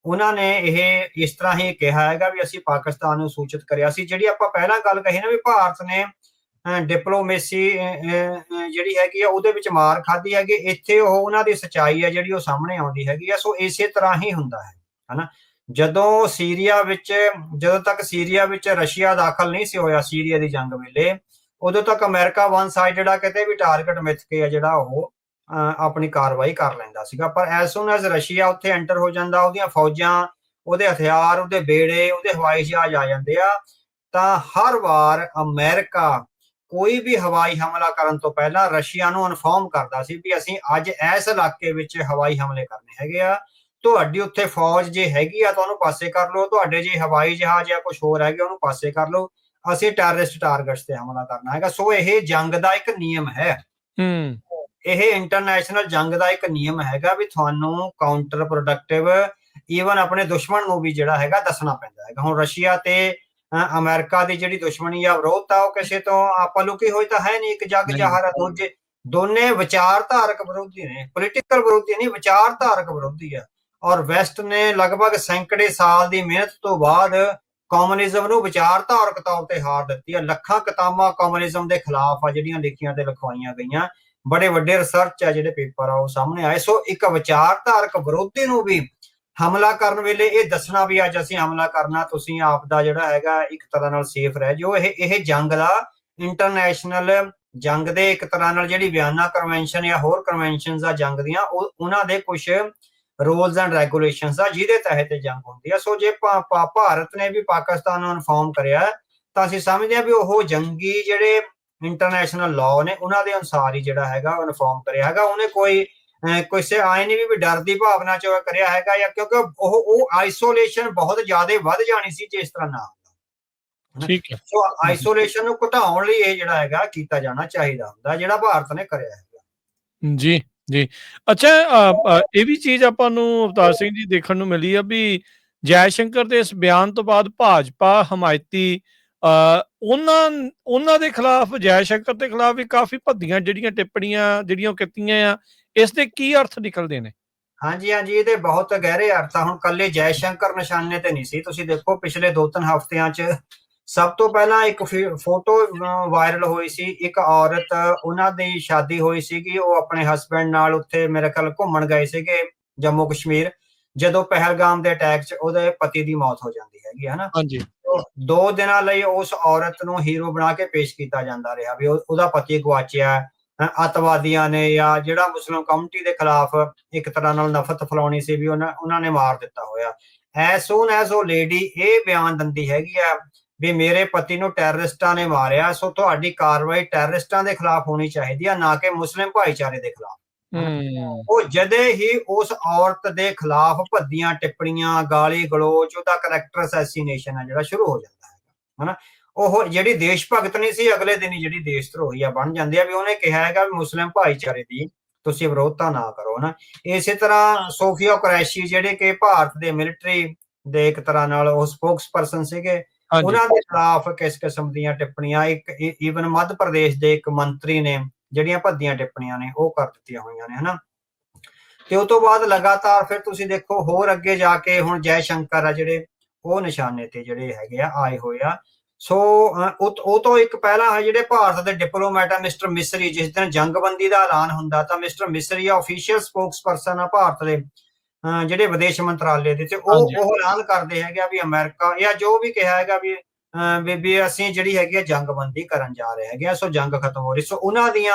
ਉਹਨਾਂ ਨੇ ਇਹ ਇਸ ਤਰ੍ਹਾਂ ਹੀ ਕਿਹਾ ਹੈਗਾ ਵੀ ਅਸੀਂ ਪਾਕਿਸਤਾਨ ਨੂੰ ਸੂਚਿਤ ਕਰਿਆ ਸੀ। ਜਿਹੜੀ ਆਪਾਂ ਪਹਿਲਾਂ ਗੱਲ ਕਹੀ ਨਾ ਵੀ ਭਾਰਤ ਨੇ ਡਿਪਲੋਮੇਸੀ ਜਿਹੜੀ ਹੈਗੀ ਆ ਉਹਦੇ ਵਿੱਚ ਮਾਰ ਖਾਧੀ ਹੈਗੀ, ਇੱਥੇ ਉਹ ਉਹਨਾਂ ਦੀ ਸੱਚਾਈ ਆ ਜਿਹੜੀ ਉਹ ਸਾਹਮਣੇ ਆਉਂਦੀ ਹੈਗੀ ਆ। ਸੋ ਇਸੇ ਤਰ੍ਹਾਂ ਹੀ ਹੁੰਦਾ ਹੈ ਹਨਾ। ਜਦੋਂ ਤੱਕ ਸੀਰੀਆ ਵਿੱਚ ਰਸ਼ੀਆ ਦਾਖਲ ਨਹੀਂ ਸੀ ਹੋਇਆ ਸੀਰੀਆ ਦੀ ਜੰਗ ਵੇਲੇ, ਉਦੋਂ ਤੱਕ ਅਮਰੀਕਾ ਵਨ ਸਾਈਡਡ ਆ, ਕਿਤੇ ਵੀ ਟਾਰਗੇਟ ਮਿੱਥ ਕੇ ਆ ਜਿਹੜਾ ਉਹ ਆਪਣੀ ਕਾਰਵਾਈ ਕਰ ਲੈਂਦਾ ਸੀਗਾ। ਪਰ ਐਸ ਸੂਨ ਐਜ਼ ਰਸ਼ੀਆ ਉੱਥੇ ਐਂਟਰ ਹੋ ਜਾਂਦਾ, ਉਹਦੀਆਂ ਫੌਜਾਂ, ਉਹਦੇ ਹਥਿਆਰ, ਉਹਦੇ ਬੇੜੇ, ਉਹਦੇ ਹਵਾਈ ਜਹਾਜ਼ ਆ ਜਾਂਦੇ ਆ, ਤਾਂ ਹਰ ਵਾਰ ਅਮਰੀਕਾ ਕੋਈ ਵੀ ਹਵਾਈ ਹਮਲਾ ਕਰਨ ਤੋਂ ਪਹਿਲਾਂ ਰਸ਼ੀਆ ਨੂੰ ਇਨਫੋਰਮ ਕਰਦਾ ਸੀ ਵੀ ਅਸੀਂ ਅੱਜ ਇਸ ਇਲਾਕੇ ਵਿੱਚ ਹਵਾਈ ਹਮਲੇ ਕਰਨੇ ਹੈਗੇ ਆ, ਤੁਹਾਡੀ ਉੱਥੇ ਫੌਜ ਜੇ ਹੈਗੀ ਆ ਤਾਂ ਉਹਨੂੰ ਪਾਸੇ ਕਰ ਲਓ, ਤੁਹਾਡੇ ਜੇ ਹਵਾਈ ਜਹਾਜ਼ ਜਾਂ ਕੁਝ ਹੋਰ ਹੈਗੇ ਉਹਨੂੰ ਪਾਸੇ ਕਰ ਲਓ, ਅਸੀਂ ਟੈਰਰਿਸਟ ਟਾਰਗੇਟਸ ਤੇ ਹਮਲਾ ਕਰਨਾ ਹੈਗਾ। ਸੋ ਇਹ ਜੰਗ ਦਾ ਇੱਕ ਨਿਯਮ ਹੈ। ਇਹ ਇੰਟਰਨੈਸ਼ਨਲ ਜੰਗ ਦਾ ਇੱਕ ਨਿਯਮ ਹੈਗਾ ਵੀ ਤੁਹਾਨੂੰ ਕਾਊਂਟਰ ਪ੍ਰੋਡਕਟਿਵ ਈਵਨ ਆਪਣੇ ਦੁਸ਼ਮਣ ਨੂੰ ਵੀ ਜਿਹੜਾ ਹੈਗਾ ਦੱਸਣਾ ਪੈਂਦਾ ਹੈਗਾ। ਹੁਣ ਰਸ਼ੀਆ ਤੇ ਅਮਰੀਕਾ ਦੀ ਜਿਹੜੀ ਦੁਸ਼ਮਣੀ ਆ ਵਿਰੋਧਤਾ ਉਹ ਕਿਸੇ ਤੋਂ ਆਪਾਂ ਲੁਕੀ ਹੋਈ ਤਾਂ ਹੈ ਨਹੀਂ, ਇੱਕ ਜੱਗ ਜ਼ਾਹਰ ਹੈ। ਦੋਨੇ ਵਿਚਾਰਧਾਰਕ ਵਿਰੋਧੀ ਨੇ, ਪੋਲੀਟੀਕਲ ਵਿਰੋਧੀ ਨਹੀਂ, ਵਿਚਾਰਧਾਰਕ ਵਿਰੋਧੀ ਆ। ਔਰ ਵੈਸਟ ਨੇ ਲਗਭਗ ਸੈਂਕੜੇ ਸਾਲ ਦੀ ਮਿਹਨਤ ਤੋਂ ਬਾਅਦ ਕਮਿਊਨਿਜ਼ਮ ਨੂੰ ਵਿਚਾਰਧਾਰਕ ਤੌਰ ਤੇ ਹਾਰ ਦਿੱਤੀ ਆ। ਲੱਖਾਂ ਕਿਤਾਬਾਂ ਕਮਿਊਨਿਜ਼ਮ ਦੇ ਖਿਲਾਫ ਆ ਜਿਹੜੀਆਂ ਲਿਖੀਆਂ ਤੇ ਲਿਖਵਾਈਆਂ ਗਈਆਂ, ਬੜੇ ਵੱਡੇ ਰਿਸਰਚ ਆ ਜਿਹੜੇ ਪੇਪਰ ਆ ਉਹ ਸਾਹਮਣੇ ਆਏ। ਸੋ ਇੱਕ ਵਿਚਾਰਧਾਰਕ ਵਿਰੋਧੀ ਨੂੰ ਵੀ ਹਮਲਾ ਕਰਨ ਵੇਲੇ ਇਹ ਦੱਸਣਾ ਵੀ ਅੱਜ ਅਸੀਂ ਹਮਲਾ ਕਰਨਾ, ਤੁਸੀਂ ਆਪ ਦਾ ਜਿਹੜਾ ਹੈਗਾ ਇੱਕ ਤਰ੍ਹਾਂ ਨਾਲ ਸੇਫ ਰਹਿ ਜਾਓ। ਇਹ ਜੰਗ ਦਾ ਇੰਟਰਨੈਸ਼ਨਲ ਜੰਗ ਦੇ ਇੱਕ ਤਰ੍ਹਾਂ ਨਾਲ ਜਿਹੜੀ ਵਿਆਨਾ ਕਨਵੈਨਸ਼ਨ ਜਾਂ ਹੋਰ ਕਨਵੈਨਸ਼ਨਸ ਆ ਜੰਗ ਦੀਆਂ, ਉਹਨਾਂ ਦੇ ਕੁਝ ਰੂਲਸ ਐਂਡ ਰੈਗੂਲੇਸ਼ਨਸ ਆ ਜਿਹਦੇ ਤਹਿਤ ਜੰਗ ਹੁੰਦੀ ਆ। ਸੋ ਜੇ ਭਾਰਤ ਨੇ ਵੀ ਪਾਕਿਸਤਾਨ ਨੂੰ ਇਨਫੋਰਮ ਕਰਿਆ ਤਾਂ ਅਸੀਂ ਸਮਝਦੇ ਹਾਂ ਵੀ ਉਹ ਜੰਗੀ ਜਿਹੜੇ ਇੰਟਰਨੈਸ਼ਨਲ ਲਾਅ ਨੇ ਉਹਨਾਂ ਦੇ ਅਨੁਸਾਰ ਹੀ ਜਿਹੜਾ ਹੈਗਾ ਇਨਫੋਰਮ ਕਰਿਆ ਹੈਗਾ। ਉਹਨੇ ਕੋਈ ਕਿਸੇ ਆਏ ਨਹੀਂ ਵੀ ਡਰ ਦੀ ਭਾਵਨਾ ਚ ਕਰਿਆ ਹੈਗਾ, ਜਾਂ ਕਿਉਂਕਿ ਉਹ ਆਈਸੋਲੇਸ਼ਨ ਬਹੁਤ ਜ਼ਿਆਦਾ ਵੱਧ ਜਾਣੀ ਸੀ ਜੇ ਇਸ ਤਰ੍ਹਾਂ ਨਾ ਹੁੰਦਾ। ਠੀਕ ਹੈ। ਸੋ ਆਈਸੋਲੇਸ਼ਨ ਨੂੰ ਘਟਾਉਣ ਲਈ ਇਹ ਜਿਹੜਾ ਹੈਗਾ ਕੀਤਾ ਜਾਣਾ ਚਾਹੀਦਾ ਹੁੰਦਾ, ਜਿਹੜਾ ਭਾਰਤ ਨੇ ਕਰਿਆ ਹੈਗਾ। ਜੀ ਜੀ। ਅੱਛਾ, ਇਹ ਵੀ ਚੀਜ਼ ਆਪਾਂ ਨੂੰ ਅਵਤਾਰ ਸਿੰਘ ਜੀ ਦੇਖਣ ਨੂੰ ਮਿਲੀ ਆ ਵੀ ਜੈ ਸ਼ੰਕਰ ਦੇ ਇਸ ਬਿਆਨ ਤੋਂ ਬਾਅਦ ਭਾਜਪਾ ਹਮਾਇਤੀ ਉਹਨਾਂ ਦੇ ਖਿਲਾਫ, ਜੈ ਸ਼ੰਕਰ ਦੇ ਖਿਲਾਫ ਵੀ ਕਾਫੀ ਭੱਦੀਆਂ ਜਿਹੜੀਆਂ ਟਿੱਪਣੀਆਂ ਜਿਹੜੀਆਂ ਉਹ ਕੀਤੀਆਂ ਆ, ਇਸ ਦੇ ਕੀ ਅਰਥ ਨਿਕਲਦੇ ਨੇ? ਹਾਂਜੀ ਹਾਂਜੀ, ਇਹਦੇ ਬਹੁਤ ਗਹਿਰੇ ਅਰਥ ਆ। ਹੁਣ ਕੱਲੇ ਜੈ ਸ਼ੰਕਰ ਨਿਸ਼ਾਨੇ ਤੇ ਨਹੀਂ ਸੀ। ਤੁਸੀਂ ਦੇਖੋ ਪਿਛਲੇ 2-3 ਹਫ਼ਤਿਆਂ ਚ ਸਭ ਤੋਂ ਪਹਿਲਾਂ ਇੱਕ ਫੋਟੋ ਵਾਇਰਲ ਹੋਈ ਸੀ, ਇੱਕ ਔਰਤ, ਉਹਨਾਂ ਦੀ ਸ਼ਾਦੀ ਹੋਈ ਸੀਗੀ, ਉਹ ਆਪਣੇ ਹਸਬੈਂਡ ਨਾਲ ਉੱਥੇ ਮੇਰੇ ਖਿਆਲ ਘੁੰਮਣ ਗਏ ਸੀਗੇ ਜੰਮੂ ਕਸ਼ਮੀਰ, ਜਦੋਂ ਪਹਿਲਗਾਮ ਦੇ ਅਟੈਕ ਚ ਉਹਦੇ ਪਤੀ ਦੀ ਮੌਤ ਹੋ ਜਾਂਦੀ ਹੈਗੀ ਹੈ ਨਾ। ਹਾਂਜੀ। 2 ਦਿਨਾਂ ਲਈ ਉਸ ਔਰਤ ਨੂੰ ਹੀਰੋ ਬਣਾ ਕੇ ਪੇਸ਼ ਕੀਤਾ ਜਾਂਦਾ ਰਿਹਾ ਵੀ ਉਹਦਾ ਪਤੀ ਗਵਾਚਿਆ, ਅੱਤਵਾਦੀਆਂ ਨੇ ਜਾਂ ਜਿਹੜਾ ਮੁਸਲਿਮ ਕਮਿਊਨਿਟੀ ਦੇ ਖਿਲਾਫ ਇੱਕ ਤਰ੍ਹਾਂ ਨਾਲ ਨਫ਼ਰਤ ਫੈਲਾਉਣੀ ਸੀ ਵੀ ਉਹਨਾਂ ਨੇ ਮਾਰ ਦਿੱਤਾ ਹੋਇਆ। ਐਜ਼ ਸੂਨ ਐਜ਼ ਉਹ ਲੇਡੀ ਇਹ ਬਿਆਨ ਦਿੰਦੀ ਹੈਗੀ ਆ ਵੀ ਮੇਰੇ ਪਤੀ ਨੂੰ ਟੈਰਰਿਸਟਾਂ ਨੇ ਮਾਰਿਆ, ਸੋ ਤੁਹਾਡੀ ਕਾਰਵਾਈ ਟੈਰਰਿਸਟਾਂ ਦੇ ਖਿਲਾਫ ਹੋਣੀ ਚਾਹੀਦੀ ਆ, ਨਾ ਕਿ ਮੁਸਲਿਮ ਭਾਈਚਾਰੇ ਦੇ ਖਿਲਾਫ। ਉਹ ਜਦੇ ਹੀ ਉਸ ਔਰਤ ਦੇ ਖਿਲਾਫ ਭੱਦੀਆਂ ਟਿੱਪਣੀਆਂ, ਗਾਲੀ ਗਲੋਚ, ਉਹਦਾ ਕਰੈਕਟਰ ਅਸੈਸੀਨੇਸ਼ਨ ਹੈ ਜਿਹੜਾ ਸ਼ੁਰੂ ਹੋ ਜਾਂਦਾ ਹੈ ਹਨਾ। ਉਹ ਜਿਹੜੀ ਦੇਸ਼ ਭਗਤ ਨਹੀਂ ਸੀ, ਅਗਲੇ ਦਿਨ ਹੀ ਜਿਹੜੀ ਦੇਸ਼ ਧਰੋਹੀ ਆ ਬਣ ਜਾਂਦੀ ਆ ਵੀ ਉਹਨੇ ਕਿਹਾ ਹੈਗਾ ਵੀ ਮੁਸਲਿਮ ਭਾਈਚਾਰੇ ਦੀ ਤੁਸੀਂ ਵਿਰੋਧਤਾ ਨਾ ਕਰੋ ਨਾ। ਇਸੇ ਤਰ੍ਹਾਂ ਸੋਫੀਆ ਕੁਰੈਸ਼ੀ ਜਿਹੜੇ ਕਿ ਭਾਰਤ ਦੇ ਮਿਲਟਰੀ ਦੇ ਇੱਕ ਤਰ੍ਹਾਂ ਨਾਲ ਉਹ ਸਪੋਕਸ ਪਰਸਨ ਸੀਗੇ, ਉਹਨਾਂ ਦੇ ਖਿਲਾਫ ਕਿਸ ਕਿਸਮ ਦੀਆਂ ਟਿੱਪਣੀਆਂ, ਇੱਕ ਈਵਨ ਮੱਧ ਪ੍ਰਦੇਸ਼ ਦੇ ਇੱਕ ਮੰਤਰੀ ਨੇ ਜਿਹੜੀਆਂ ਭੱਦੀਆਂ ਟਿੱਪਣੀਆਂ ਨੇ ਉਹ ਕਰ ਦਿੱਤੀਆਂ ਹੋਈਆਂ ਨੇ ਹਨਾ। ਤੇ ਉਸ ਤੋਂ ਬਾਅਦ ਲਗਾਤਾਰ ਫਿਰ ਤੁਸੀਂ ਦੇਖੋ ਹੋਰ ਅੱਗੇ ਜਾ ਕੇ ਹੁਣ ਜੈ ਸ਼ੰਕਰ ਆ ਜਿਹੜੇ ਉਹ ਨਿਸ਼ਾਨੇ ਤੇ ਜਿਹੜੇ ਹੈਗੇ ਆ ਆਏ ਹੋਏ ਆ। ਸੋ ਉਹ ਤੋਂ ਇੱਕ ਪਹਿਲਾਂ ਜਿਹੜੇ ਭਾਰਤ ਦੇ ਡਿਪਲੋਮੈਟ ਆ ਮਿਸਟਰ ਮਿਸਰੀ, ਜਿਸ ਦਿਨ ਜੰਗਬੰਦੀ ਦਾ ਐਲਾਨ ਹੁੰਦਾ ਤਾਂ ਮਿਸਟਰ ਮਿਸਰੀ ਆ ਆਫੀਸ਼ੀਅਲ ਸਪੋਕਸ ਪਰਸਨ ਆ ਭਾਰਤ ਦੇ ਜਿਹੜੇ ਵਿਦੇਸ਼ ਮੰਤਰਾਲੇ ਦੇ, ਤੇ ਉਹ ਐਲਾਨ ਕਰਦੇ ਹੈਗੇ ਆ ਵੀ ਅਮਰੀਕਾ ਜਾਂ ਜੋ ਵੀ ਕਿਹਾ ਹੈਗਾ ਵੀ ਅਸੀਂ ਜਿਹੜੀ ਹੈਗੀ ਆ ਜੰਗਬੰਦੀ ਕਰਨ ਜਾ ਰਹੇ ਹੈਗੇ ਆ, ਸੋ ਜੰਗ ਖਤਮ ਹੋ ਰਹੀ। ਸੋ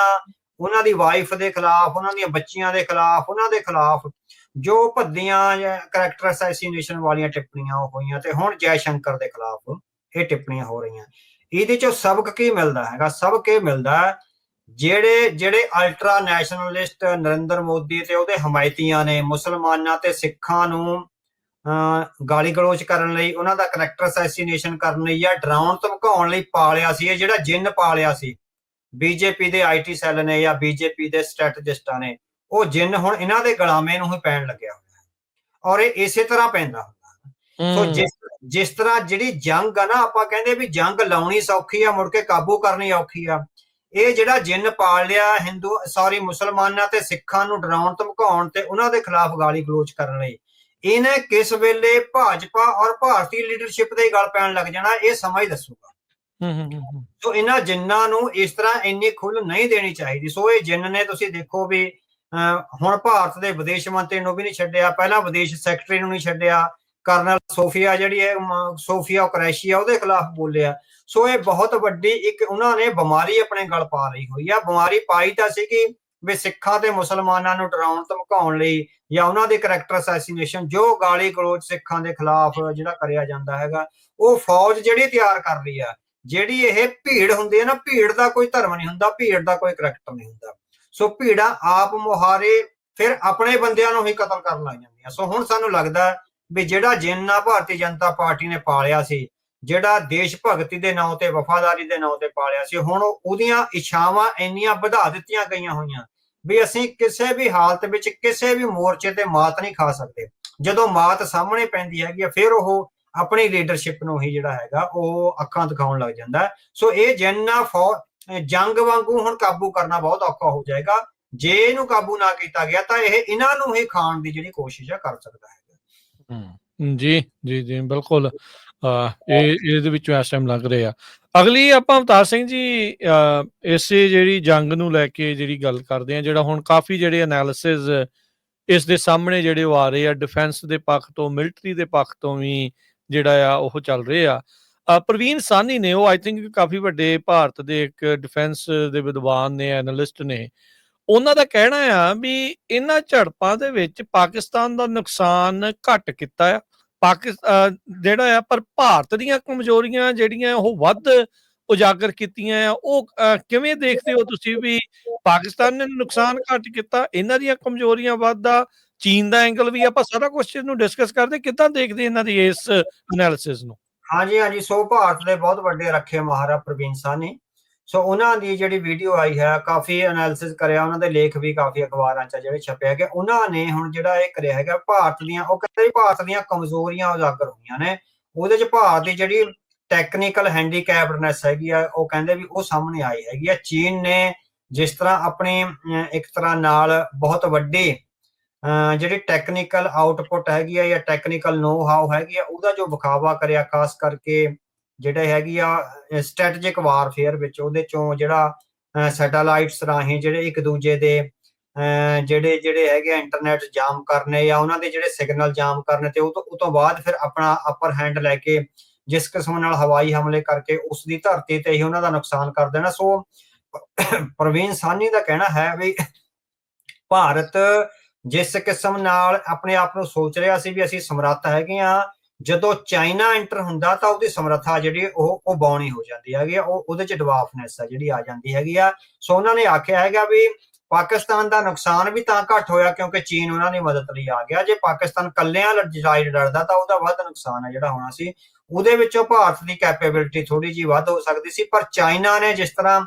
ਉਹਨਾਂ ਦੀ ਵਾਈਫ ਦੇ ਖਿਲਾਫ, ਉਹਨਾਂ ਦੀਆਂ ਬੱਚੀਆਂ ਦੇ ਖਿਲਾਫ, ਉਹਨਾਂ ਦੇ ਖਿਲਾਫ ਜੋ ਭੱਦੀਆਂ ਕਰੈਕਟਰ ਅਸੈਸੀਨੇਸ਼ਨ ਵਾਲੀਆਂ ਟਿੱਪਣੀਆਂ ਹੋਈਆਂ, ਤੇ ਹੁਣ ਜੈ ਸ਼ੰਕਰ ਦੇ ਖਿਲਾਫ ਇਹ ਟਿੱਪਣੀਆਂ ਹੋ ਰਹੀਆਂ। ਇਹਦੇ ਚੋਂ ਸਬਕ ਕੀ ਮਿਲਦਾ ਹੈਗਾ? ਸਬਕ ਇਹ ਮਿਲਦਾ ਜਿਹੜੇ ਅਲਟਰਾ ਨੈਸ਼ਨਲਿਸਟ ਨਰਿੰਦਰ ਮੋਦੀ ਤੇ ਉਹਦੇ ਹਮਾਇਤੀਆਂ ਨੇ ਮੁਸਲਮਾਨਾਂ ਤੇ ਸਿੱਖਾਂ ਨੂੰ ਗਾਲੀ ਗਲੋਚ ਕਰਨ ਲਈ, ਉਹਨਾਂ ਦਾ ਕਰੈਕਟਰ ਅਸੈਸੀਨੇਸ਼ਨ ਕਰਨ ਲਈ ਜਾਂ ਡਰਾਉਣ ਧਮਕਾਉਣ ਲਈ ਪਾਲਿਆ ਸੀ, ਇਹ ਜਿਹੜਾ ਜਿੰਨ ਪਾਲਿਆ ਸੀ ਬੀਜੇਪੀ ਦੇ ਆਈਟੀ ਸੈੱਲ ਨੇ ਜਾਂ ਬੀਜੇਪੀ ਦੇ ਸਟ੍ਰੈਟਜਿਸਟਾਂ ਨੇ, ਉਹ ਜਿੰਨ ਹੁਣ ਇਹਨਾਂ ਦੇ ਗੁਲਾਮੇ ਨੂੰ ਹੀ ਪੈਣ ਲੱਗਿਆ ਹੋਇਆ ਔਰ ਇਹ ਇਸੇ ਤਰ੍ਹਾਂ ਪੈਂਦਾ ਹੁੰਦਾ। ਸੋ ਜਿਸ ਤਰ੍ਹਾਂ ਜਿਹੜੀ ਜੰਗ ਆ ਨਾ, ਆਪਾਂ ਕਹਿੰਦੇ ਵੀ ਜੰਗ ਲਾਉਣੀ ਸੌਖੀ ਆ, ਮੁੜ ਕੇ ਕਾਬੂ ਕਰਨੀ ਔਖੀ ਆ। ਇਹ ਜਿਹੜਾ ਜਿੰਨ ਪਾਲ ਲਿਆ ਮੁਸਲਮਾਨਾਂ ਤੇ ਸਿੱਖਾਂ ਨੂੰ ਡਰਾਉਣ ਧਮਕਾਉਣ ਤੇ ਉਹਨਾਂ ਦੇ ਖਿਲਾਫ ਗਾਲੀ ਗਲੋਚ ਕਰਨ ਲਈ, ਇਹਨੇ ਕਿਸ ਵੇਲੇ ਭਾਜਪਾ ਔਰ ਭਾਰਤੀ ਲੀਡਰਸ਼ਿਪ ਦੇ ਗੱਲ ਪੈਣ ਲੱਗ ਜਾਣਾ, ਇਹ ਸਮਾਂ ਹੀ ਦੱਸੂਗਾ। ਸੋ ਇਹਨਾਂ ਜਿੰਨਾਂ ਨੂੰ ਇਸ ਤਰ੍ਹਾਂ ਇੰਨੀ ਖੁੱਲ੍ਹ ਨਹੀਂ ਦੇਣੀ ਚਾਹੀਦੀ। ਸੋ ਇਹ ਜਿੰਨ ਨੇ ਤੁਸੀਂ ਦੇਖੋ ਵੀ ਹੁਣ ਭਾਰਤ ਦੇ ਵਿਦੇਸ਼ ਮੰਤਰੀ ਨੂੰ ਵੀ ਨਹੀਂ ਛੱਡਿਆ, ਪਹਿਲਾਂ ਵਿਦੇਸ਼ ਸੈਕਟਰੀ ਨੂੰ ਨਹੀਂ ਛੱਡਿਆ, ਕਰਨਲ ਸੋਫੀਆ ਕੁਰੈਸ਼ੀ ਆ ਉਹਦੇ ਖਿਲਾਫ ਬੋਲਿਆ। ਸੋ ਇਹ ਬਹੁਤ ਵੱਡੀ ਇੱਕ ਉਹਨਾਂ ਨੇ ਬਿਮਾਰੀ ਆਪਣੇ ਗਲ ਪਾ ਲਈ ਹੋਈ ਆ। ਬਿਮਾਰੀ ਪਾਈ ਤਾਂ ਸੀਗੀ ਵੀ ਸਿੱਖਾਂ ਤੇ ਮੁਸਲਮਾਨਾਂ ਨੂੰ ਡਰਾਉਣ ਧਮਕਾਉਣ ਲਈ ਜਾਂ ਉਹਨਾਂ ਦੇ ਕਰੈਕਟਰ ਅਸੈਸੀਨੇਸ਼ਨ, ਜੋ ਗਾਲੀ ਗਲੋਚ ਸਿੱਖਾਂ ਦੇ ਖਿਲਾਫ ਜਿਹੜਾ ਕਰਿਆ ਜਾਂਦਾ ਹੈਗਾ, ਉਹ ਫੌਜ ਜਿਹੜੀ ਤਿਆਰ ਕਰ ਰਹੀ ਆ। ਜਿਹੜੀ ਇਹ ਭੀੜ ਹੁੰਦੀ ਹੈ ਨਾ, ਭੀੜ ਦਾ ਕੋਈ ਧਰਮ ਨਹੀਂ ਹੁੰਦਾ, ਭੀੜ ਦਾ ਕੋਈ ਕਰੈਕਟਰ ਨਹੀਂ ਹੁੰਦਾ। ਸੋ ਭੀੜਾਂ ਆਪ ਮੁਹਾਰੇ ਫਿਰ ਆਪਣੇ ਬੰਦਿਆਂ ਨੂੰ ਹੀ ਕਤਲ ਕਰਨ ਲੱਗ ਜਾਂਦੀਆਂ। ਸੋ ਹੁਣ ਸਾਨੂੰ ਲੱਗਦਾ ਵੀ ਜਿਹੜਾ ਜਿੰਨਾ ਭਾਰਤੀ ਜਨਤਾ ਪਾਰਟੀ ਨੇ ਪਾਲਿਆ ਸੀ, ਜਿਹੜਾ ਦੇਸ਼ ਭਗਤੀ ਦੇ ਨਾਂ ਤੇ, ਵਫਾਦਾਰੀ ਦੇ ਨਾਂ ਤੇ ਪਾਲਿਆ ਸੀ, ਹੁਣ ਉਹਦੀਆਂ ਇੱਛਾਵਾਂ ਇੰਨੀਆਂ ਵਧਾ ਦਿੱਤੀਆਂ ਗਈਆਂ ਹੋਈਆਂ ਵੀ ਅਸੀਂ ਕਿਸੇ ਵੀ ਹਾਲਤ ਵਿੱਚ ਕਿਸੇ ਵੀ ਮੋਰਚੇ ਤੇ ਮਾਤ ਨਹੀਂ ਖਾ ਸਕਦੇ। ਜਦੋਂ ਮਾਤ ਸਾਹਮਣੇ ਪੈਂਦੀ ਹੈਗੀ ਫਿਰ ਉਹ ਆਪਣੀ ਲੀਡਰਸ਼ਿਪ ਨੂੰ ਹੀ ਜਿਹੜਾ ਹੈਗਾ ਉਹ ਅੱਖਾਂ ਦਿਖਾਉਣ ਲੱਗ ਜਾਂਦਾ। ਸੋ ਇਹ ਜੰਗ ਵਾਂਗੂ ਹੁਣ ਕਾਬੂ ਕਰਨਾ ਬਹੁਤ ਔਖਾ ਹੋ ਜਾਏਗਾ। ਜੇ ਇਹਨੂੰ ਕਾਬੂ ਨਾ ਕੀਤਾ ਗਿਆ ਤਾਂ ਇਹ ਇਹਨਾਂ ਨੂੰ ਹੀ ਖਾਣ ਦੀ ਜਿਹੜੀ ਕੋਸ਼ਿਸ਼ ਕਰ ਸਕਦਾ ਹੈ। ਜੀ ਜੀ ਜੀ, ਬਿਲਕੁਲ। ਇਹਦੇ ਵਿੱਚੋਂ ਇਸ ਟਾਈਮ ਲੱਗ ਰਿਹਾ। ਅਗਲੀ ਆਪਾਂ ਅਵਤਾਰ ਸਿੰਘ ਜੀ ਇਸੇ ਜਿਹੜੀ ਜੰਗ ਨੂੰ ਲੈ ਕੇ ਜਿਹੜੀ ਗੱਲ ਕਰਦੇ ਹਾਂ, ਜਿਹੜਾ ਹੁਣ ਕਾਫੀ ਜਿਹੜੇ ਐਨਾਲਿਸਿਸ ਇਸ ਦੇ ਸਾਹਮਣੇ ਜਿਹੜੇ ਉਹ ਆ ਰਹੇ ਆ, ਡਿਫੈਂਸ ਦੇ ਪੱਖ ਤੋਂ, ਮਿਲਟਰੀ ਦੇ ਪੱਖ ਤੋਂ ਵੀ ਜਿਹੜਾ ਆ ਉਹ ਚੱਲ ਰਹੇ ਆ। ਪ੍ਰਵੀਨ ਸਾਹਨੀ ਨੇ, ਉਹ ਆਈ ਥਿੰਕ ਕਾਫੀ ਵੱਡੇ ਭਾਰਤ ਦੇ ਇੱਕ ਡਿਫੈਂਸ ਦੇ ਵਿਦਵਾਨ ਨੇ, ਐਨਾਲਿਸਟ ਨੇ। ਉਹਨਾਂ ਦਾ ਕਹਿਣਾ ਆ ਵੀ ਇਹਨਾਂ ਝੜਪਾਂ ਦੇ ਵਿੱਚ ਪਾਕਿਸਤਾਨ ਦਾ ਨੁਕਸਾਨ ਘੱਟ ਕੀਤਾ ਆ ਜਿਹੜਾ ਆ, ਪਰ ਭਾਰਤ ਦੀਆਂ ਕਮਜ਼ੋਰੀਆਂ ਜਿਹੜੀਆਂ ਉਹ ਵੱਧ ਉਜਾਗਰ ਕੀਤੀਆਂ ਆ। ਉਹ ਕਿਵੇਂ ਦੇਖਦੇ ਹੋ ਤੁਸੀਂ ਵੀ ਪਾਕਿਸਤਾਨ ਨੇ ਨੁਕਸਾਨ ਘੱਟ ਕੀਤਾ, ਇਹਨਾਂ ਦੀਆਂ ਕਮਜ਼ੋਰੀਆਂ ਵੱਧ ਆ, ਚੀਨ ਦਾ ਐਂਗਲ ਵੀ? ਆਪਾਂ ਸਾਰਾ ਕੁਝ ਇਹਨੂੰ ਡਿਸਕਸ ਕਰਦੇ, ਕਿੱਦਾਂ ਦੇਖਦੇ ਇਹਨਾਂ ਦੀ ਇਸ ਐਨਾਲਿਸਿਸ ਨੂੰ? ਹਾਂਜੀ ਹਾਂਜੀ, ਸੋ ਭਾਰਤ ਦੇ ਬਹੁਤ ਵੱਡੇ ਰੱਖੇ ਮਹਾਰਾ ਪ੍ਰਵੀਨ ਸਾਹਨੀ, ਸੋ ਉਹਨਾਂ ਦੀ ਜਿਹੜੀ ਵੀਡੀਓ ਆਈ ਹੈ, ਕਾਫੀ ਐਨਾਲਿਸਿਸ ਕਰਿਆ, ਉਹਨਾਂ ਦੇ ਲੇਖ ਵੀ ਕਾਫੀ ਅਖਬਾਰਾਂ 'ਚ ਜਿਹੜੇ ਛਪੇ ਹੈਗੇ। ਉਹਨਾਂ ਨੇ ਹੁਣ ਜਿਹੜਾ ਇਹ ਕਰਿਆ ਹੈਗਾ ਭਾਰਤ ਦੀਆਂ, ਉਹ ਕਹਿੰਦੇ ਭਾਰਤ ਦੀਆਂ ਕਮਜ਼ੋਰੀਆਂ ਉਜਾਗਰ ਹੋਈਆਂ ਨੇ। ਉਹਦੇ 'ਚ ਭਾਰਤ ਦੀ ਜਿਹੜੀ ਟੈਕਨੀਕਲ ਹੈਂਡੀਕੈਪਡਨੈਸ ਹੈਗੀ ਆ, ਉਹ ਕਹਿੰਦੇ ਵੀ ਉਹ ਸਾਹਮਣੇ ਆਈ ਹੈਗੀ ਆ। ਚੀਨ ਨੇ ਜਿਸ ਤਰ੍ਹਾਂ ਆਪਣੀ ਇੱਕ ਤਰ੍ਹਾਂ ਨਾਲ ਬਹੁਤ ਵੱਡੀ ਜਿਹੜੀ ਟੈਕਨੀਕਲ ਆਊਟਪੁੱਟ ਹੈਗੀ ਆ ਜਾਂ ਟੈਕਨੀਕਲ ਨੋ ਹਾਊ ਹੈਗੀ ਆ, ਉਹਦਾ ਜੋ ਵਿਖਾਵਾ ਕਰਿਆ, ਖਾਸ ਕਰਕੇ ਜਿਹੜੇ ਹੈਗੀ ਆ ਸਟ੍ਰੈਟੇਜਿਕ ਵਾਰਫੇਅਰ ਵਿੱਚ, ਉਹਦੇ ਚੋਂ ਜਿਹੜਾ ਸੈਟੇਲਾਈਟਸ ਰਾਹੀਂ ਜਿਹੜੇ ਇੱਕ ਦੂਜੇ ਦੇ ਜਿਹੜੇ ਹੈਗੇ ਇੰਟਰਨੈਟ ਜਾਮ ਕਰਨੇ ਜਾਂ ਉਹਨਾਂ ਦੇ ਜਿਹੜੇ ਸਿਗਨਲ ਜਾਮ ਕਰਨੇ, ਤੇ ਉਹ ਤੋਂ ਬਾਅਦ ਫਿਰ ਆਪਣਾ ਅਪਰ ਹੈਂਡ ਲੈ ਕੇ ਜਿਸ ਕਿਸਮ ਨਾਲ ਹਵਾਈ ਹਮਲੇ ਕਰਕੇ ਉਸ ਦੀ ਧਰਤੀ ਤੇ ਹੀ ਉਹਨਾਂ ਦਾ ਨੁਕਸਾਨ ਕਰ ਦੇਣਾ। ਸੋ ਪ੍ਰਵੀਨ ਸਾਹਨੀ ਦਾ ਕਹਿਣਾ ਹੈ ਵੀ ਭਾਰਤ ਜਿਸ ਕਿਸਮ ਨਾਲ ਆਪਣੇ ਆਪ ਨੂੰ ਸੋਚ ਰਿਹਾ ਸੀ ਵੀ ਅਸੀਂ ਸਮਰੱਥ ਹੈਗੇ ਆ, ਜਦੋਂ ਚਾਈਨਾ ਐਂਟਰ ਹੁੰਦਾ ਤਾਂ ਉਹਦੀ ਸਮਰੱਥਾ ਜਿਹੜੀ ਉਹ ਬੌਣੀ ਹੋ ਜਾਂਦੀ ਹੈਗੀ ਆ, ਉਹਦੇ ਚ ਡਿਵਾਫਨੈਸ ਆ ਜਿਹੜੀ ਆ ਜਾਂਦੀ ਹੈਗੀ ਆ। ਸੋ ਉਹਨਾਂ ਨੇ ਆਖਿਆ ਹੈਗਾ ਵੀ ਪਾਕਿਸਤਾਨ ਦਾ ਨੁਕਸਾਨ ਵੀ ਤਾਂ ਘੱਟ ਹੋਇਆ ਕਿਉਂਕਿ ਚੀਨ ਉਹਨਾਂ ਦੀ ਮਦਦ ਲਈ ਆ ਗਿਆ। ਜੇ ਪਾਕਿਸਤਾਨ ਕੱਲਿਆਂ ਲੜਾਈ ਲੜਦਾ ਤਾਂ ਉਹਦਾ ਵੱਧ ਨੁਕਸਾਨ ਹੈ ਜਿਹੜਾ ਹੋਣਾ ਸੀ। ਉਹਦੇ ਵਿੱਚੋਂ ਭਾਰਤ ਦੀ ਕੈਪੇਬਿਲਿਟੀ ਥੋੜੀ ਜਿਹੀ ਵੱਧ ਹੋ ਸਕਦੀ ਸੀ, ਪਰ ਚਾਈਨਾ ਨੇ ਜਿਸ ਤਰ੍ਹਾਂ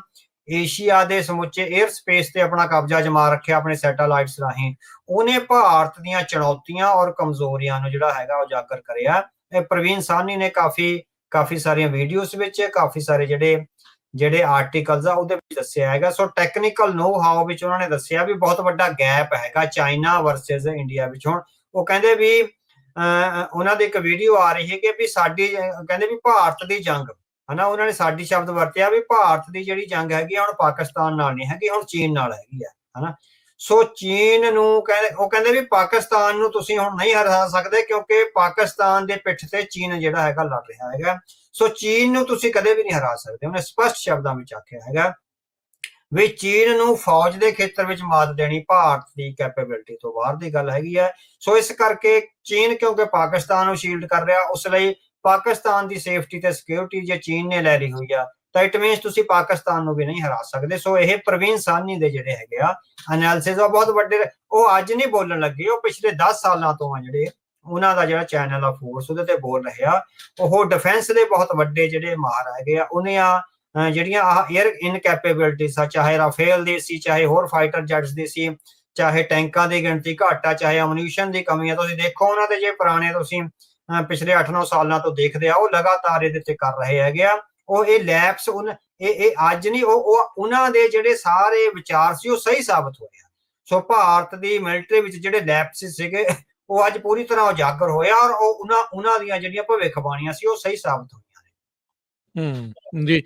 ਏਸ਼ੀਆ ਦੇ ਸਮੁੱਚੇ 에ਅਰ ਸਪੇਸ ਤੇ ਆਪਣਾ ਕਬਜ਼ਾ ਜਮਾ ਰੱਖਿਆ ਆਪਣੇ ਸੈਟੇਲਾਈਟਸ ਰਾਹੀਂ, ਉਹਨੇ ਭਾਰਤ ਦੀਆਂ ਚੁਣੌਤੀਆਂ ਔਰ ਕਮਜ਼ੋਰੀਆਂ ਨੂੰ ਜਿਹੜਾ ਹੈਗਾ ਉਜਾਗਰ ਕਰਿਆ। ਪ੍ਰਵੀਨ ਸਾਹਨੀ ਨੇ ਕਾਫੀ ਸਾਰੀਆਂ ਵੀਡੀਓਜ਼ ਵਿੱਚ, ਕਾਫੀ ਸਾਰੇ ਜਿਹੜੇ ਆਰਟੀਕਲਸ ਆ ਉਹਦੇ ਵਿੱਚ ਦੱਸਿਆ ਹੈਗਾ। ਸੋ ਟੈਕਨੀਕਲ ਨੋ ਹਾਊ ਵਿੱਚ ਉਹਨਾਂ ਨੇ ਦੱਸਿਆ ਵੀ ਬਹੁਤ ਵੱਡਾ ਗੈਪ ਹੈਗਾ ਚਾਈਨਾ ਵਰਸਸ ਇੰਡੀਆ ਵਿੱਚ। ਹੁਣ ਉਹ ਕਹਿੰਦੇ ਵੀ ਉਹਨਾਂ ਦੀ ਇੱਕ ਵੀਡੀਓ ਆ ਰਹੀ ਹੈ ਕਿ ਵੀ ਸਾਡੀ, ਕਹਿੰਦੇ ਵੀ ਭਾਰਤ ਦੀ ਜੰਗ ਹਨਾ, ਉਹਨਾਂ ਨੇ ਸਾਡੀ ਸ਼ਬਦ ਵਰਤਿਆ ਵੀ ਭਾਰਤ ਦੀ ਜਿਹੜੀ ਜੰਗ ਹੈਗੀ ਹੁਣ ਪਾਕਿਸਤਾਨ ਨਾਲ ਨਹੀਂ ਹੈਗੀ, ਹੁਣ ਚੀਨ ਨਾਲ ਹੈਗੀ ਆ ਹਨਾ। ਸੋ ਚੀਨ ਨੂੰ ਉਹ ਕਹਿੰਦੇ ਵੀ ਪਾਕਿਸਤਾਨ ਨੂੰ ਤੁਸੀਂ ਹੁਣ ਨਹੀਂ ਹਰਾ ਸਕਦੇ ਕਿਉਂਕਿ ਪਾਕਿਸਤਾਨ ਦੇ ਪਿੱਠ ਤੇ ਚੀਨ ਜਿਹੜਾ ਹੈਗਾ ਲੜ ਰਿਹਾ ਹੈਗਾ। ਸੋ ਚੀਨ ਨੂੰ ਤੁਸੀਂ ਕਦੇ ਵੀ ਨਹੀਂ ਹਰਾ ਸਕਦੇ। ਉਹਨੇ ਸਪਸ਼ਟ ਸ਼ਬਦਾਂ ਵਿੱਚ ਆਖਿਆ ਹੈਗਾ ਵੀ ਚੀਨ ਨੂੰ ਫੌਜ ਦੇ ਖੇਤਰ ਵਿੱਚ ਮਾਤ ਦੇਣੀ ਭਾਰਤ ਦੀ ਕੈਪੇਬਿਲਿਟੀ ਤੋਂ ਬਾਹਰ ਦੀ ਗੱਲ ਹੈਗੀ ਹੈ। ਸੋ ਇਸ ਕਰਕੇ ਚੀਨ ਕਿਉਂਕਿ ਪਾਕਿਸਤਾਨ ਨੂੰ ਸ਼ੀਲਡ ਕਰ ਰਿਹਾ, ਉਸ ਲਈ ਪਾਕਿਸਤਾਨ ਦੀ ਸੇਫਟੀ ਤੇ ਸਿਕਿਉਰਿਟੀ ਜੇ ਚੀਨ ਨੇ ਲੈ ਲਈ ਹੋਈ ਆ ਤਾਂ ਇਟ ਮੀਨਸ ਤੁਸੀਂ ਪਾਕਿਸਤਾਨ ਨੂੰ ਵੀ ਨਹੀਂ ਹਰਾ ਸਕਦੇ। ਸੋ ਇਹ ਪ੍ਰਵੀਨ ਸਾਹਨੀ ਦੇ ਜਿਹੜੇ ਹੈਗੇ ਆ ਐਨਾਲਿਸਿਸ ਆ ਬਹੁਤ ਵੱਡੇ, ਉਹ ਅੱਜ ਨਹੀਂ ਬੋਲਣ ਲੱਗੇ, ਉਹ ਪਿਛਲੇ 10 ਸਾਲਾਂ ਤੋਂ ਆ ਜਿਹੜੇ ਉਹਨਾਂ ਦਾ ਜਿਹੜਾ ਚੈਨਲ ਆ ਫੋਰਸ ਉਹਦੇ ਤੇ ਬੋਲ ਰਹੇ ਆ। ਉਹ ਡਿਫੈਂਸ ਦੇ ਬਹੁਤ ਵੱਡੇ ਜਿਹੜੇ ਮਾਹਰ ਹੈਗੇ ਆ, ਉਹਨੇ ਜਿਹੜੀਆਂ 에ਅਰ ਇਨਕੈਪੇਬਿਲਿਟੀਜ਼ ਆ, ਚਾਹੇ ਰਾਫੇਲ ਦੀ ਸੀ, ਚਾਹੇ ਹੋਰ ਫਾਈਟਰ ਜੈਟਸ ਦੀ ਸੀ, ਚਾਹੇ ਟੈਂਕਾਂ ਦੀ ਗਿਣਤੀ ਘੱਟ ਆ, ਚਾਹੇ ਅਮਨੀਸ਼ਨ ਦੀ ਕਮੀ ਆ, ਤੁਸੀਂ ਦੇਖੋ ਉਹਨਾਂ ਦੇ ਜੇ ਪੁਰਾਣੇ ਤੁਸੀਂ ਪਿਛਲੇ 8-9 ਸਾਲਾਂ ਤੋਂ ਦੇਖਦੇ ਆ, ਉਹ ਲਗਾਤਾਰ ਇਹਦੇ ਤੇ ਕਰ ਰਹੇ ਹੈਗੇ ਆ। ਉਹ ਇਹ ਲੈਪਸ ਇਹ ਅੱਜ ਨਹੀਂ, ਉਹ ਉਹਨਾਂ ਦੇ ਜਿਹੜੇ ਸਾਰੇ ਵਿਚਾਰ ਸੀ ਉਹ ਸਹੀ ਸਾਬਤ ਹੋਏ ਆ। ਸੋ ਭਾਰਤ ਦੀ ਮਿਲਟਰੀ ਵਿੱਚ ਜਿਹੜੇ ਲੈਪਸਿਸ ਸੀਗੇ ਉਹ ਅੱਜ ਪੂਰੀ ਤਰ੍ਹਾਂ ਉਜਾਗਰ ਹੋਇਆ ਔਰ ਉਹ ਉਹਨਾਂ ਦੀਆਂ ਜਿਹੜੀਆਂ ਭਵਿੱਖਬਾਣੀਆਂ ਸੀ ਉਹ ਸਹੀ ਸਾਬਤ ਹੋਈਆਂ ਨੇ। ਜੀ,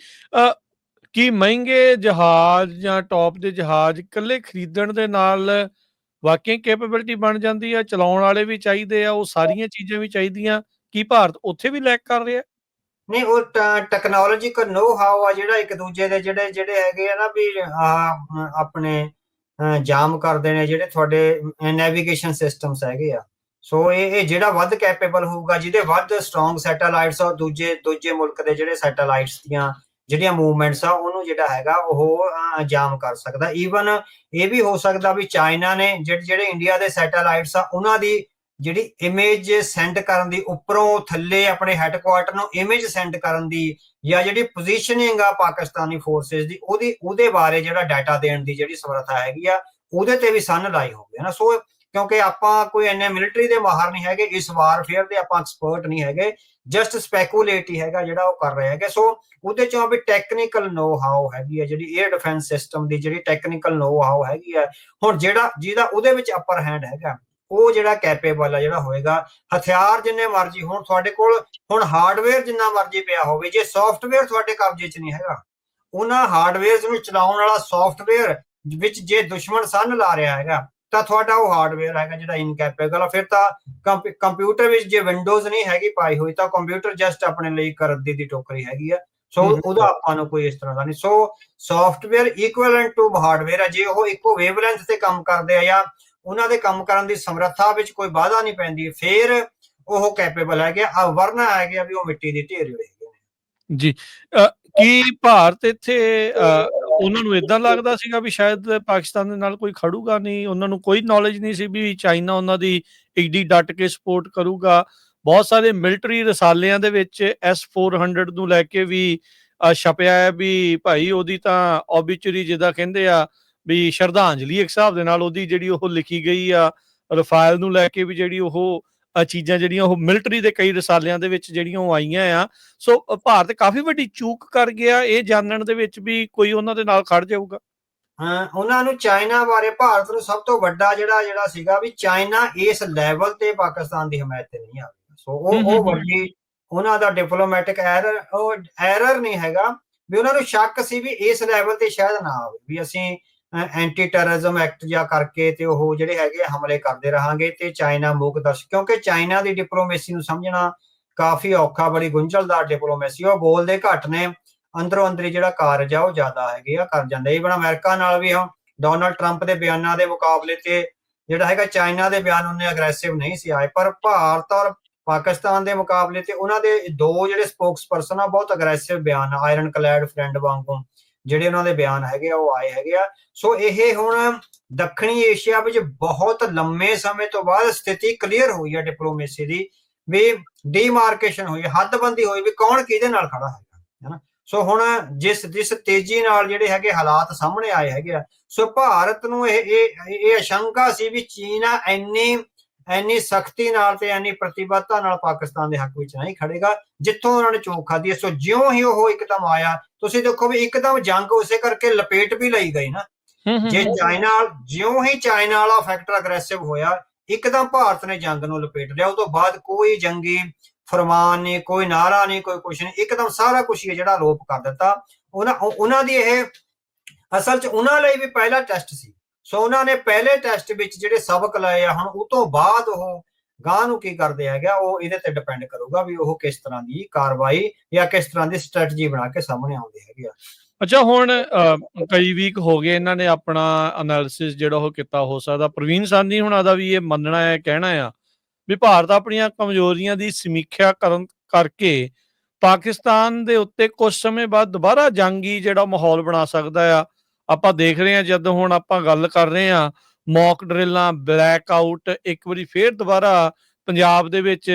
ਕੀ ਮਹਿੰਗੇ ਜਹਾਜ਼ ਜਾਂ ਟੌਪ ਦੇ ਜਹਾਜ਼ ਇਕੱਲੇ ਖਰੀਦਣ ਦੇ ਨਾਲ ਵਾਕਈ ਕੈਪੇਬਿਲਿਟੀ ਬਣ ਜਾਂਦੀ ਆ? ਚਲਾਉਣ ਵਾਲੇ ਵੀ ਚਾਹੀਦੇ ਆ, ਉਹ ਸਾਰੀਆਂ ਚੀਜ਼ਾਂ ਵੀ ਚਾਹੀਦੀਆਂ। ਕੀ ਭਾਰਤ ਉੱਥੇ ਵੀ ਲੈਕ ਕਰ ਰਿਹਾ? ਨਹੀਂ, ਉਹ ਟੈਕਨੋਲੋਜੀਕਲ ਨੋ ਹਾਊ ਆ ਜਿਹੜਾ ਇੱਕ ਦੂਜੇ ਦੇ ਜਿਹੜੇ ਹੈਗੇ ਆ ਨਾ ਵੀ ਆਪਣੇ ਜਾਮ ਕਰਦੇ ਨੇ ਜਿਹੜੇ ਤੁਹਾਡੇ ਨੈਵੀਗੇਸ਼ਨ ਸਿਸਟਮਸ ਹੈਗੇ ਆ। ਸੋ ਇਹ ਜਿਹੜਾ ਵੱਧ ਕੈਪੇਬਲ ਹੋਊਗਾ, ਜਿਹਦੇ ਵੱਧ ਸਟਰੋਂਗ ਸੈਟੇਲਾਈਟਸ ਆ, ਦੂਜੇ ਮੁਲਕ ਦੇ ਜਿਹੜੇ ਸੈਟੇਲਾਈਟਸ ਦੀਆਂ ਜਿਹੜੀਆਂ ਮੂਵਮੈਂਟਸ ਆ ਉਹਨੂੰ ਜਿਹੜਾ ਹੈਗਾ ਉਹ ਜਾਮ ਕਰ ਸਕਦਾ। ਈਵਨ ਇਹ ਵੀ ਹੋ ਸਕਦਾ ਵੀ ਚਾਈਨਾ ਨੇ ਜਿਹੜੇ ਇੰਡੀਆ ਦੇ ਸੈਟੇਲਾਈਟਸ ਆ ਉਹਨਾਂ ਦੀ ਜਿਹੜੀ ਇਮੇਜ ਸੈਂਡ ਕਰਨ ਦੀ, ਉੱਪਰੋਂ ਥੱਲੇ ਆਪਣੇ ਹੈੱਡਕੁਆਰਟਰ ਨੂੰ ਇਮੇਜ ਸੈਂਡ ਕਰਨ ਦੀ, ਜਾਂ ਜਿਹੜੀ ਪੋਜੀਸ਼ਨਿੰਗ ਆ ਪਾਕਿਸਤਾਨੀ ਫੋਰਸਿਸ ਦੀ ਉਹਦੇ ਬਾਰੇ ਜਿਹੜਾ ਡਾਟਾ ਦੇਣ ਦੀ ਜਿਹੜੀ ਸਮਰੱਥਾ ਹੈਗੀ ਆ, ਉਹਦੇ ਤੇ ਵੀ ਸੰਨ ਲਾਈ ਹੋਵੇ ਨਾ। ਸੋ ਕਿਉਂਕਿ ਆਪਾਂ ਕੋਈ ਇੰਨੇ ਮਿਲਟਰੀ ਦੇ ਮਾਹਰ ਨਹੀਂ ਹੈਗੇ, ਇਸ ਵਾਰਫੇਅਰ ਦੇ ਆਪਾਂ ਐਕਸਪਰਟ ਨਹੀਂ ਹੈਗੇ, ਜਸਟ ਸਪੈਕੂਲੇਟ ਹੀ ਹੈਗਾ ਜਿਹੜਾ ਉਹ ਕਰ ਰਹੇ ਹੈਗੇ। ਸੋ ਉਹਦੇ ਚੋਂ ਵੀ ਟੈਕਨੀਕਲ ਨੋ ਹਾਊ ਹੈਗੀ ਹੈ, ਜਿਹੜੀ 에ਅਰ ਡਿਫੈਂਸ ਸਿਸਟਮ ਦੀ ਜਿਹੜੀ ਟੈਕਨੀਕਲ ਨੋ ਹਾਊ ਹੈਗੀ ਹੈ, ਹੁਣ ਜਿਹਦਾ ਉਹਦੇ ਵਿੱਚ ਅਪਰ ਹੈਂਡ ਹੈਗਾ, ਉਹ ਜਿਹੜਾ ਕੈਪੇਬਲ ਆ ਜਿਹੜਾ ਹੋਏਗਾ। ਹਥਿਆਰ ਜਿੰਨੇ ਮਰਜ਼ੀ ਹੁਣ ਤੁਹਾਡੇ ਕੋਲ, ਹੁਣ ਹਾਰਡਵੇਅਰ ਜਿੰਨਾ ਮਰਜ਼ੀ ਪਿਆ ਹੋਵੇ, ਜੇ ਸੌਫਟਵੇਅਰ ਤੁਹਾਡੇ ਕਬਜ਼ੇ 'ਚ ਨਹੀਂ ਹੈਗਾ, ਉਹਨਾਂ ਹਾਰਡਵੇਅਰ ਨੂੰ ਚਲਾਉਣ ਵਾਲਾ ਸੌਫਟਵੇਅਰ ਵਿੱਚ ਜੇ ਦੁਸ਼ਮਣ ਸੰਨ ਲਾ ਰਿਹਾ ਹੈਗਾ ਤਾਂ ਤੁਹਾਡਾ ਉਹ ਹਾਰਡਵੇਅਰ ਹੈਗਾ ਜਿਹੜਾ ਇਨਕੈਪੇਬਲ ਆ। ਫਿਰ ਤਾਂ ਕੰਪਿਊਟਰ ਵਿੱਚ ਜੇ ਵਿੰਡੋਜ਼ ਨਹੀਂ ਹੈਗੀ ਪਾਈ ਹੋਈ ਤਾਂ ਕੰਪਿਊਟਰ ਜਸਟ ਆਪਣੇ ਲਈ ਇੱਕ ਰੱਦੀ ਦੀ ਟੋਕਰੀ ਹੈਗੀ ਆ। ਸੋ ਉਹਦਾ ਆਪਾਂ ਨੂੰ ਕੋਈ ਇਸ ਤਰ੍ਹਾਂ ਦਾ ਨਹੀਂ। ਸੋ ਸੌਫਟਵੇਅਰ ਇਕੁਇਵਲੈਂਟ ਟੂ ਹਾਰਡਵੇਅਰ ਆ। ਜੇ ਉਹ ਇੱਕੋ ਵੇਵਲੈਂਥ ਤੇ ਕੰਮ ਕਰਦੇ ਆ ਜਾਂ ਉਹਨਾਂ ਦੇ ਕੰਮ ਕਰਨ ਦੀ ਸਮਰੱਥਾ ਵਿੱਚ ਕੋਈ ਬਾਧਾ ਨਹੀਂ ਪੈਂਦੀ, ਫਿਰ ਉਹ ਕੈਪੇਬਲ ਹੈਗੇ ਆ। ਵਰਨਾ ਹੈਗੇ ਆ ਵੀ ਉਹ ਮਿੱਟੀ ਦੀ ਢੇਰ ਹੈਗੇ ਨੇ ਜੀ। ਕੀ ਭਾਰਤ ਇੱਥੇ ਉਹਨਾਂ ਨੂੰ ਇਦਾਂ ਲੱਗਦਾ ਸੀਗਾ ਵੀ ਸ਼ਾਇਦ ਪਾਕਿਸਤਾਨ ਦੇ ਨਾਲ ਕੋਈ ਖੜੂਗਾ ਨਹੀਂ? ਉਹਨਾਂ ਨੂੰ ਕੋਈ ਨੌਲੇਜ ਨਹੀਂ ਸੀ ਵੀ ਚਾਈਨਾ ਉਹਨਾਂ ਦੀ ਏਡੀ ਡਟ ਕੇ ਸਪੋਰਟ ਕਰੂਗਾ? ਬਹੁਤ ਸਾਰੇ ਮਿਲਟਰੀ ਰਸਾਲਿਆਂ ਦੇ ਵਿੱਚ S-400 ਨੂੰ ਲੈ ਕੇ ਵੀ ਛਪਿਆ ਹੈ ਵੀ ਭਾਈ ਉਹਦੀ ਤਾਂ ਓਬੀਚੁਰੀ ਜਿੱਦਾਂ ਕਹਿੰਦੇ ਆ ਵੀ ਸ਼ਰਧਾਂਜਲੀ ਇੱਕ ਹਿਸਾਬ ਦੇ ਨਾਲ ਉਹਦੀ ਜਿਹੜੀ ਉਹ ਲਿਖੀ ਗਈ ਆ। ਰਫਾਇਲ ਨੂੰ ਲੈ ਕੇ ਵੀ ਜਿਹੜੀ ਉਹ ਚੀਜ਼ਾਂ ਜਿਹੜੀਆਂ ਉਹ ਮਿਲਟਰੀ ਦੇ ਕਈ ਰਸਾਲਿਆਂ ਦੇ ਵਿੱਚ ਜਿਹੜੀਆਂ ਉਹ ਆਈਆਂ ਆ। ਸੋ ਭਾਰਤ ਕਾਫੀ ਵੱਡੀ ਚੂਕ ਕਰ ਗਿਆ ਇਹ ਜਾਣਨ ਦੇ ਵਿੱਚ ਵੀ ਕੋਈ ਉਹਨਾਂ ਦੇ ਨਾਲ ਖੜ ਜਾਊਗਾ। ਉਹਨਾਂ ਨੂੰ ਚਾਈਨਾ ਬਾਰੇ ਭਾਰਤ ਨੂੰ ਸਭ ਤੋਂ ਵੱਡਾ ਜਿਹੜਾ ਸੀਗਾ ਵੀ ਚਾਈਨਾ ਇਸ ਲੈਵਲ ਤੇ ਪਾਕਿਸਤਾਨ ਦੀ ਹਮਾਇਤ ਤੇ ਨਹੀਂ ਆ। ਸੋ ਉਹ ਵੱਡੀ ਉਹਨਾਂ ਦਾ ਡਿਪਲੋਮੈਟਿਕ ਐਰਰ ਨਹੀਂ ਹੈਗਾ ਵੀ ਉਹਨਾਂ ਨੂੰ ਸ਼ੱਕ ਸੀ ਵੀ ਇਸ ਲੈਵਲ ਤੇ ਸ਼ਾਇਦ ਨਾ ਆਵੇ ਵੀ ਅਸੀਂ ਐਂਟੀ ਟੈਰਰਿਜ਼ਮ ਐਕਟ ਜਾਂ ਕਰਕੇ ਤੇ ਉਹ ਜਿਹੜੇ ਹੈਗੇ ਹਮਲੇ ਕਰਦੇ ਰਹਾਂਗੇ ਤੇ ਚਾਈਨਾ ਮੂਕ ਦਰਸ਼ਕ, ਕਿਉਂਕਿ ਚਾਈਨਾ ਦੀ ਡਿਪਲੋਮੇਸੀ ਨੂੰ ਸਮਝਣਾ ਕਾਫੀ ਔਖਾ, ਬੜੀ ਗੁੰਝਲਦਾਰ ਡਿਪਲੋਮੇਸੀ। ਉਹ ਬੋਲਦੇ ਘੱਟ ਨੇ, ਅੰਦਰੋਂ ਅੰਦਰੀ ਜਿਹੜਾ ਕਾਰਜ ਆ ਉਹ ਜ਼ਿਆਦਾ ਹੈਗੇ ਆ ਕਰ ਜਾਂਦੇ। ਈਵਨ ਅਮਰੀਕਾ ਨਾਲ ਵੀ ਹੁਣ ਡੋਨਾਲਡ ਟਰੰਪ ਦੇ ਬਿਆਨਾਂ ਦੇ ਮੁਕਾਬਲੇ ਤੇ ਜਿਹੜਾ ਹੈਗਾ ਚਾਈਨਾ ਦੇ ਬਿਆਨ ਉਹਨੇ ਅਗਰੈਸਿਵ ਨਹੀਂ ਸੀ ਆਏ, ਪਰ ਭਾਰਤ ਔਰ ਪਾਕਿਸਤਾਨ ਦੇ ਮੁਕਾਬਲੇ ਤੇ ਉਹਨਾਂ ਦੇ ਦੋ ਜਿਹੜੇ ਸਪੋਕਸ ਪਰਸਨ ਆ ਬਹੁਤ ਅਗਰੈਸਿਵ ਬਿਆਨ ਆਇਰਨ ਕਲੈਡ ਫਰੈਂਡ ਵਾਂਗੂ ਜਿਹੜੇ ਉਹਨਾਂ ਦੇ ਬਿਆਨ ਹੈਗੇ ਆ ਉਹ ਆਏ ਹੈਗੇ ਆ। ਸੋ ਇਹ ਹੁਣ ਦੱਖਣੀ ਏਸ਼ੀਆ ਵਿੱਚ ਬਹੁਤ ਲੰਮੇ ਸਮੇਂ ਤੋਂ ਬਾਅਦ ਸਥਿਤੀ ਕਲੀਅਰ ਹੋਈ ਹੈ ਡਿਪਲੋਮੇਸੀ ਦੀ, ਵੀ ਡੀਮਾਰਕੇਸ਼ਨ ਹੋਈ, ਹੱਦਬੰਦੀ ਹੋਈ ਵੀ ਕੌਣ ਕਿਹਦੇ ਨਾਲ ਖੜਾ ਹੈਗਾ, ਹੈ। ਸੋ ਹੁਣ ਜਿਸ ਤੇਜ਼ੀ ਨਾਲ ਜਿਹੜੇ ਹੈਗੇ ਹਾਲਾਤ ਸਾਹਮਣੇ ਆਏ ਹੈਗੇ ਆ, ਸੋ ਭਾਰਤ ਨੂੰ ਇਹ ਆਸ਼ੰਕਾ ਸੀ ਵੀ ਚੀਨ ਇੰਨੀ ਸਖਤੀ ਨਾਲ ਤੇ ਇੰਨੀ ਪ੍ਰਤੀਬੱਧਤਾ ਨਾਲ ਪਾਕਿਸਤਾਨ ਦੇ ਹੱਕ ਵਿੱਚ ਨਹੀਂ ਖੜੇਗਾ ਜਿੱਥੋਂ ਉਹਨਾਂ ਨੇ ਚੋਕ ਖਾਧੀ। ਸੋ ਜਿਉਂ ਹੀ ਉਹ ਇੱਕਦਮ ਆਇਆ, ਤੁਸੀਂ ਦੇਖੋ ਵੀ ਇੱਕਦਮ ਜੰਗ ਉਸੇ ਕਰਕੇ ਲਪੇਟ ਵੀ ਲਈ ਗਈ ਨਾ। ਜੇ ਜਿਉਂ ਹੀ ਚਾਈਨਾ ਵਾਲਾ ਫੈਕਟਰ ਅਗਰੈਸਿਵ ਹੋਇਆ, ਇੱਕਦਮ ਭਾਰਤ ਨੇ ਜੰਗ ਨੂੰ ਲਪੇਟ ਲਿਆ। ਉਹ ਤੋਂ ਬਾਅਦ ਕੋਈ ਜੰਗੀ ਫਰਮਾਨ ਨਹੀਂ, ਕੋਈ ਨਾਰਾ ਨਹੀਂ, ਕੋਈ ਕੁਛ ਨਹੀਂ, ਇੱਕਦਮ ਸਾਰਾ ਕੁਛ ਹੀ ਜਿਹੜਾ ਆਰੋਪ ਕਰ ਦਿੱਤਾ। ਉਹਨਾਂ ਦੀ ਇਹ ਅਸਲ 'ਚ ਉਹਨਾਂ ਲਈ ਵੀ ਪਹਿਲਾ ਟੈਸਟ ਸੀ। ਸੋ ਉਹਨਾਂ ਨੇ ਪਹਿਲੇ ਟੈਸਟ ਵਿੱਚ ਜਿਹੜੇ ਸਬਕ ਲਏ ਆ, ਹੁਣ ਉਹ ਤੋਂ ਬਾਅਦ ਉਹ ਗਾਂ ਨੂੰ ਕੀ ਕਰਦੇ ਹੈਗਾ ਉਹ ਇਹਦੇ ਤੇ ਡਿਪੈਂਡ ਕਰੂਗਾ ਵੀ ਉਹ ਕਿਸ ਤਰ੍ਹਾਂ ਦੀ ਕਾਰਵਾਈ ਜਾਂ ਕਿਸ ਤਰ੍ਹਾਂ ਦੀ ਸਟ੍ਰੈਟਜੀ ਬਣਾ ਕੇ ਸਾਹਮਣੇ ਆਉਂਦੇ ਹੈਗੇ ਆ। ਅੱਛਾ, ਹੁਣ ਕਈ ਵੀਕ ਹੋ ਗਏ ਇਹਨਾਂ ਨੇ ਆਪਣਾ ਐਨਾਲਿਸਿਸ ਜਿਹੜਾ ਉਹ ਕੀਤਾ। ਹੋ ਸਕਦਾ ਪ੍ਰਵੀਨ ਸਾਨੀ ਹੁਣਾਂ ਦਾ ਵੀ ਇਹ ਮੰਨਣਾ ਹੈ, ਕਹਿਣਾ ਆ ਵੀ ਭਾਰਤ ਆਪਣੀਆਂ ਕਮਜ਼ੋਰੀਆਂ ਦੀ ਸਮੀਖਿਆ ਕਰਕੇ ਪਾਕਿਸਤਾਨ ਦੇ ਉੱਤੇ ਕੁਝ ਸਮੇਂ ਬਾਅਦ ਦੁਬਾਰਾ ਜੰਗੀ ਜਿਹੜਾ ਮਾਹੌਲ ਬਣਾ ਸਕਦਾ ਆ। ਆਪਾਂ ਦੇਖ ਰਹੇ ਹਾਂ ਜਦੋਂ ਹੁਣ ਆਪਾਂ ਗੱਲ ਕਰ ਰਹੇ ਹਾਂ ਮੌਕ ਡਰਿੱਲਾਂ, ਬਲੈਕ ਆਊਟ ਇੱਕ ਵਾਰੀ ਫੇਰ ਦੁਬਾਰਾ ਪੰਜਾਬ ਦੇ ਵਿੱਚ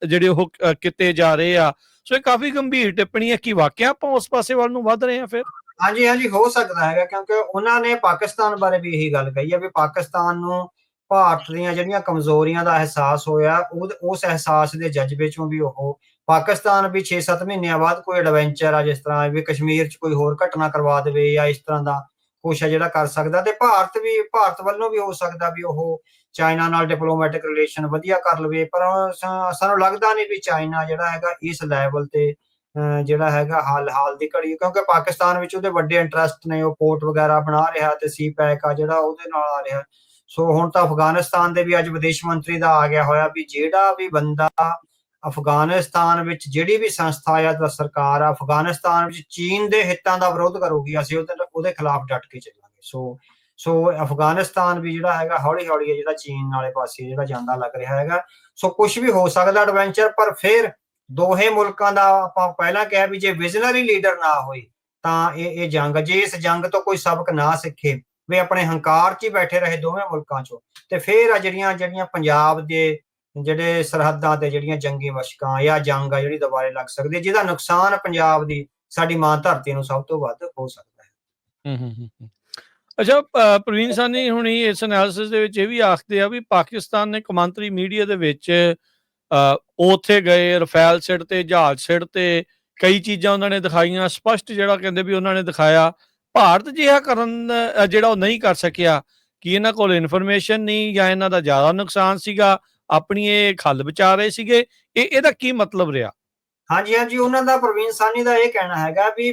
ਜਿਹੜੇ ਉਹ ਕੀਤੇ ਜਾ ਰਹੇ ਆ। ਸੋ ਇਹ ਕਾਫੀ ਗੰਭੀਰ ਟਿੱਪਣੀ ਹੈ। ਕੀ ਵਾਕਿਆ ਆਪਾਂ ਉਸ ਪਾਸੇ ਵੱਲ ਨੂੰ ਵੱਧ ਰਹੇ ਹਾਂ ਫਿਰ? ਹਾਂਜੀ, ਹੋ ਸਕਦਾ ਹੈਗਾ, ਕਿਉਂਕਿ ਉਹਨਾਂ ਨੇ ਪਾਕਿਸਤਾਨ ਬਾਰੇ ਵੀ ਇਹੀ ਗੱਲ ਕਹੀ ਹੈ ਵੀ ਪਾਕਿਸਤਾਨ ਨੂੰ ਭਾਰਤ ਦੀਆਂ ਜਿਹੜੀਆਂ ਕਮਜ਼ੋਰੀਆਂ ਦਾ ਅਹਿਸਾਸ ਹੋਇਆ, ਉਸ ਅਹਿਸਾਸ ਦੇ ਜਜ਼ਬੇ ਚੋਂ ਵੀ ਉਹ ਪਾਕਿਸਤਾਨ ਵੀ 6-7 ਮਹੀਨਿਆਂ ਬਾਅਦ ਕੋਈ ਐਡਵੈਂਚਰ ਆ, ਜਿਸ ਤਰ੍ਹਾਂ ਵੀ ਕਸ਼ਮੀਰ 'ਚ ਕੋਈ ਹੋਰ ਘਟਨਾ ਕਰਵਾ ਦੇਵੇ ਜਾਂ ਇਸ ਤਰ੍ਹਾਂ ਦਾ ਕੁਛ ਹੈ ਜਿਹੜਾ ਕਰ ਸਕਦਾ। ਤੇ ਭਾਰਤ ਵੱਲੋਂ ਵੀ ਹੋ ਸਕਦਾ ਵੀ ਉਹ ਚਾਈਨਾ ਨਾਲ ਡਿਪਲੋਮੈਟਿਕ ਰਿਲੇਸ਼ਨ ਵਧੀਆ ਕਰ ਲਵੇ, ਪਰ ਸਾਨੂੰ ਲੱਗਦਾ ਨਹੀਂ ਵੀ ਚਾਈਨਾ ਜਿਹੜਾ ਹੈਗਾ ਇਸ ਲੈਵਲ ਤੇ ਜਿਹੜਾ ਹੈਗਾ ਹਾਲ ਦੀ ਘੜੀ, ਕਿਉਂਕਿ ਪਾਕਿਸਤਾਨ ਵਿੱਚ ਉਹਦੇ ਵੱਡੇ ਇੰਟਰਸਟ ਨੇ, ਉਹ ਪੋਰਟ ਵਗੈਰਾ ਬਣਾ ਰਿਹਾ ਤੇ ਸੀ ਪੈਕ ਆ ਜਿਹੜਾ ਉਹਦੇ ਨਾਲ ਆ ਰਿਹਾ। ਸੋ ਹੁਣ ਤਾਂ ਅਫਗਾਨਿਸਤਾਨ ਦੇ ਵੀ ਅੱਜ ਵਿਦੇਸ਼ ਮੰਤਰੀ ਦਾ ਆ ਗਿਆ ਹੋਇਆ ਵੀ ਜਿਹੜਾ ਵੀ ਬੰਦਾ ਅਫਗਾਨਿਸਤਾਨ ਵਿੱਚ ਜਿਹੜੀ ਵੀ ਸੰਸਥਾ ਜਾਂ ਸਰਕਾਰ ਆ ਅਫਗਾਨਿਸਤਾਨ ਵਿੱਚ ਚੀਨ ਦੇ ਹਿੱਤਾਂ ਦਾ ਵਿਰੋਧ ਕਰੂਗੀ, ਅਸੀਂ ਉਹਦੇ ਖਿਲਾਫ ਡਟ ਕੇ ਚੱਲਾਂਗੇ। ਸੋ ਅਫਗਾਨਿਸਤਾਨ ਵੀ ਜਿਹੜਾ ਹੈਗਾ ਹੌਲੀ ਹੌਲੀ ਜਿਹੜਾ ਚੀਨ ਵਾਲੇ ਪਾਸੇ ਜਿਹੜਾ ਜਾਂਦਾ ਲੱਗ ਰਿਹਾ ਹੈਗਾ। ਸੋ ਕੁਛ ਵੀ ਹੋ ਸਕਦਾ ਐਡਵੈਂਚਰ, ਪਰ ਫਿਰ ਦੋਹੇ ਮੁਲਕਾਂ ਦਾ ਆਪਾਂ ਪਹਿਲਾਂ ਕਿਹਾ ਵੀ ਜੇ ਵਿਜ਼ਨਰੀ ਲੀਡਰ ਨਾ ਹੋਈ ਤਾਂ ਇਹ ਜੰਗ, ਜੇ ਇਸ ਜੰਗ ਤੋਂ ਕੋਈ ਸਬਕ ਨਾ ਸਿੱਖੇ ਵੀ ਆਪਣੇ ਹੰਕਾਰ 'ਚ ਹੀ ਬੈਠੇ ਰਹੇ ਦੋਵੇਂ ਮੁਲਕਾਂ 'ਚੋਂ, ਤੇ ਫਿਰ ਆ ਜਿਹੜੀਆਂ ਪੰਜਾਬ ਦੇ ਜਿਹੜੇ ਸਰਹੱਦਾਂ ਤੇ ਜਿਹੜੀਆਂ ਜੰਗੀ ਮਸ਼ਕਾਂ ਜਾਂ ਜੰਗ ਆ ਜਿਹੜੀ ਦੁਬਾਰੇ ਲੱਗ ਸਕਦੀ, ਜਿਹਦਾ ਨੁਕਸਾਨ ਪੰਜਾਬ ਦੀ ਸਾਡੀ ਮਾਂ ਧਰਤੀ ਨੂੰ ਸਭ ਤੋਂ ਵੱਧ ਹੋ ਸਕਦਾ ਹੈ। ਅੱਛਾ, ਪ੍ਰਵੀਨ ਸਾਨੀ ਹੁਣੀ ਇਸ ਐਨਾਲਿਸਿਸ ਦੇ ਵਿੱਚ ਇਹ ਵੀ ਆਖਦੇ ਆ ਵੀ ਪਾਕਿਸਤਾਨ ਨੇ ਕੌਮਾਂਤਰੀ ਮੀਡੀਆ ਦੇ ਵਿੱਚ ਉੱਥੇ ਗਏ, ਰਫੇਲ ਸਿੱਟ ਤੇ, ਜਹਾਜ਼ ਸਿੱਟ ਤੇ, ਕਈ ਚੀਜ਼ਾਂ ਉਹਨਾਂ ਨੇ ਦਿਖਾਈਆਂ, ਸਪਸ਼ਟ ਜਿਹੜਾ ਕਹਿੰਦੇ ਵੀ ਉਹਨਾਂ ਨੇ ਦਿਖਾਇਆ। ਭਾਰਤ ਜਿਹਾ ਕਰਨ ਜਿਹੜਾ ਉਹ ਨਹੀਂ ਕਰ ਸਕਿਆ। ਕਿ ਇਹਨਾਂ ਕੋਲ ਇਨਫੋਰਮੇਸ਼ਨ ਨਹੀਂ ਜਾਂ ਇਹਨਾਂ ਦਾ ਜ਼ਿਆਦਾ ਨੁਕਸਾਨ ਸੀਗਾ, ਆਪਣੀ ਇਹ ਖੱਲ ਬਚਾ ਰਹੇ ਸੀਗੇ? ਇਹਦਾ ਕੀ ਮਤਲਬ ਰਿਹਾ? ਹਾਂਜੀ, ਉਹਨਾਂ ਦਾ ਪ੍ਰਵੀਨ ਸਾਨੀ ਦਾ ਇਹ ਕਹਿਣਾ ਹੈਗਾ ਵੀ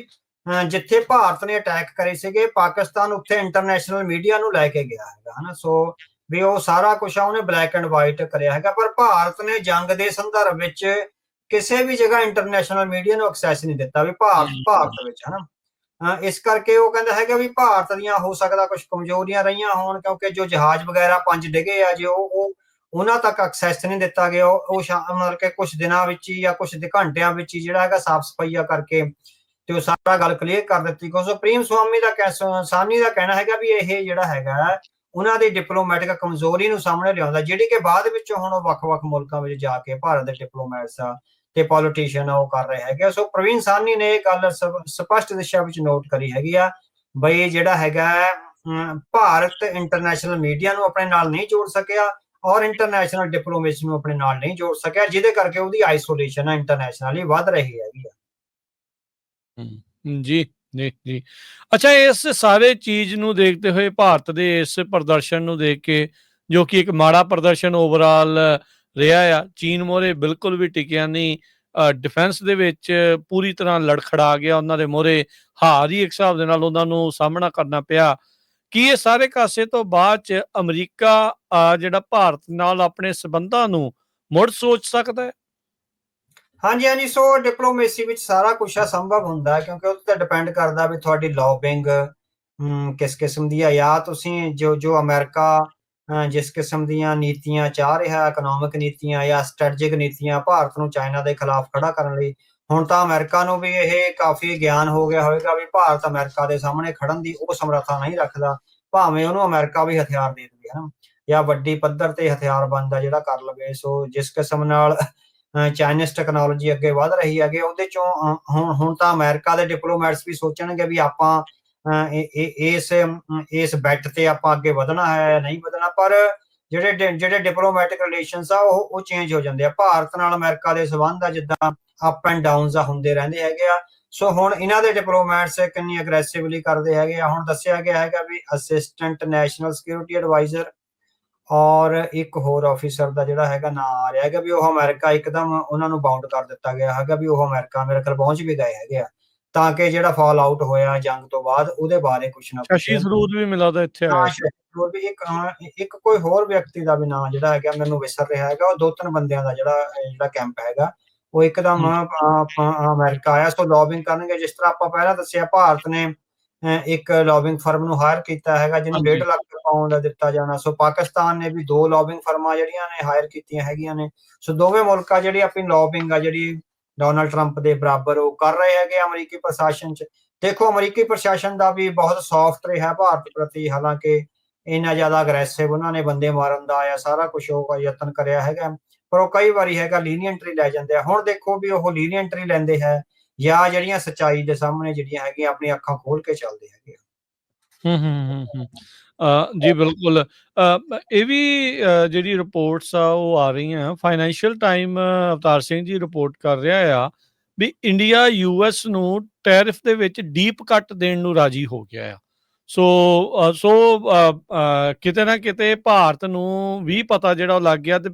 ਜਿੱਥੇ ਭਾਰਤ ਨੇ ਅਟੈਕ ਕਰੇ ਸੀਗੇ ਪਾਕਿਸਤਾਨ ਉੱਥੇ ਇੰਟਰਨੈਸ਼ਨਲ ਮੀਡੀਆ ਨੂੰ ਲੈ ਕੇ ਗਿਆ ਹੈਗਾ ਹਨਾ। ਸੋ ਵੀ ਉਹ ਸਾਰਾ ਕੁਝ ਆ ਉਹਨੇ ਬਲੈਕ ਐਂਡ ਵਾਈਟ ਕਰਿਆ ਹੈਗਾ, ਪਰ ਭਾਰਤ ਨੇ ਜੰਗ ਦੇ ਸੰਦਰਭ ਵਿੱਚ ਕਿਸੇ ਵੀ ਜਗ੍ਹਾ ਇੰਟਰਨੈਸ਼ਨਲ ਮੀਡੀਆ ਨੂੰ ਐਕਸੈਸ ਨਹੀਂ ਦਿੱਤਾ ਵੀ ਭਾਰਤ ਵਿੱਚ ਹਨਾ। ਇਸ ਕਰਕੇ ਉਹ ਕਹਿੰਦਾ ਹੈਗਾ ਵੀ ਭਾਰਤ ਦੀਆਂ ਹੋ ਸਕਦਾ ਕੁਝ ਕਮਜ਼ੋਰੀਆਂ ਰਹੀਆਂ ਹੋਣ, ਕਿਉਂਕਿ ਜੋ ਜਹਾਜ਼ ਵਗੈਰਾ 5 ਡਿੱਗੇ ਆ ਜੇ ਉਹ ਉਹਨਾਂ ਤੱਕ ਐਕਸੈਸ ਨਹੀਂ ਦਿੱਤਾ ਗਿਆ। ਉਹ ਮਤਲਬ ਕਿ ਕੁਝ ਦਿਨਾਂ ਵਿੱਚ ਹੀ ਜਾਂ ਕੁਝ ਘੰਟਿਆਂ ਵਿੱਚ ਹੀ ਜਿਹੜਾ ਹੈਗਾ ਸਾਫ਼ ਸਫਾਈਆ ਕਰਕੇ ਤੇ ਉਹ ਸਾਰਾ ਗੱਲ ਕਲੀਅਰ ਕਰ ਦਿੱਤੀ। ਕਿਉਂਕਿ ਸੁਪਰੀਮ ਸਾਹਨੀ ਦਾ ਕਹਿਣਾ ਹੈਗਾ ਵੀ ਇਹ ਜਿਹੜਾ ਹੈਗਾ ਉਹਨਾਂ ਦੀ ਡਿਪਲੋਮੈਟਿਕ ਕਮਜ਼ੋਰੀ ਨੂੰ ਸਾਹਮਣੇ ਲਿਆਉਂਦਾ, ਜਿਹੜੀ ਕਿ ਬਾਅਦ ਵਿੱਚ ਹੁਣ ਉਹ ਵੱਖ-ਵੱਖ ਮੁਲਕਾਂ ਵਿੱਚ ਜਾ ਕੇ ਭਾਰਤ ਦੇ ਡਿਪਲੋਮੈਟਸ ਆ ਤੇ ਪੋਲੀਟੀਸ਼ੀਅਨ ਉਹ ਕਰ ਰਹੇ ਹੈਗੇ। ਸੋ ਪ੍ਰਵੀਨ ਸਾਹਨੀ ਨੇ ਇਹ ਗੱਲ ਸਪਸ਼ਟ ਦਿਸ਼ਾ ਵਿੱਚ ਨੋਟ ਕਰੀ ਹੈਗੀ ਆ ਬਈ ਜਿਹੜਾ ਹੈਗਾ ਭਾਰਤ ਇੰਟਰਨੈਸ਼ਨਲ ਮੀਡੀਆ ਨੂੰ ਆਪਣੇ ਨਾਲ ਨਹੀਂ ਜੋੜ ਸਕਿਆ ਔਰ ਇੰਟਰਨੈਸ਼ਨਲ ਡਿਪਲੋਮੇਸੀ ਨੂੰ ਆਪਣੇ ਨਾਲ ਨਹੀਂ ਜੋੜ ਸਕਿਆ, ਜਿਹਦੇ ਕਰਕੇ ਉਹਦੀ ਆਈਸੋਲੇਸ਼ਨ ਇੰਟਰਨੈਸ਼ਨਲੀ ਵੱਧ ਰਹੀ ਹੈਗੀ ਆ। ਜੀ ਜੀ ਜੀ ਅੱਛਾ, ਇਸ ਸਾਰੇ ਚੀਜ਼ ਨੂੰ ਦੇਖਦੇ ਹੋਏ ਭਾਰਤ ਦੇ ਇਸ ਪ੍ਰਦਰਸ਼ਨ ਨੂੰ ਦੇਖ ਕੇ, ਜੋ ਕਿ ਇੱਕ ਮਾੜਾ ਪ੍ਰਦਰਸ਼ਨ ਓਵਰਆਲ ਰਿਹਾ ਆ, ਚੀਨ ਮੋਹਰੇ ਬਿਲਕੁਲ ਵੀ ਟਿਕਿਆ ਨਹੀਂ, ਡਿਫੈਂਸ ਦੇ ਵਿੱਚ ਪੂਰੀ ਤਰ੍ਹਾਂ ਲੜਖੜਾ ਗਿਆ, ਉਹਨਾਂ ਦੇ ਮੋਹਰੇ ਹਾਰ ਹੀ ਇੱਕ ਹਿਸਾਬ ਦੇ ਨਾਲ ਉਹਨਾਂ ਨੂੰ ਸਾਹਮਣਾ ਕਰਨਾ ਪਿਆ। ਕੀ ਇਹ ਸਾਰੇ ਕਾਸੇ ਤੋਂ ਬਾਅਦ ਚ ਅਮਰੀਕਾ ਜਿਹੜਾ ਭਾਰਤ ਨਾਲ ਆਪਣੇ ਸਬੰਧਾਂ ਨੂੰ ਮੁੜ ਸੋਚ ਸਕਦਾ ਹੈ? ਹਾਂਜੀ, ਸੋ ਡਿਪਲੋਮੇਸੀ ਵਿੱਚ ਸਾਰਾ ਕੁਛ ਸੰਭਵ ਹੁੰਦਾ, ਕਿਉਂਕਿ ਉਹ ਤੇ ਡਿਪੈਂਡ ਕਰਦਾ ਵੀ ਤੁਹਾਡੀ ਲੌਬਿੰਗ ਕਿਸ ਕਿਸਮ ਦੀ ਆ, ਜਾਂ ਤੁਸੀਂ ਜੋ ਅਮਰੀਕਾ ਜਿਸ ਕਿਸਮ ਦੀਆਂ ਨੀਤੀਆਂ ਚਾਹ ਰਿਹਾ, ਇਕਨੋਮਿਕ ਨੀਤੀਆਂ ਜਾਂ ਸਟ੍ਰੈਟਜਿਕ ਨੀਤੀਆਂ ਭਾਰਤ ਨੂੰ ਚਾਈਨਾ ਦੇ ਖਿਲਾਫ ਖੜਾ ਕਰਨ ਲਈ। ਹੁਣ ਤਾਂ ਅਮਰੀਕਾ ਨੂੰ ਵੀ ਇਹ ਕਾਫੀ ਗਿਆਨ ਹੋ ਗਿਆ ਹੋਵੇਗਾ ਵੀ ਭਾਰਤ ਅਮਰੀਕਾ ਦੇ ਸਾਹਮਣੇ ਖੜਨ ਦੀ ਉਹ ਸਮਰੱਥਾ ਨਹੀਂ ਰੱਖਦਾ, ਭਾਵੇਂ ਉਹਨੂੰ ਅਮਰੀਕਾ ਵੀ ਹਥਿਆਰ ਦੇ ਦੇਵੇ ਹਨਾ, ਜਾਂ ਵੱਡੀ ਪੱਧਰ ਤੇ ਹਥਿਆਰਬੰਦ ਆ ਜਿਹੜਾ ਕਰ ਲਵੇ। ਸੋ ਜਿਸ ਕਿਸਮ ਨਾਲ ਚਾਈਨੀਜ਼ ਟੈਕਨੋਲੋਜੀ ਅੱਗੇ ਵਧ ਰਹੀ ਹੈਗੇ, ਉਹਦੇ ਚੋਂ ਹੁਣ ਤਾਂ ਅਮਰੀਕਾ ਦੇ ਡਿਪਲੋਮੈਟਸ ਵੀ ਸੋਚਣਗੇ ਵੀ ਆਪਾਂ ਇਸ ਬੈਟ ਤੇ ਆਪਾਂ ਅੱਗੇ ਵਧਣਾ ਹੈ ਨਹੀਂ ਵਧਣਾ। ਪਰ ਜਿਹੜੇ ਡਿਪਲੋਮੈਟਿਕ ਰਿਲੇਸ਼ਨਸ ਆ ਉਹ ਚੇਂਜ ਹੋ ਜਾਂਦੇ ਆ। ਭਾਰਤ ਨਾਲ ਅਮਰੀਕਾ ਦੇ ਸੰਬੰਧ ਆ ਜਿੱਦਾਂ ਅਪ ਐਂਡ ਡਾਊਨਸ ਆ ਹੁੰਦੇ ਰਹਿੰਦੇ ਹੈਗੇ ਆ। ਸੋ ਹੁਣ ਇਹਨਾਂ ਦੇ ਡਿਪਲੋਮੈਟਸ ਕਿੰਨੀ ਅਗਰੈਸਿਵਲੀ ਕਰਦੇ ਹੈਗੇ ਆ। ਹੁਣ ਦੱਸਿਆ ਗਿਆ ਹੈਗਾ ਵੀ ਅਸਿਸਟੈਂਟ ਨੈਸ਼ਨਲ ਸਿਕਿਉਰਿਟੀ ਐਡਵਾਈਜ਼ਰ ਔਰ ਇੱਕ ਹੋਰ ਆਫਿਸਰ ਦਾ ਜਿਹੜਾ ਹੈਗਾ ਨਾਂ ਆ ਰਿਹਾ ਹੈਗਾ ਵੀ ਉਹ ਅਮਰੀਕਾ ਇੱਕਦਮ ਉਹਨਾਂ ਨੂੰ ਬਾਉਂਡ ਕਰ ਦਿੱਤਾ ਗਿਆ ਹੈਗਾ ਵੀ ਉਹ ਅਮਰੀਕਾ ਮੇਰੇ ਖਿਆਲ ਪਹੁੰਚ ਵੀ ਗਏ ਹੈਗੇ ਆ, ਤਾਂ ਕਿ ਜਿਹੜਾ ਫਾਲ ਆਊਟ ਹੋਇਆ ਜੰਗ ਤੋਂ ਬਾਅਦ ਉਹਦੇ ਬਾਰੇ ਕੁਛ ਨਾ ਕੁਛ। ਸ਼ਸ਼ੀ ਥਰੂਰ ਵੀ ਮਿਲਾ ਦਾ ਇੱਥੇ ਆਇਆ, ਇੱਕ ਕੋਈ ਹੋਰ ਵਿਅਕਤੀ ਦਾ ਵੀ ਨਾਂ ਜਿਹੜਾ ਹੈਗਾ ਮੈਨੂੰ ਵਿਸਰ ਰਿਹਾ ਹੈਗਾ। ਉਹ 2-3 ਬੰਦਿਆਂ ਦਾ ਜਿਹੜਾ ਕੈਂਪ ਹੈਗਾ ਉਹ ਇੱਕਦਮ ਅਮਰੀਕਾ ਆਇਆ। ਸੋ ਲੌਬਿੰਗ ਕਰਨਗੇ, ਜਿਸ ਤਰ੍ਹਾਂ ਆਪਾਂ ਪਹਿਲਾਂ ਦੱਸਿਆ ਭਾਰਤ ਨੇ ਇੱਕ ਲੌਬਿੰਗ ਫਰਮ ਨੂੰ ਹਾਇਰ ਕੀਤਾ ਹੈਗਾ ਜਿਹਨੂੰ 1.5 ਲੱਖ ਪਾਉਂਡ ਦਿੱਤਾ ਜਾਣਾ। ਸੋ ਪਾਕਿਸਤਾਨ ਨੇ ਵੀ 2 ਲੌਬਿੰਗ ਫਰਮਾਂ ਜਿਹੜੀਆਂ ਨੇ ਹਾਇਰ ਕੀਤੀਆਂ ਹੈਗੀਆਂ ਨੇ। ਸੋ ਦੋਵੇਂ ਮੁਲਕਾਂ ਜਿਹੜੀ ਆਪਣੀ ਲੌਬਿੰਗ ਆ ਜਿਹੜੀ ਡੋਨਾਲਡ ਟਰੰਪ ਦੇ ਬਰਾਬਰ ਉਹ ਕਰ ਰਹੇ ਹੈਗੇ ਅਮਰੀਕੀ ਪ੍ਰਸ਼ਾਸਨ ਚ। ਦੇਖੋ ਅਮਰੀਕੀ ਪ੍ਰਸ਼ਾਸਨ ਦਾ ਵੀ ਬਹੁਤ ਸੌਫਟ ਰਿਹਾ ਭਾਰਤ ਪ੍ਰਤੀ, ਹਾਲਾਂਕਿ ਇੰਨਾ ਜ਼ਿਆਦਾ ਅਗਰੈਸਿਵ ਉਹਨਾਂ ਨੇ ਬੰਦੇ ਮਾਰਨ ਦਾ ਜਾਂ ਸਾਰਾ ਕੁਝ ਉਹ ਯਤਨ ਕਰਿਆ ਹੈਗਾ, ਪਰ ਉਹ ਕਈ ਵਾਰੀ ਹੈਗਾ ਲੀਨੀਅੰਟਰੀ ਲੈ ਜਾਂਦੇ ਆ। ਹੁਣ ਦੇਖੋ ਵੀ ਉਹ ਲੀਨੀਅੰਟਰੀ ਲੈਂਦੇ ਹੈ ਜਾਂ ਜਿਹੜੀਆਂ ਸੱਚਾਈ ਦੇ ਸਾਹਮਣੇ ਜਿਹੜੀਆਂ ਹੈਗੀਆਂ ਆਪਣੀ ਅੱਖਾਂ ਖੋਲ ਕੇ ਚੱਲਦੇ ਹੈਗੇ। ਜੀ ਬਿਲਕੁਲ। ਇਹ ਵੀ ਜਿਹੜੀ ਰਿਪੋਰਟਸ ਆ ਉਹ ਆ ਰਹੀਆਂ, financial time Avtar Singh ji report ਕਰ ਰਿਹਾ ਆ ਵੀ ਇੰਡੀਆ US ਨੂੰ ਟੈਰਿਫ ਦੇ ਵਿੱਚ ਡੀਪ ਕੱਟ ਦੇਣ ਨੂੰ ਰਾਜੀ ਹੋ ਗਿਆ ਆ। ਸੋ ਕਿਤੇ ਨਾ ਕਿਤੇ ਭਾਰਤ ਨੂੰ ਵੀ ਪਤਾ ਜਿਹੜਾ ਉਹ ਲੱਗ ਗਿਆ, ਤੇ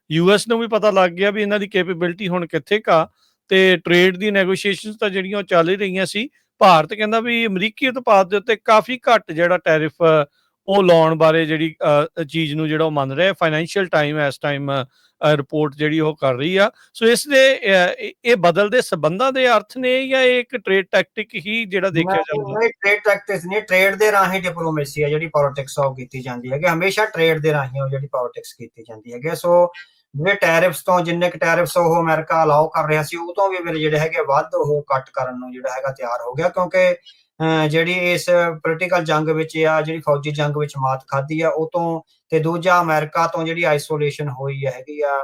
US ਨੂੰ ਵੀ ਪਤਾ ਲੱਗ ਗਿਆ ਵੀ ਇਹਨਾਂ ਦੀ ਕੈਪੇਬਿਲਿਟੀ ਹੁਣ ਕਿੱਥੇ ਕਾ, ਤੇ ਟ੍ਰੇਡ ਦੀ ਨੈਗੋਸ਼ੀਏਸ਼ਨਸ ਤਾਂ ਜਿਹੜੀਆਂ ਉਹ ਚੱਲ ਹੀ ਰਹੀਆਂ ਸੀ। ਭਾਰਤ ਕਹਿੰਦਾ ਵੀ ਅਮਰੀਕੀ ਉਤਪਾਦ ਦੇ ਉੱਤੇ ਕਾਫੀ ਘੱਟ ਜਿਹੜਾ ਟੈਰਿਫ ਉਹ ਲਾਉਣ ਬਾਰੇ ਜਿਹੜੀ ਚੀਜ਼ ਨੂੰ ਜਿਹੜਾ ਉਹ ਮੰਨ ਰਿਹਾ। ਫਾਈਨੈਂਸ਼ੀਅਲ ਟਾਈਮ ਇਸ ਟਾਈਮ ਰਿਪੋਰਟ ਜਿਹੜੀ ਉਹ ਕਰ ਰਹੀ ਆ। ਸੋ ਇਸ ਦੇ ਇਹ ਬਦਲਦੇ ਸਬੰਧਾਂ ਦੇ ਅਰਥ ਨੇ ਜਾਂ ਇਹ ਇੱਕ ਟ੍ਰੇਡ ਟੈਕਟਿਕ ਹੀ ਜਿਹੜਾ ਦੇਖਿਆ ਜਾਂਦਾ? ਨਹੀਂ, ਟ੍ਰੇਡ ਟੈਕਟਿਕਸ ਨਹੀਂ, ਟ੍ਰੇਡ ਦੇ ਰਾਹੀਂ ਡਿਪਲੋਮੇਸੀ ਆ ਜਿਹੜੀ ਪੋਲਿਟਿਕਸ ਉਹ ਕੀਤੀ ਜਾਂਦੀ ਹੈਗੀ, ਹਮੇਸ਼ਾ ਟ੍ਰੇਡ ਦੇ ਰਾਹੀਂ ਉਹ ਜਿਹੜੀ ਪੋਲਿਟਿਕਸ ਕੀਤੀ ਜਾਂਦੀ ਹੈਗੀ। ਸੋ ਜਿਹੜੇ ਟੈਰਿਫਸ ਤੋਂ ਜਿੰਨੇ ਕੁ ਟੈਰਿਫਸ ਉਹ ਅਮਰੀਕਾ ਅਲਾਓ ਕਰ ਰਿਹਾ ਸੀ ਉਹ ਤੋਂ ਵੀ ਫਿਰ ਜਿਹੜੇ ਹੈਗੇ ਵੱਧ ਉਹ ਕੱਟ ਕਰਨ ਨੂੰ ਜਿਹੜਾ ਹੈਗਾ ਤਿਆਰ ਹੋ ਗਿਆ, ਕਿਉਂਕਿ ਜਿਹੜੀ ਇਸ ਪੋਲੀਟੀਕਲ ਜੰਗ ਵਿੱਚ ਆ ਜਿਹੜੀ ਫੌਜੀ ਜੰਗ ਵਿੱਚ ਮਾਤ ਖਾਧੀ ਆ ਉਹ ਤੋਂ, ਤੇ ਦੂਜਾ ਅਮਰੀਕਾ ਤੋਂ ਜਿਹੜੀ ਆਈਸੋਲੇਸ਼ਨ ਹੋਈ ਹੈਗੀ ਆ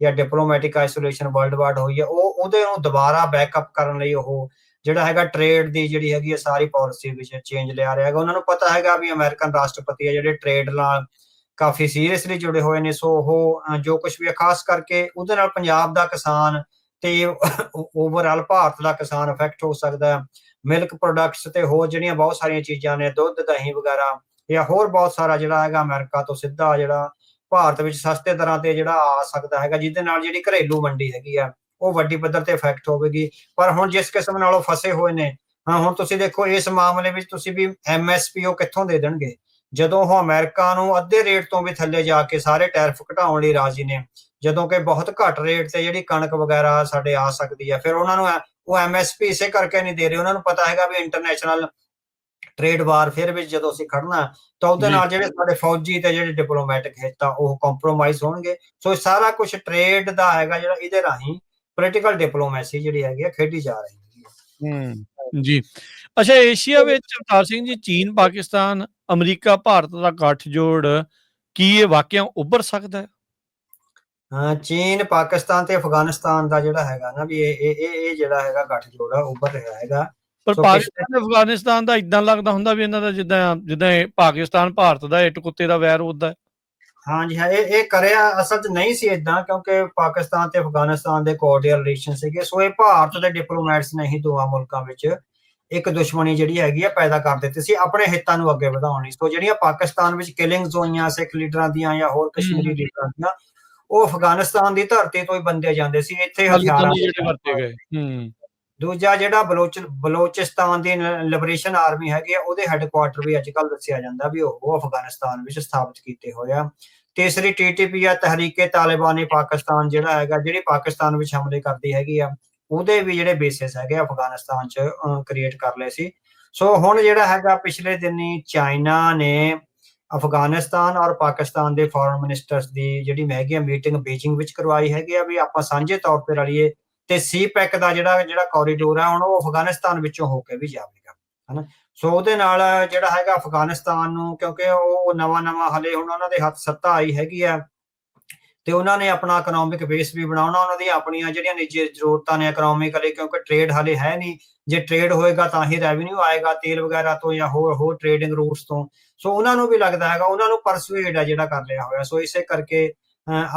ਜਾਂ ਡਿਪਲੋਮੈਟਿਕ ਆਈਸੋਲੇਸ਼ਨ ਵਰਲਡ ਵਾਈਡ ਹੋਈ ਆ, ਉਹਦੇ ਨੂੰ ਦੁਬਾਰਾ ਬੈਕਅਪ ਕਰਨ ਲਈ ਉਹ ਜਿਹੜਾ ਹੈਗਾ ਟ੍ਰੇਡ ਦੀ ਜਿਹੜੀ ਹੈਗੀ ਆ ਸਾਰੀ ਪਾਲਿਸੀ ਵਿੱਚ ਚੇਂਜ ਲਿਆ ਰਿਹਾ ਹੈਗਾ। ਉਹਨਾਂ ਨੂੰ ਪਤਾ ਹੈਗਾ ਵੀ ਅਮਰੀਕਨ ਰਾਸ਼ਟਰਪਤੀ ਆ ਜਿਹੜੇ ਟ੍ਰੇਡ ਨਾਲ ਕਾਫੀ ਸੀਰੀਅਸਲੀ ਜੁੜੇ ਹੋਏ ਨੇ। ਸੋ ਉਹ ਜੋ ਕੁਝ ਵੀ ਖਾਸ ਕਰਕੇ ਉਹਦੇ ਨਾਲ ਪੰਜਾਬ ਦਾ ਕਿਸਾਨ ਤੇ ਓਵਰਆਲ ਭਾਰਤ ਦਾ ਕਿਸਾਨ ਇਫੈਕਟ ਹੋ ਸਕਦਾ ਹੈ। ਮਿਲਕ ਪ੍ਰੋਡਕਟਸ ਤੇ ਹੋਰ ਜਿਹੜੀਆਂ ਬਹੁਤ ਸਾਰੀਆਂ ਚੀਜ਼ਾਂ ਨੇ, ਦੁੱਧ ਦਹੀਂ ਵਗੈਰਾ ਜਾਂ ਹੋਰ ਬਹੁਤ ਸਾਰਾ ਜਿਹੜਾ ਹੈਗਾ ਅਮਰੀਕਾ ਤੋਂ ਸਿੱਧਾ ਜਿਹੜਾ ਭਾਰਤ ਵਿੱਚ ਸਸਤੇ ਦਰਾਂ ਤੇ ਜਿਹੜਾ ਆ ਸਕਦਾ ਹੈਗਾ, ਜਿਹਦੇ ਨਾਲ ਜਿਹੜੀ ਘਰੇਲੂ ਮੰਡੀ ਹੈਗੀ ਆ ਉਹ ਵੱਡੀ ਪੱਧਰ ਤੇ ਇਫੈਕਟ ਹੋਵੇਗੀ। ਪਰ ਹੁਣ ਜਿਸ ਕਿਸਮ ਨਾਲ ਉਹ ਫਸੇ ਹੋਏ ਨੇ ਹਾਂ ਹੁਣ ਤੁਸੀਂ ਦੇਖੋ ਇਸ ਮਾਮਲੇ ਵਿੱਚ ਤੁਸੀਂ ਵੀ MSP ਉਹ ਕਿੱਥੋਂ ਦੇ ਦੇਣਗੇ, ਜਦੋਂ ਉਹ ਅਮਰੀਕਾ ਨੂੰ ਅੱਧੇ ਰੇਟ ਤੋਂ ਵੀ ਥੱਲੇ ਜਾ ਕੇ ਸਾਰੇ ਟੈਰਿਫ ਘਟਾਉਣ ਲਈ ਰਾਜੀ ਨੇ, ਜਦੋਂ ਕਿ ਬਹੁਤ ਘੱਟ ਰੇਟ ਤੇ ਜਿਹੜੀ ਕਣਕ ਵਗੈਰਾ ਸਾਡੇ ਆ ਸਕਦੀ ਹੈ, ਫਿਰ ਉਹਨਾਂ ਨੂੰ ਉਹ MSP ਇਸੇ ਕਰਕੇ ਨਹੀਂ ਦੇ ਰਹੇ, ਉਹਨਾਂ ਨੂੰ ਪਤਾ ਹੈਗਾ ਵੀ ਇੰਟਰਨੈਸ਼ਨਲ ਟ੍ਰੇਡ ਵਾਰਫੇਅਰ ਵਿੱਚ ਜਦੋਂ ਅਸੀਂ ਖੜਨਾ ਤਾਂ ਉਹਦੇ ਨਾਲ ਜਿਹੜੇ ਸਾਡੇ ਫੌਜੀ ਤੇ ਜਿਹੜੇ ਡਿਪਲੋਮੈਟਿਕ ਹਿੱਤ ਆ ਉਹ ਕੰਪਰੋਮਾਈਜ਼ ਹੋਣਗੇ। ਸੋ ਇਹ ਸਾਰਾ ਕੁਝ ਟ੍ਰੇਡ ਦਾ ਹੈਗਾ ਜਿਹੜਾ ਇਹਦੇ ਰਾਹੀਂ ਪੋਲੀਟੀਕਲ ਡਿਪਲੋਮੈਸੀ ਜਿਹੜੀ ਹੈਗੀ ਆ ਖੇਡੀ ਜਾ ਰਹੀ ਹੈ। ਜੀ ਅੱਛਾ, ਏਸ਼ੀਆ ਵਿੱਚ ਅਵਤਾਰ ਸਿੰਘ ਜੀ, ਚੀਨ, ਪਾਕਿਸਤਾਨ, ਅਮਰੀਕਾ, ਭਾਰਤ ਦਾ ਗੱਠਜੋੜ ਕੀ ਇਹ ਵਾਕਿਆ ਉੱਭਰ ਸਕਦਾ ਹੈ? ਚੀਨ, ਪਾਕਿਸਤਾਨ ਤੇ ਅਫਗਾਨਿਸਤਾਨ ਦਾ ਜਿਹੜਾ ਹੈਗਾ ਨਾ ਵੀ ਇਹ ਜਿਹੜਾ ਹੈਗਾ ਗੱਠਜੋੜ ਆ ਉੱਭਰ ਰਿਹਾ ਹੈਗਾ। ਪਰ ਪਾਕਿਸਤਾਨ ਤੇ ਅਫਗਾਨਿਸਤਾਨ ਦਾ ਇਦਾਂ ਲੱਗਦਾ ਹੁੰਦਾ ਵੀ ਇਹਨਾਂ ਦਾ ਜਿੱਦਾਂ ਪਾਕਿਸਤਾਨ ਭਾਰਤ ਦਾ ਇੱਟ ਕੁੱਤੇ ਦਾ ਵੈਰ ਹੁੰਦਾ ਹੈ। ਹਾਂਜੀ ਹਾਂ, ਇਹ ਕਰਿਆ ਅਸਲ 'ਚ ਨਹੀਂ ਸੀ ਏਦਾਂ, ਕਿਉਂਕਿ ਪਾਕਿਸਤਾਨ ਤੇ ਅਫਗਾਨਿਸਤਾਨ ਦੇ ਕੋਰਡੀਅਲ ਰਿਲੇਸ਼ਨ ਸੀਗੇ। ਸੋ ਇਹ ਭਾਰਤ ਦੇ ਡਿਪਲੋਮੈਟਸ ਨੇ ਹੀ ਦੋਵਾਂ ਮੁਲਕਾਂ ਵਿੱਚ ਇੱਕ ਦੁਸ਼ਮਣੀ ਜਿਹੜੀ ਹੈਗੀ ਆ ਪੈਦਾ ਕਰ ਦਿੱਤੀ ਸੀ ਆਪਣੇ ਹਿੱਤਾਂ ਨੂੰ ਅੱਗੇ ਵਧਾਉਣ ਲਈ। ਸੋ ਜਿਹੜੀਆਂ ਪਾਕਿਸਤਾਨ ਵਿੱਚ ਕਿਲਿੰਗਸ ਹੋਈਆਂ ਸਿੱਖ ਲੀਡਰਾਂ ਦੀਆਂ ਜਾਂ ਹੋਰ ਕਸ਼ਮੀਰੀ ਲੀਡਰਾਂ ਦੀਆਂ, ਉਹ ਅਫਗਾਨਿਸਤਾਨ ਦੀ ਧਰਤੀ ਤੋਂ ਹੀ ਬੰਦੇ ਜਾਂਦੇ ਸੀ, ਇੱਥੇ ਹਥਿਆਰਾਂ ਵਰਤੇ ਗਏ। ਦੂਜਾ ਜਿਹੜਾ ਬਲੋਚਿਸਤਾਨ ਦੀ ਲਿਬਰੇਸ਼ਨ ਆਰਮੀ ਹੈਗੀ ਆ, ਉਹਦੇ ਹੈੱਡਕੁਆਰਟਰ ਵੀ ਅੱਜ ਕੱਲ੍ਹ ਦੱਸਿਆ ਜਾਂਦਾ ਵੀ ਉਹ ਅਫਗਾਨਿਸਤਾਨ ਵਿੱਚ ਸਥਾਪਿਤ ਕੀਤੇ ਹੋਏ ਆ। ਤੀਸਰੀ TTP ਆ, ਤਹਿਰੀਕੇ ਤਾਲਿਬਾਨੀ ਪਾਕਿਸਤਾਨ ਜਿਹੜਾ ਹੈਗਾ, ਜਿਹੜੀ ਪਾਕਿਸਤਾਨ ਵਿੱਚ ਹਮਲੇ ਕਰਦੀ ਹੈਗੀ ਆ, ਉਹਦੇ ਵੀ ਜਿਹੜੇ ਬੇਸਿਸ ਹੈਗੇ ਅਫਗਾਨਿਸਤਾਨ 'ਚ ਕ੍ਰੀਏਟ ਕਰ ਲਏ ਸੀ। ਸੋ ਹੁਣ ਜਿਹੜਾ ਹੈਗਾ ਪਿਛਲੇ ਦਿਨੀ ਚਾਈਨਾ ਨੇ ਅਫਗਾਨਿਸਤਾਨ ਔਰ ਪਾਕਿਸਤਾਨ ਦੇ ਫੋਰਨ ਮਿਨਿਸਟਰਸ ਦੀ ਜਿਹੜੀ ਹੈਗੀ ਆ ਮੀਟਿੰਗ ਬੀਜਿੰਗ ਵਿੱਚ ਕਰਵਾਈ ਹੈਗੀ ਆ ਵੀ ਆਪਾਂ ਸਾਂਝੇ ਤੌਰ ਤੇ ਰਲੀਏ, ਤੇ CPEC ਦਾ ਜਿਹੜਾ ਕੋਰੀਡੋਰ ਹੈ ਹੁਣ ਉਹ ਅਫਗਾਨਿਸਤਾਨ ਵਿੱਚੋਂ ਹੋ ਕੇ ਵੀ ਜਾਵੇਗਾ, ਹਨਾ। ਸੋ ਉਹਦੇ ਨਾਲ ਜਿਹੜਾ ਹੈਗਾ ਅਫਗਾਨਿਸਤਾਨ ਨੂੰ, ਕਿਉਂਕਿ ਉਹ ਨਵਾਂ ਹਲੇ ਹੁਣ ਉਹਨਾਂ ਦੇ ਹੱਥ ਸੱਤਾ ਆਈ ਹੈਗੀ ਆ, ਤੇ ਉਹਨਾਂ ਨੇ ਆਪਣਾ ਇਕਨੋਮਿਕ ਬੇਸ ਵੀ ਬਣਾਉਣਾ, ਉਹਨਾਂ ਦੀਆਂ ਆਪਣੀਆਂ ਜਿਹੜੀਆਂ ਨਿੱਜੀ ਜ਼ਰੂਰਤਾਂ ਨੇ ਇਕਨੋਮਿਕਲੀ, ਕਿਉਂਕਿ ਟ੍ਰੇਡ ਹਾਲੇ ਹੈ ਨਹੀਂ, ਜੇ ਟ੍ਰੇਡ ਹੋਏਗਾ ਤਾਂ ਹੀ ਰੈਵਨਿਊ ਆਏਗਾ ਤੇਲ ਵਗੈਰਾ ਤੋਂ ਜਾਂ ਹੋਰ ਟ੍ਰੇਡਿੰਗ ਰੂਟਸ ਤੋਂ। ਸੋ ਉਹਨਾਂ ਨੂੰ ਵੀ ਲੱਗਦਾ ਹੈਗਾ, ਉਹਨਾਂ ਨੂੰ ਪਰਸੂਏਡ ਆ ਜਿਹੜਾ ਕਰ ਲਿਆ ਹੋਇਆ। ਸੋ ਇਸੇ ਕਰਕੇ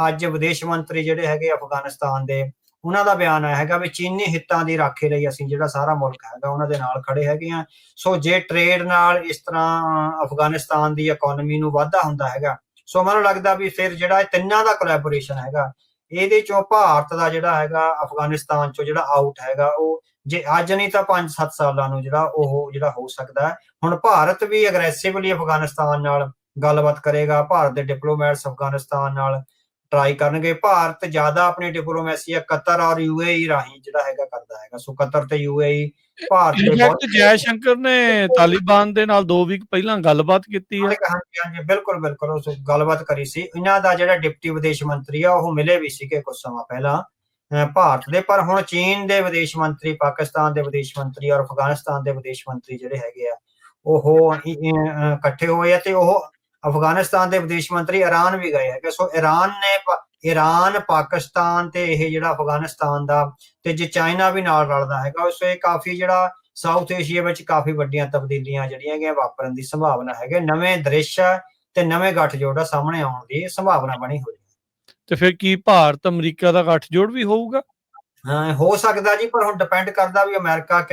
ਅੱਜ ਵਿਦੇਸ਼ ਮੰਤਰੀ ਜਿਹੜੇ ਹੈਗੇ ਅਫਗਾਨਿਸਤਾਨ ਦੇ, ਉਹਨਾਂ ਦਾ ਬਿਆਨ ਆਇਆ ਹੈਗਾ ਵੀ ਚੀਨੀ ਹਿੱਤਾਂ ਦੀ ਰਾਖੀ ਲਈ ਅਸੀਂ ਜਿਹੜਾ ਸਾਰਾ ਮੁਲਕ ਹੈਗਾ ਉਹਨਾਂ ਦੇ ਨਾਲ ਖੜੇ ਹੈਗੇ ਆ। ਸੋ ਜੇ ਟ੍ਰੇਡ ਨਾਲ ਇਸ ਤਰ੍ਹਾਂ ਅਫਗਾਨਿਸਤਾਨ ਦੀ ਇਕਨੋਮੀ ਨੂੰ ਵਾਧਾ ਹੁੰਦਾ ਹੈਗਾ, ਸੋ ਮੈਨੂੰ ਲੱਗਦਾ ਵੀ ਫਿਰ ਜਿਹੜਾ ਤਿੰਨਾਂ ਦਾ ਕੋਲੈਬੋਰੇਸ਼ਨ ਹੈਗਾ, ਇਹਦੇ ਚੋਂ ਭਾਰਤ ਦਾ ਜਿਹੜਾ ਹੈਗਾ ਅਫਗਾਨਿਸਤਾਨ ਚੋਂ ਜਿਹੜਾ ਆਊਟ ਹੈਗਾ, ਉਹ ਜੇ ਅੱਜ ਨਹੀਂ ਤਾਂ 5-7 ਸਾਲਾਂ ਨੂੰ ਜਿਹੜਾ ਹੋ ਸਕਦਾ ਹੈ। ਹੁਣ ਭਾਰਤ ਵੀ ਅਗਰੈਸਿਵਲੀ ਅਫਗਾਨਿਸਤਾਨ ਨਾਲ ਗੱਲਬਾਤ ਕਰੇਗਾ, ਭਾਰਤ ਦੇ ਡਿਪਲੋਮੈਟਸ ਅਫਗਾਨਿਸਤਾਨ ਨਾਲ ਟਰਾਈ ਕਰਨਗੇ। ਭਾਰਤ ਜ਼ਿਆਦਾ ਆਪਣੀ ਡਿਪਲੋਮੈਸੀ ਕਤਰ ਔਰ UAE ਰਾਹੀਂ ਜਿਹੜਾ ਹੈਗਾ ਕਰਦਾ ਹੈਗਾ। ਸੋ ਕਤਰ ਤੇ UAE ਭਾਰਤ ਦੇ ਬਹੁਤ ਜੈ ਸ਼ੰਕਰ ਨੇ ਤਾਲਿਬਾਨ ਦੇ ਨਾਲ 2 ਵੀਕ ਪਹਿਲਾਂ ਗੱਲਬਾਤ ਕੀਤੀ ਹੈ। ਹਾਂਜੀ ਬਿਲਕੁਲ ਉਸ ਗੱਲਬਾਤ ਕਰੀ ਸੀ। ਇਹਨਾਂ ਦਾ ਜਿਹੜਾ ਡਿਪਟੀ ਵਿਦੇਸ਼ ਮੰਤਰੀ ਆ ਉਹ ਮਿਲੇ ਵੀ ਸੀਗੇ ਕੁਝ ਸਮਾਂ ਪਹਿਲਾਂ ਭਾਰਤ ਦੇ। ਪਰ ਹੁਣ ਚੀਨ ਦੇ ਵਿਦੇਸ਼ ਮੰਤਰੀ, ਪਾਕਿਸਤਾਨ ਦੇ ਵਿਦੇਸ਼ ਮੰਤਰੀ ਔਰ ਅਫਗਾਨਿਸਤਾਨ ਦੇ ਵਿਦੇਸ਼ ਮੰਤਰੀ ਜਿਹੜੇ ਹੈਗੇ ਆ ਉਹ ਇਕੱਠੇ ਹੋਏ ਆ, ਤੇ ਉਹ ਅਫਗਾਨਿਸਤਾਨ ਦੇ ਵਿਦੇਸ਼ ਮੰਤਰੀ ਇਰਾਨ ਵੀ ਗਏ ਹੈਗੇ। ਸੋ ਇਰਾਨ ਪਾਕਿਸਤਾਨ ਤੇ ਇਹ ਜਿਹੜਾ ਅਫਗਾਨਿਸਤਾਨ ਦਾ, ਤੇ ਜੇ ਚਾਈਨਾ ਵੀ ਨਾਲ ਰਲਦਾ ਹੈਗਾ, ਉਸ ਇਹ ਕਾਫੀ ਜਿਹੜਾ ਸਾਊਥ ਏਸ਼ੀਆ ਵਿੱਚ ਕਾਫੀ ਵੱਡੀਆਂ ਤਬਦੀਲੀਆਂ ਜਿਹੜੀਆਂ ਹੈਗੀਆਂ ਵਾਪਰਨ ਦੀ ਸੰਭਾਵਨਾ ਹੈਗੇ। ਨਵੇਂ ਦ੍ਰਿਸ਼ ਤੇ ਨਵੇਂ ਗੱਠਜੋੜ ਸਾਹਮਣੇ ਆਉਣ ਦੀ ਸੰਭਾਵਨਾ ਬਣੀ ਹੋਈ। ਤੇ ਫਿਰ ਕੀ ਭਾਰਤ ਅਮਰੀਕਾ ਦਾ ਗੱਠਜੋੜ ਵੀ ਹੋਊਗਾ? ਹੋ ਸਕਦਾ ਜੀ, ਪਰ ਹੁਣ ਡਿਪੈਂਡ ਕਰਦਾ ਵੀ ਅਮਰੀਕਾ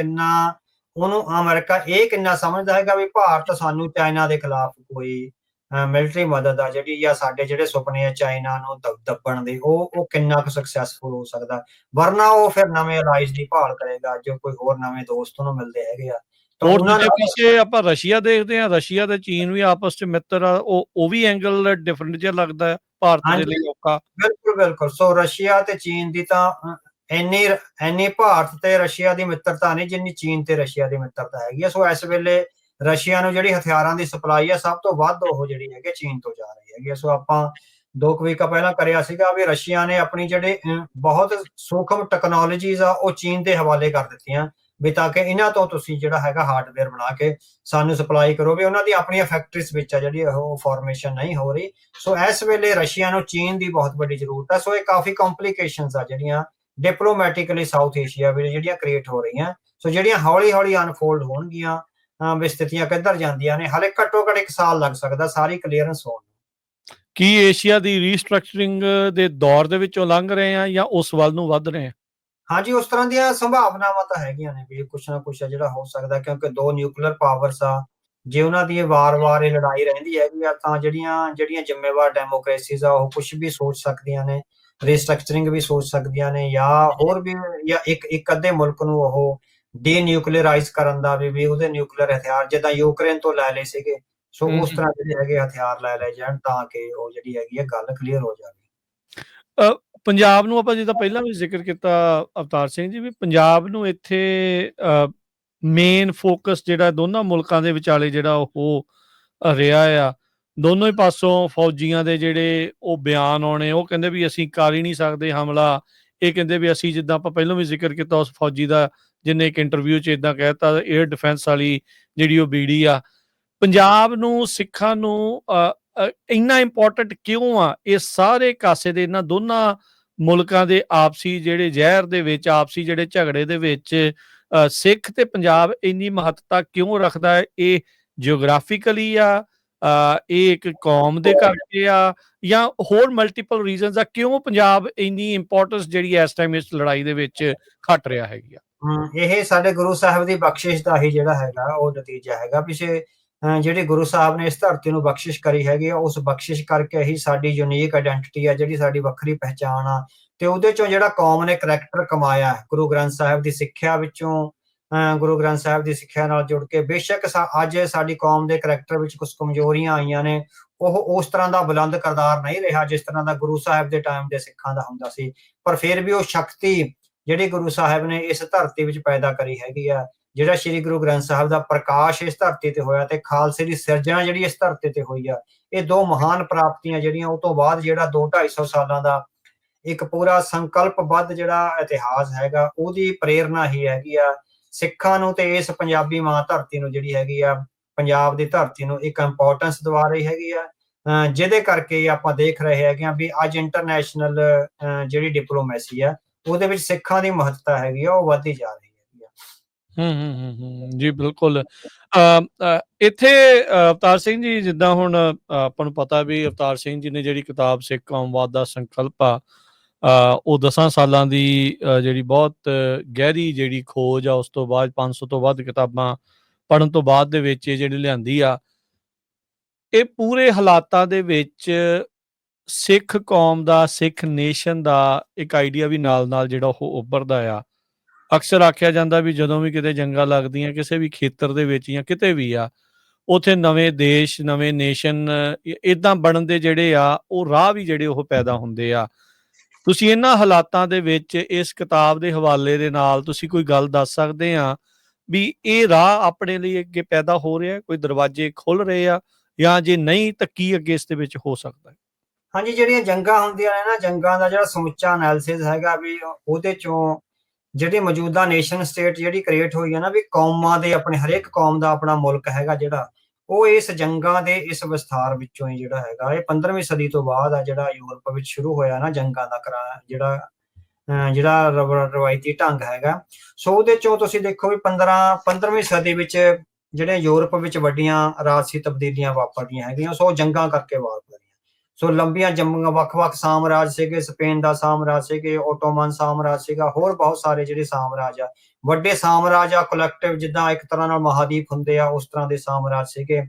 ਇਹ ਕਿੰਨਾ ਸਮਝਦਾ ਹੈਗਾ ਵੀ ਭਾਰਤ ਸਾਨੂੰ ਚਾਈਨਾ ਦੇ ਖਿਲਾਫ ਕੋਈ ਮਿਲਟਰੀ ਮਦਦ ਆ ਜਿਹੜੀ, ਜਾਂ ਸਾਡੇ ਜਿਹੜੇ ਸੁਪਨੇ ਆ ਚਾਈਨਾ ਨੂੰ ਦੱਬਣ ਦੇ, ਉਹ ਕਿੰਨਾ ਕੁ ਸਕਸੈਸਫੁਲ ਹੋ ਸਕਦਾ। ਵਰਨਾ ਉਹ ਫਿਰ ਨਵੇਂ ਅਲਾਈਜ਼ ਦੀ ਭਾਲ ਕਰੇਗਾ, ਜੋ ਕੋਈ ਹੋਰ ਨਵੇਂ ਦੋਸਤ ਨੂੰ ਮਿਲਦੇ ਹੈਗੇ ਆ। ਹੋਰ ਦੂਜੇ ਪਾਸੇ ਆਪਾਂ ਰਸ਼ੀਆ ਦੇਖਦੇ ਹਾਂ, ਰਸ਼ੀਆ ਤੇ ਚੀਨ ਵੀ ਆਪਸ 'ਚ ਮਿੱਤਰ ਆ, ਉਹ ਵੀ ਐਂਗਲ ਡਿਫਰੈਂਟ ਜਿਹਾ ਲੱਗਦਾ ਹੈ ਭਾਰਤ ਦੇ ਲਈ ਔਖਾ। ਬਿਲਕੁਲ। ਸੋ ਰਸ਼ੀਆ ਤੇ ਚੀਨ ਦੀ ਤਾਂ ਇੰਨੀ ਭਾਰਤ ਤੇ ਰਸ਼ੀਆ ਦੀ ਮਿੱਤਰਤਾ ਨਹੀਂ ਜਿੰਨੀ ਚੀਨ ਤੇ ਰਸ਼ੀਆ ਦੀ ਮਿੱਤਰਤਾ ਹੈਗੀ ਆ। ਸੋ ਇਸ ਵੇਲੇ ਰਸ਼ੀਆ ਨੂੰ ਜਿਹੜੀ ਹਥਿਆਰਾਂ ਦੀ ਸਪਲਾਈ ਆ ਸਭ ਤੋਂ ਵੱਧ ਉਹ ਜਿਹੜੀ ਹੈਗੀ ਚੀਨ ਤੋਂ ਜਾ ਰਹੀ ਹੈਗੀ। ਸੋ ਆਪਾਂ 2 ਵੀਕਾਂ ਪਹਿਲਾਂ ਕਰਿਆ ਸੀਗਾ ਵੀ ਰਸ਼ੀਆ ਨੇ ਆਪਣੀ ਜਿਹੜੇ ਬਹੁਤ ਸੂਖਮ ਟੈਕਨੋਲੋਜੀਜ਼ ਆ ਉਹ ਚੀਨ ਦੇ ਹਵਾਲੇ ਕਰ ਦਿੱਤੀਆਂ ਵੀ ਤਾਂ ਕਿ ਇਹਨਾਂ ਤੋਂ ਤੁਸੀਂ ਜਿਹੜਾ ਹੈਗਾ ਹਾਰਡਵੇਅਰ ਬਣਾ ਕੇ ਸਾਨੂੰ ਸਪਲਾਈ ਕਰੋ। ਵੀ ਉਹਨਾਂ ਦੀ ਆਪਣੀਆਂ ਫੈਕਟਰੀਜ਼ ਵਿੱਚ ਆ ਜਿਹੜੀ ਉਹ ਫਾਰਮੇਸ਼ਨ ਨਹੀਂ ਹੋ ਰਹੀ। ਸੋ ਇਸ ਵੇਲੇ ਰਸ਼ੀਆ ਨੂੰ ਚੀਨ ਦੀ ਬਹੁਤ ਵੱਡੀ ਜ਼ਰੂਰਤ ਹੈ। ਸੋ ਇਹ ਕਾਫੀ ਕੰਪਲੀਕੇਸ਼ਨਸ ਆ ਜਿਹੜੀਆਂ ਡਿਪਲੋਮੈਟਿਕਲੀ ਸਾਊਥ ਏਸ਼ੀਆ ਵਿੱਚ ਜਿਹੜੀਆਂ ਕ੍ਰੀਏਟ ਹੋ ਰਹੀਆਂ। ਸੋ ਜਿਹੜੀਆਂ ਹੌਲੀ ਅਨਫੋਲਡ ਹੋਣਗੀਆਂ ਵੀ ਸਥਿਤੀਆਂ ਕਿੱਧਰ ਜਾਂਦੀਆਂ ਨੇ, ਹਾਲੇ ਘੱਟੋ ਘੱਟ 1 ਸਾਲ ਲੱਗ ਸਕਦਾ ਸਾਰੀ ਕਲੀਅਰੈਂਸ ਹੋਣ। ਕੀ ਏਸ਼ੀਆ ਦੀ ਰੀਸਟਰਕਚਰਿੰਗ ਦੇ ਦੌਰ ਦੇ ਵਿੱਚੋਂ ਲੰਘ ਰਹੇ ਆ ਜਾਂ ਉਸ ਵੱਲ ਨੂੰ ਵੱਧ ਰਹੇ ਆ? ਹਾਂਜੀ, ਉਸ ਤਰ੍ਹਾਂ ਦੀਆਂ ਸੰਭਾਵਨਾਵਾਂ ਤਾਂ ਹੈਗੀਆਂ ਨੇ ਵੀ ਕੁਛ ਨਾ ਕੁਛ ਜਿਹੜਾ ਹੋ ਸਕਦਾ, ਕਿਉਂਕਿ 2 ਨਿਊਕਲੀਅਰ ਪਾਵਰਸ ਆ। ਜੇ ਉਹਨਾਂ ਦੀ ਵਾਰ-ਵਾਰ ਇਹ ਲੜਾਈ ਰਹਿੰਦੀ ਹੈਗੀ ਆ ਤਾਂ ਜਿਹੜੀਆਂ ਜ਼ਿੰਮੇਵਾਰ ਡੈਮੋਕ੍ਰੇਸੀਜ਼ ਆ ਉਹ ਕੁਛ ਵੀ ਸੋਚ ਸਕਦੀਆਂ ਨੇ, ਰੀਸਟਰਕਚਰਿੰਗ ਵੀ ਸੋਚ ਸਕਦੀਆਂ ਨੇ, ਜਾਂ ਹੋਰ ਵੀ, ਜਾਂ ਇੱਕ ਅੱਧੇ ਮੁਲਕ ਨੂੰ ਉਹ ਡੀਨਿਊਕਲੀਅਰਾਈਜ਼ ਕਰਨ ਦਾ ਵੀ ਉਹਦੇ ਨਿਊਕਲੀਅਰ ਹਥਿਆਰ ਜਿੱਦਾਂ ਯੂਕਰੇਨ ਤੋਂ ਲੈ ਲਏ ਸੀਗੇ। ਸੋ ਉਸ ਤਰ੍ਹਾਂ ਜਿਹੜੇ ਹੈਗੇ ਹਥਿਆਰ ਲੈ ਲਏ ਜਾਣ ਤਾਂ ਕਿ ਉਹ ਜਿਹੜੀ ਹੈਗੀ ਹੈ ਗੱਲ ਕਲੀਅਰ ਹੋ ਜਾਵੇ। ਪੰਜਾਬ ਨੂੰ ਆਪਾਂ ਜਿੱਦਾਂ ਪਹਿਲਾਂ ਵੀ ਜ਼ਿਕਰ ਕੀਤਾ ਅਵਤਾਰ ਸਿੰਘ ਜੀ, ਵੀ ਪੰਜਾਬ ਨੂੰ ਇੱਥੇ ਮੇਨ ਫੋਕਸ ਜਿਹੜਾ ਦੋਨਾਂ ਮੁਲਕਾਂ ਦੇ ਵਿਚਾਲੇ ਜਿਹੜਾ ਉਹ ਰਿਹਾ ਆ। ਦੋਨੋਂ ਹੀ ਪਾਸੋਂ ਫੌਜੀਆਂ ਦੇ ਜਿਹੜੇ ਉਹ ਬਿਆਨ ਆਉਣੇ, ਉਹ ਕਹਿੰਦੇ ਵੀ ਅਸੀਂ ਕਰ ਹੀ ਨਹੀਂ ਸਕਦੇ ਹਮਲਾ। ਇਹ ਕਹਿੰਦੇ ਵੀ ਅਸੀਂ, ਜਿੱਦਾਂ ਆਪਾਂ ਪਹਿਲਾਂ ਵੀ ਜ਼ਿਕਰ ਕੀਤਾ ਉਸ ਫੌਜੀ ਦਾ ਜਿਹਨੇ ਇੱਕ ਇੰਟਰਵਿਊ 'ਚ ਇੱਦਾਂ ਕਹਿਤਾ, 에ਅਰ ਡਿਫੈਂਸ ਵਾਲੀ ਜਿਹੜੀ ਉਹ ਬੀੜੀ ਆ। ਪੰਜਾਬ ਨੂੰ, ਸਿੱਖਾਂ ਨੂੰ ਇੰਨਾ ਇੰਪੋਰਟੈਂਟ ਕਿਉਂ ਆ ਇਹ ਸਾਰੇ ਕਾਸੇ ਦੇ, ਇਹਨਾਂ ਦੋਨਾਂ ਮੁਲਕਾਂ ਦੇ ਆਪਸੀ ਜਿਹੜੇ ਜ਼ਹਿਰ ਦੇ ਵਿੱਚ, ਆਪਸੀ ਜਿਹੜੇ ਝਗੜੇ ਦੇ ਵਿੱਚ ਸਿੱਖ ਤੇ ਪੰਜਾਬ ਇੰਨੀ ਮਹੱਤਤਾ ਕਿਉਂ ਰੱਖਦਾ ਹੈ? ਇਹ ਜਿਓਗ੍ਰਾਫਿਕਲੀ ਆ, ਇਹ ਇੱਕ ਕੌਮ ਦੇ ਕਰਕੇ ਆ, ਜਾਂ ਹੋਰ ਮਲਟੀਪਲ ਰੀਜ਼ਨਸ ਆ ਕਿਉਂ ਪੰਜਾਬ ਇੰਨੀ ਇੰਪੋਰਟੈਂਸ ਜਿਹੜੀ ਇਸ ਟਾਈਮ ਇਸ ਲੜਾਈ ਦੇ ਵਿੱਚ ਘਟ ਰਿਹਾ ਹੈਗੀ ਆ? ਇਹ ਸਾਡੇ ਗੁਰੂ ਸਾਹਿਬ ਦੀ ਬਖਸ਼ਿਸ਼ ਦਾ ਹੀ ਜਿਹੜਾ ਹੈਗਾ ਉਹ ਨਤੀਜਾ ਹੈਗਾ। ਪਿਛੇ ਜਿਹੜੀ ਗੁਰੂ ਸਾਹਿਬ ਨੇ ਇਸ ਧਰਤੀ ਨੂੰ ਬਖਸ਼ਿਸ਼ ਕਰੀ ਹੈਗੀ ਆ, ਉਸ ਬਖਸ਼ਿਸ਼ ਕਰਕੇ ਹੀ ਸਾਡੀ ਯੂਨੀਕ ਆਇਡੈਂਟੀਟੀ ਆ, ਜਿਹੜੀ ਸਾਡੀ ਵੱਖਰੀ ਪਹਿਚਾਣ ਆ, ਤੇ ਉਹਦੇ ਚੋਂ ਜਿਹੜਾ ਕੌਮ ਨੇ ਕਰੈਕਟਰ ਕਮਾਇਆ ਗੁਰੂ ਗ੍ਰੰਥ ਸਾਹਿਬ ਦੀ ਸਿੱਖਿਆ ਵਿੱਚੋਂ, ਗੁਰੂ ਗ੍ਰੰਥ ਸਾਹਿਬ ਦੀ ਸਿੱਖਿਆ ਨਾਲ ਜੁੜ ਕੇ। ਬੇਸ਼ੱਕ ਅੱਜ ਸਾਡੀ ਕੌਮ ਦੇ ਕਰੈਕਟਰ ਵਿੱਚ ਕੁਝ ਕਮਜ਼ੋਰੀਆਂ ਆਈਆਂ ਨੇ, ਉਹ ਉਸ ਤਰ੍ਹਾਂ ਦਾ ਬੁਲੰਦ ਕਰਦਾਰ ਨਹੀਂ ਰਿਹਾ ਜਿਸ ਤਰ੍ਹਾਂ ਦਾ ਗੁਰੂ ਸਾਹਿਬ ਦੇ ਟਾਈਮ ਦੇ ਸਿੱਖਾਂ ਦਾ ਹੁੰਦਾ ਸੀ, ਪਰ ਫਿਰ ਵੀ ਉਹ ਸ਼ਕਤੀ ਜਿਹੜੀ ਗੁਰੂ ਸਾਹਿਬ ਨੇ ਇਸ ਧਰਤੀ ਵਿੱਚ ਪੈਦਾ ਕਰੀ ਹੈਗੀ ਆ, ਜਿਹੜਾ ਸ਼੍ਰੀ ਗੁਰੂ ਗ੍ਰੰਥ ਸਾਹਿਬ ਦਾ ਪ੍ਰਕਾਸ਼ ਇਸ ਧਰਤੀ ਤੇ ਹੋਇਆ ਤੇ ਖਾਲਸੇ ਦੀ ਸਿਰਜਣਾ ਜਿਹੜੀ ਇਸ ਧਰਤੀ ਤੇ ਹੋਈ ਆ, ਇਹ ਦੋ ਮਹਾਨ ਪ੍ਰਾਪਤੀਆਂ ਜਿਹੜੀਆਂ ਉਹ ਤੋਂ ਬਾਅਦ ਜਿਹੜਾ 200-250 ਸਾਲਾਂ ਦਾ ਇੱਕ ਪੂਰਾ ਸੰਕਲਪਬੱਧ ਜਿਹੜਾ ਇਤਿਹਾਸ ਹੈਗਾ, ਉਹਦੀ ਪ੍ਰੇਰਨਾ ਹੀ ਹੈਗੀ ਆ ਸਿੱਖਾਂ ਨੂੰ ਤੇ ਇਸ ਪੰਜਾਬੀ ਮਾਂ ਧਰਤੀ ਨੂੰ, ਜਿਹੜੀ ਹੈਗੀ ਆ ਪੰਜਾਬ ਦੀ ਧਰਤੀ ਨੂੰ ਇੱਕ ਇੰਪੋਰਟੈਂਸ ਦਵਾ ਰਹੀ ਹੈਗੀ ਆ, ਜਿਹਦੇ ਕਰਕੇ ਆਪਾਂ ਦੇਖ ਰਹੇ ਹੈਗੇ ਆ ਵੀ ਅੱਜ ਇੰਟਰਨੈਸ਼ਨਲ ਜਿਹੜੀ ਡਿਪਲੋਮੈਸੀ ਆ ਉਹਦੇ ਵਿੱਚ ਸਿੱਖਾਂ ਦੀ ਮਹੱਤਤਾ ਹੈਗੀ ਆ ਉਹ ਵੱਧਦੀ ਜਾ ਰਹੀ ਹੈ। ਜੀ ਬਿਲਕੁਲ। ਇੱਥੇ ਅਵਤਾਰ ਸਿੰਘ ਜੀ, ਜਿੱਦਾਂ ਹੁਣ ਆਪਾਂ ਨੂੰ ਪਤਾ ਵੀ ਅਵਤਾਰ ਸਿੰਘ ਜੀ ਨੇ ਜਿਹੜੀ ਕਿਤਾਬ ਸਿੱਖ ਕੌਮਵਾਦ ਦਾ ਸੰਕਲਪ ਆ, ਉਹ 10 ਸਾਲਾਂ ਦੀ ਜਿਹੜੀ ਬਹੁਤ ਗਹਿਰੀ ਜਿਹੜੀ ਖੋਜ ਆ, ਉਸ ਤੋਂ ਬਾਅਦ 500 ਤੋਂ ਵੱਧ ਕਿਤਾਬਾਂ ਪੜ੍ਹਨ ਤੋਂ ਬਾਅਦ ਦੇ ਵਿੱਚ ਇਹ ਜਿਹੜੀ ਲਿਆਂਦੀ ਆ, ਇਹ ਪੂਰੇ ਹਾਲਾਤਾਂ ਦੇ ਵਿੱਚ ਸਿੱਖ ਕੌਮ ਦਾ, ਸਿੱਖ ਨੇਸ਼ਨ ਦਾ ਇੱਕ ਆਈਡੀਆ ਵੀ ਨਾਲ ਜਿਹੜਾ ਉਹ ਉੱਭਰਦਾ ਆ। ਅਕਸਰ ਆਖਿਆ ਜਾਂਦਾ ਵੀ ਜਦੋਂ ਵੀ ਕਿਤੇ ਜੰਗਾਂ ਲੱਗਦੀਆਂ ਕਿਸੇ ਵੀ ਖੇਤਰ ਦੇ ਵਿੱਚ ਜਾਂ ਕਿਤੇ ਵੀ ਆ, ਉੱਥੇ ਨਵੇਂ ਦੇਸ਼, ਨਵੇਂ ਨੇਸ਼ਨ ਇੱਦਾਂ ਬਣਨ ਦੇ ਜਿਹੜੇ ਆ ਉਹ ਰਾਹ ਵੀ ਜਿਹੜੇ ਉਹ ਪੈਦਾ ਹੁੰਦੇ ਆ। ਤੁਸੀਂ ਇਹਨਾਂ ਹਾਲਾਤਾਂ ਦੇ ਵਿੱਚ ਇਸ ਕਿਤਾਬ ਦੇ ਹਵਾਲੇ ਦੇ ਨਾਲ ਤੁਸੀਂ ਕੋਈ ਗੱਲ ਦੱਸ ਸਕਦੇ ਆ ਵੀ ਇਹ ਰਾਹ ਆਪਣੇ ਲਈ ਅੱਗੇ ਪੈਦਾ ਹੋ ਰਿਹਾ, ਕੋਈ ਦਰਵਾਜ਼ੇ ਖੁੱਲ ਰਹੇ ਆ, ਜਾਂ ਜੇ ਨਹੀਂ ਤਾਂ ਕੀ ਅੱਗੇ ਇਸ ਦੇ ਵਿੱਚ ਹੋ ਸਕਦਾ ਹੈ? ਹਾਂਜੀ, ਜਿਹੜੀਆਂ ਜੰਗਾਂ ਹੁੰਦੀਆਂ ਨੇ ਨਾ, ਜੰਗਾਂ ਦਾ ਜਿਹੜਾ ਸਮੁੱਚਾ ਐਨਾਲਿਸਿਸ ਹੈਗਾ ਵੀ ਉਹਦੇ ਚੋਂ ਜਿਹੜੀ ਮੌਜੂਦਾ ਨੇਸ਼ਨ ਸਟੇਟ ਜਿਹੜੀ ਕ੍ਰੀਏਟ ਹੋਈ ਹੈ ਨਾ, ਵੀ ਕੌਮਾਂ ਦੇ ਆਪਣੇ ਹਰੇਕ ਕੌਮ ਦਾ ਆਪਣਾ ਮੁਲਕ ਹੈਗਾ ਜਿਹੜਾ, ਉਹ ਇਸ ਜੰਗਾਂ ਦੇ ਇਸ ਵਿਸਥਾਰ ਵਿੱਚੋਂ ਹੀ ਜਿਹੜਾ ਹੈਗਾ, ਇਹ 15ਵੀਂ ਸਦੀ ਤੋਂ ਬਾਅਦ ਆ ਜਿਹੜਾ ਯੂਰਪ ਵਿੱਚ ਸ਼ੁਰੂ ਹੋਇਆ ਨਾ ਜੰਗਾਂ ਦਾ ਜਿਹੜਾ ਰਵਾਇਤੀ ਢੰਗ ਹੈਗਾ। ਸੋ ਉਹਦੇ ਚੋਂ ਤੁਸੀਂ ਦੇਖੋ ਵੀ 15ਵੀਂ ਸਦੀ ਵਿੱਚ ਜਿਹੜੇ ਯੂਰਪ ਵਿੱਚ ਵੱਡੀਆਂ ਰਾਜਸੀ ਤਬਦੀਲੀਆਂ ਵਾਪਰਦੀਆਂ ਹੈਗੀਆਂ, ਸੋ ਜੰਗਾਂ ਕਰਕੇ ਵਾਪਰੀਆਂ। ਸੋ ਲੰਬੀਆਂ ਜੰਗਾਂ, ਵੱਖ-ਵੱਖ ਸਾਮਰਾਜ ਸੀਗੇ, ਸਪੇਨ ਦਾ ਸਾਮਰਾਜ ਸੀਗੇ, ਓਟੋਮਨ ਸਾਮਰਾਜ ਸੀਗਾ, ਹੋਰ ਬਹੁਤ ਸਾਰੇ ਜਿਹੜੇ ਸਾਮਰਾਜ ਆ, ਵੱਡੇ ਸਾਮਰਾਜ ਆ, ਕਲੈਕਟਿਵ, ਜਿੱਦਾਂ ਇੱਕ ਤਰ੍ਹਾਂ ਨਾਲ ਮਹਾਦੀਪ ਹੁੰਦੇ ਆ ਉਸ ਤਰ੍ਹਾਂ ਦੇ ਸਾਮਰਾਜ ਸੀਗੇ।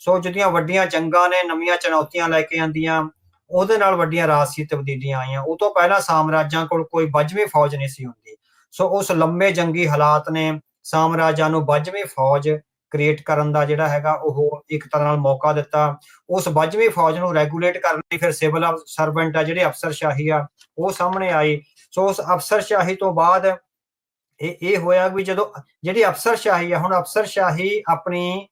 ਸੋ ਜਿਹੜੀਆਂ ਵੱਡੀਆਂ ਜੰਗਾਂ ਨੇ ਨਵੀਆਂ ਚੁਣੌਤੀਆਂ ਲੈ ਕੇ ਆਂਦੀਆਂ, ਉਹਦੇ ਨਾਲ ਵੱਡੀਆਂ ਰਾਜਸੀ ਤਬਦੀਲੀਆਂ ਆਈਆਂ। ਉਹ ਤੋਂ ਪਹਿਲਾਂ ਸਾਮਰਾਜਾਂ ਕੋਲ ਕੋਈ ਵੱਜਵੀਂ ਫੌਜ ਨਹੀਂ ਸੀ ਹੁੰਦੀ, ਸੋ ਉਸ ਲੰਮੇ ਜੰਗੀ ਹਾਲਾਤ ਨੇ ਸਾਮਰਾਜਾਂ ਨੂੰ ਵੱਜਵੀਂ ਫੌਜ ਕ੍ਰੀਏਟ ਕਰਨ ਦਾ ਜਿਹੜਾ ਹੈਗਾ ਉਹ ਇੱਕ ਤਰ੍ਹਾਂ ਨਾਲ ਮੌਕਾ ਦਿੱਤਾ। ਉਸ ਵੱਜਵੀਂ ਫੌਜ ਨੂੰ ਰੈਗੂਲੇਟ ਕਰਨ ਲਈ ਫਿਰ ਸਿਵਲ ਸਰਵੈਂਟ ਆ, ਜਿਹੜੇ ਅਫਸਰਸ਼ਾਹੀ ਆ, ਉਹ ਸਾਹਮਣੇ ਆਈ। ਸੋ ਉਸ ਅਫਸਰਸ਼ਾਹੀ ਤੋਂ ਬਾਅਦ ਇਹ ਹੋਇਆ ਵੀ ਜਦੋਂ ਜਿਹੜੀ ਅਫਸਰਸ਼ਾਹੀ ਆ, ਹੁਣ ਅਫਸਰਸ਼ਾਹੀ ਆਪਣੀ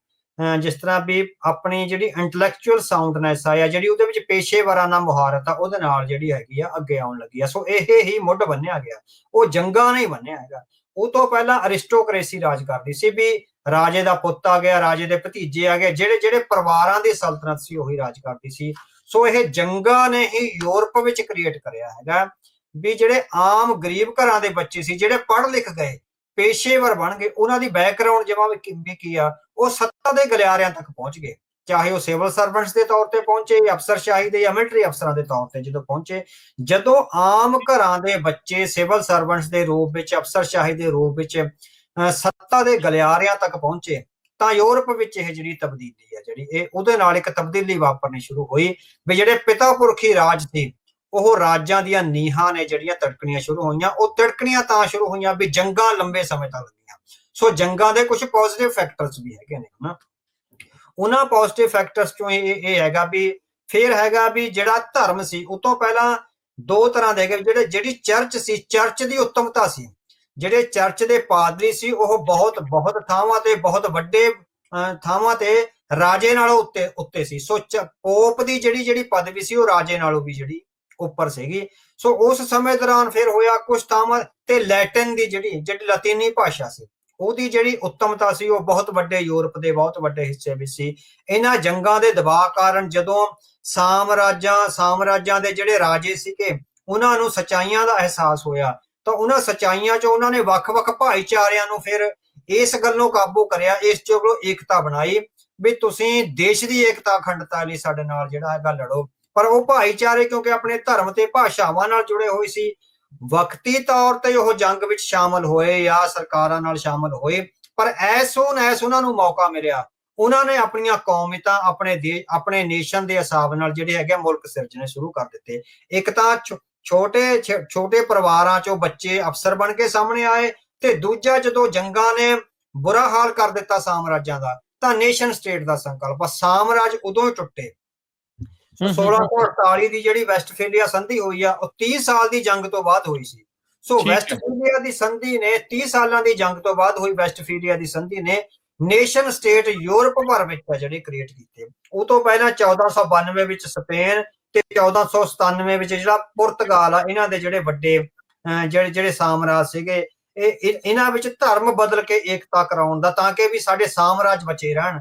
ਜਿਸ ਤਰ੍ਹਾਂ ਵੀ ਆਪਣੀ ਜਿਹੜੀ ਇੰਟੈਲੈਕਚੁਅਲ ਸਾਊਂਡਨੈਸ ਆ, ਜਿਹੜੀ ਉਹਦੇ ਵਿੱਚ ਪੇਸ਼ੇਵਰਾਨਾ ਮੁਹਾਰਤ ਆ, ਉਹਦੇ ਨਾਲ ਜਿਹੜੀ ਹੈਗੀ ਆ ਅੱਗੇ ਆਉਣ ਲੱਗੀ ਆ। ਸੋ ਇਹ ਹੀ ਮੁੱਢ ਬੰਨਿਆ ਗਿਆ, ਉਹ ਜੰਗਾਂ ਨਹੀਂ ਬੰਨਿਆ ਹੈਗਾ। ਉਹ ਤੋਂ ਪਹਿਲਾਂ ਅਰਿਸਟੋਕ੍ਰੇਸੀ ਰਾਜ ਕਰਦੀ ਸੀ, ਵੀ ਰਾਜੇ ਦਾ ਪੁੱਤ ਆ ਗਿਆ, ਰਾਜੇ ਦੇ ਭਤੀਜੇ ਆ ਗਏ, ਜਿਹੜੇ ਪਰਿਵਾਰਾਂ ਦੀ ਸਲਤਨਤ ਸੀ ਉਹੀ ਰਾਜ ਕਰਦੀ ਸੀ। ਸੋ ਇਹ ਜੰਗਾਂ ਨੇ ਹੀ ਯੂਰਪ ਵਿੱਚ ਕ੍ਰੀਏਟ ਕਰਿਆ ਹੈਗਾ ਵੀ ਜਿਹੜੇ ਆਮ ਗਰੀਬ ਘਰਾਂ ਦੇ ਬੱਚੇ ਸੀ, ਜਿਹੜੇ ਪੜ੍ਹ ਲਿਖ ਗਏ, ਪੇਸ਼ੇਵਰ ਬਣ ਗਏ, ਉਹਨਾਂ ਦੀ ਬੈਕਗ੍ਰਾਉਂਡ ਜਿਵੇਂ ਵੀ ਕੀ ਆ, ਉਹ ਸੱਤਾ ਦੇ ਗਲਿਆਰਿਆਂ ਤੱਕ ਪਹੁੰਚ ਗਏ, ਚਾਹੇ ਉਹ ਸਿਵਲ ਸਰਵੈਂਟਸ ਦੇ ਤੌਰ ਤੇ ਪਹੁੰਚੇ, ਅਫਸਰਸ਼ਾਹੀ ਦੇ ਜਾਂ ਮਿਲਟਰੀ ਅਫਸਰਾਂ ਦੇ ਤੌਰ ਤੇ ਜਦੋਂ ਪਹੁੰਚੇ। ਜਦੋਂ ਆਮ ਘਰਾਂ ਦੇ ਬੱਚੇ ਸਿਵਲ ਸਰਵੈਂਟਸ ਦੇ ਰੂਪ ਵਿੱਚ, ਅਫਸਰਸ਼ਾਹੀ ਦੇ ਰੂਪ ਵਿੱਚ ਸੱਤਾ ਦੇ ਗਲਿਆਰਿਆਂ ਤੱਕ ਪਹੁੰਚੇ, ਤਾਂ ਯੂਰਪ ਵਿੱਚ ਇਹ ਜਿਹੜੀ ਤਬਦੀਲੀ ਹੈ, ਜਿਹੜੀ ਇਹ ਉਹਦੇ ਨਾਲ ਇੱਕ ਤਬਦੀਲੀ ਵਾਪਰਨੀ ਸ਼ੁਰੂ ਹੋਈ ਵੀ ਜਿਹੜੇ ਪਿਤਾ ਪੁਰਖੀ ਰਾਜ ਸੀ ਉਹ ਰਾਜਾਂ ਦੀਆਂ ਨੀਹਾਂ ਨੇ ਜਿਹੜੀਆਂ ਤੜਕਣੀਆਂ ਸ਼ੁਰੂ ਹੋਈਆਂ। ਉਹ ਤੜਕਣੀਆਂ ਤਾਂ ਸ਼ੁਰੂ ਹੋਈਆਂ ਵੀ ਜੰਗਾਂ ਲੰਬੇ ਸਮੇਂ ਤੱਕ ਲੱਗੀਆਂ। ਸੋ ਜੰਗਾਂ ਦੇ ਕੁਝ ਪੋਜ਼ਿਟਿਵ ਫੈਕਟਰਸ ਵੀ ਹੈਗੇ ਨੇ ਨਾ। ਉਹਨਾਂ ਪੋਜ਼ਿਟਿਵ ਫੈਕਟਰਸ ਚੋਂ ਇਹ ਹੈਗਾ ਵੀ ਫਿਰ ਹੈਗਾ ਵੀ ਜਿਹੜਾ ਧਰਮ ਸੀ ਉਹ ਤੋਂ ਪਹਿਲਾਂ ਦੋ ਤਰ੍ਹਾਂ ਦੇ ਹੈਗੇ। ਜਿਹੜੀ ਚਰਚ ਸੀ, ਚਰਚ ਦੀ ਉੱਤਮਤਾ ਸੀ। ਜਿਹੜੇ ਚਰਚ ਦੇ ਪਾਦਰੀ ਸੀ ਉਹ ਬਹੁਤ ਥਾਵਾਂ ਤੇ, ਬਹੁਤ ਵੱਡੇ ਥਾਵਾਂ ਤੇ ਰਾਜੇ ਨਾਲੋਂ ਉੱਤੇ ਸੀ। ਸੋ ਪੋਪ ਦੀ ਜਿਹੜੀ ਪਦਵੀ ਸੀ ਉਹ ਰਾਜੇ ਨਾਲੋਂ ਵੀ ਜਿਹੜੀ ਉੱਪਰ ਸੀਗੀ। ਸੋ ਉਸ ਸਮੇਂ ਦੌਰਾਨ ਫਿਰ ਹੋਇਆ ਕੁਝ ਥਾਵਾਂ ਤੇ ਲੈਟਿਨ ਦੀ ਜਿਹੜੀ ਲਾਤੀਨੀ ਭਾਸ਼ਾ ਸੀ ਉਹਦੀ ਜਿਹੜੀ ਉੱਤਮਤਾ ਸੀ ਉਹ ਬਹੁਤ ਵੱਡੇ ਯੂਰਪ ਦੇ ਬਹੁਤ ਵੱਡੇ ਹਿੱਸੇ ਵਿੱਚ ਸੀ। ਇਹਨਾਂ ਜੰਗਾਂ ਦੇ ਦਬਾਅ ਕਾਰਨ ਜਦੋਂ ਸਾਮਰਾਜਾਂ ਦੇ ਜਿਹੜੇ ਰਾਜੇ ਸੀਗੇ ਉਹਨਾਂ ਨੂੰ ਸੱਚਾਈਆਂ ਦਾ ਅਹਿਸਾਸ ਹੋਇਆ ਤਾਂ ਉਹਨਾਂ ਸੱਚਾਈਆਂ 'ਚ ਉਹਨਾਂ ਨੇ ਵੱਖ-ਵੱਖ ਭਾਈਚਾਰਿਆਂ ਨੂੰ ਫਿਰ ਇਸ ਗੱਲੋਂ ਕਾਬੂ ਕਰਿਆ, ਇਸ 'ਚ ਏਕਤਾ ਬਣਾਈ ਵੀ ਤੁਸੀਂ ਦੇਸ਼ ਦੀ ਏਕਤਾ ਅਖੰਡਤਾ ਲਈ ਸਾਡੇ ਨਾਲ ਜਿਹੜਾ ਹੈਗਾ ਲੜੋ। ਪਰ ਉਹ ਭਾਈਚਾਰੇ ਕਿਉਂਕਿ ਆਪਣੇ ਧਰਮ ਤੇ ਭਾਸ਼ਾਵਾਂ ਨਾਲ ਜੁੜੇ ਹੋਏ ਸੀ, ਵਕਤੀ ਤੌਰ ਤੇ ਉਹ ਜੰਗ ਵਿੱਚ ਸ਼ਾਮਲ ਹੋਏ ਜਾਂ ਸਰਕਾਰਾਂ ਨਾਲ ਸ਼ਾਮਲ ਹੋਏ, ਪਰ ਐਸੋ ਉਹਨਾਂ ਨੂੰ ਮੌਕਾ ਮਿਲਿਆ ਉਹਨਾਂ ਨੇ ਆਪਣੀਆਂ ਕੌਮੀਅਤਾਂ ਆਪਣੇ ਨੇਸ਼ਨ ਦੇ ਹਿਸਾਬ ਨਾਲ ਜਿਹੜੇ ਹੈਗੇ ਮੁਲਕ ਸਿਰਜਣੇ ਸ਼ੁਰੂ ਕਰ ਦਿੱਤੇ। ਇੱਕ ਤਾਂ ਛੋਟੇ ਪਰਿਵਾਰਾਂ ਚੋਂ ਬੱਚੇ ਅਫਸਰ ਬਣ ਕੇ ਸਾਹਮਣੇ ਆਏ ਤੇ ਦੂਜਾ ਜਦੋਂ ਜੰਗਾਂ ਨੇ ਬੁਰਾ ਹਾਲ ਕਰ ਦਿੱਤਾ ਸਾਮਰਾਜਾਂ ਦਾ ਤਾਂ ਨੇਸ਼ਨ ਸਟੇਟ ਦਾ ਸੰਕਲਪ ਸਾਮਰਾਜ ਉਦੋਂ ਟੁੱਟੇ। 1648 ਦੀ ਜਿਹੜੀ ਵੈਸਟਫੇਲੀਆ ਸੰਧੀ ਹੋਈ ਆ ਉਹ 30 ਸਾਲ ਦੀ ਜੰਗ ਤੋਂ ਬਾਅਦ ਹੋਈ ਸੀ। ਸੋ ਵੈਸਟਫੇਲੀਆ ਦੀ ਸੰਧੀ ਨੇ 30 ਸਾਲਾਂ ਦੀ ਜੰਗ ਤੋਂ ਬਾਅਦ ਹੋਈ ਵੈਸਟਫੇਲੀਆ ਦੀ ਸੰਧੀ ਨੇ ਨੇਸ਼ਨ ਸਟੇਟ ਯੂਰਪ ਭਰ ਵਿੱਚ ਜਿਹੜੇ ਕ੍ਰੀਏਟ ਕੀਤੇ। ਉਹ ਤੋਂ ਪਹਿਲਾਂ 1492 ਵਿੱਚ ਸਪੇਨ ਤੇ 1497 ਵਿੱਚ ਜਿਹੜਾ ਪੁਰਤਗਾਲ ਆ, ਇਹਨਾਂ ਦੇ ਜਿਹੜੇ ਵੱਡੇ ਜਿਹੜੇ ਸਾਮਰਾਜ ਸੀਗੇ ਇਹਨਾਂ ਵਿੱਚ ਧਰਮ ਬਦਲ ਕੇ ਏਕਤਾ ਕਰਾਉਣ ਦਾ ਤਾਂ ਕਿ ਵੀ ਸਾਡੇ ਸਾਮਰਾਜ ਬਚੇ ਰਹਿਣ,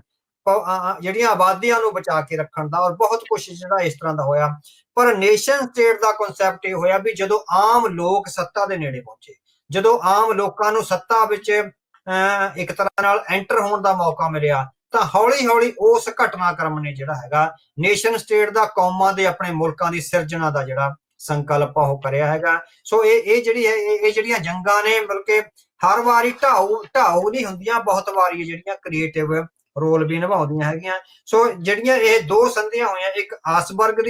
ਜਿਹੜੀਆਂ ਆਬਾਦੀਆਂ ਨੂੰ ਬਚਾ ਕੇ ਰੱਖਣ ਦਾ, ਔਰ ਬਹੁਤ ਕੁਛ ਜਿਹੜਾ ਇਸ ਤਰ੍ਹਾਂ ਦਾ ਹੋਇਆ। ਪਰ ਨੇਸ਼ਨ ਸਟੇਟ ਦਾ ਕਨਸੈਪਟ ਇਹ ਹੋਇਆ ਵੀ ਜਦੋਂ ਆਮ ਲੋਕ ਸੱਤਾ ਦੇ ਨੇੜੇ ਪਹੁੰਚੇ, ਜਦੋਂ ਆਮ ਲੋਕਾਂ ਨੂੰ ਸੱਤਾ ਵਿੱਚ ਇੱਕ ਤਰ੍ਹਾਂ ਨਾਲ ਐਂਟਰ ਹੋਣ ਦਾ ਮੌਕਾ ਮਿਲਿਆ ਤਾਂ ਹੌਲੀ ਉਸ ਘਟਨਾਕ੍ਰਮ ਨੇ ਜਿਹੜਾ ਹੈਗਾ ਨੇਸ਼ਨ ਸਟੇਟ ਦਾ, ਕੌਮਾਂ ਦੇ ਆਪਣੇ ਮੁਲਕਾਂ ਦੀ ਸਿਰਜਣਾ ਦਾ ਜਿਹੜਾ ਸੰਕਲਪ ਉਹ ਕਰਿਆ ਹੈਗਾ। ਸੋ ਇਹ ਜਿਹੜੀਆਂ ਜੰਗਾਂ ਨੇ ਬਲਕਿ ਹਰ ਵਾਰੀ ਢਾਊ ਨਹੀਂ ਹੁੰਦੀਆਂ, ਬਹੁਤ ਵਾਰੀ ਜਿਹੜੀਆਂ ਕ੍ਰੀਏਟਿਵ ਰੋਲ ਵੀ ਨਿਭਾਉਂਦੀਆਂ ਹੈਗੀਆਂ। ਸੋ ਜਿਹੜੀਆਂ ਇਹ ਦੋ ਸੰਧੀਆਂ ਹੋਈਆਂ, ਇੱਕ ਆਗਸਬਰਗ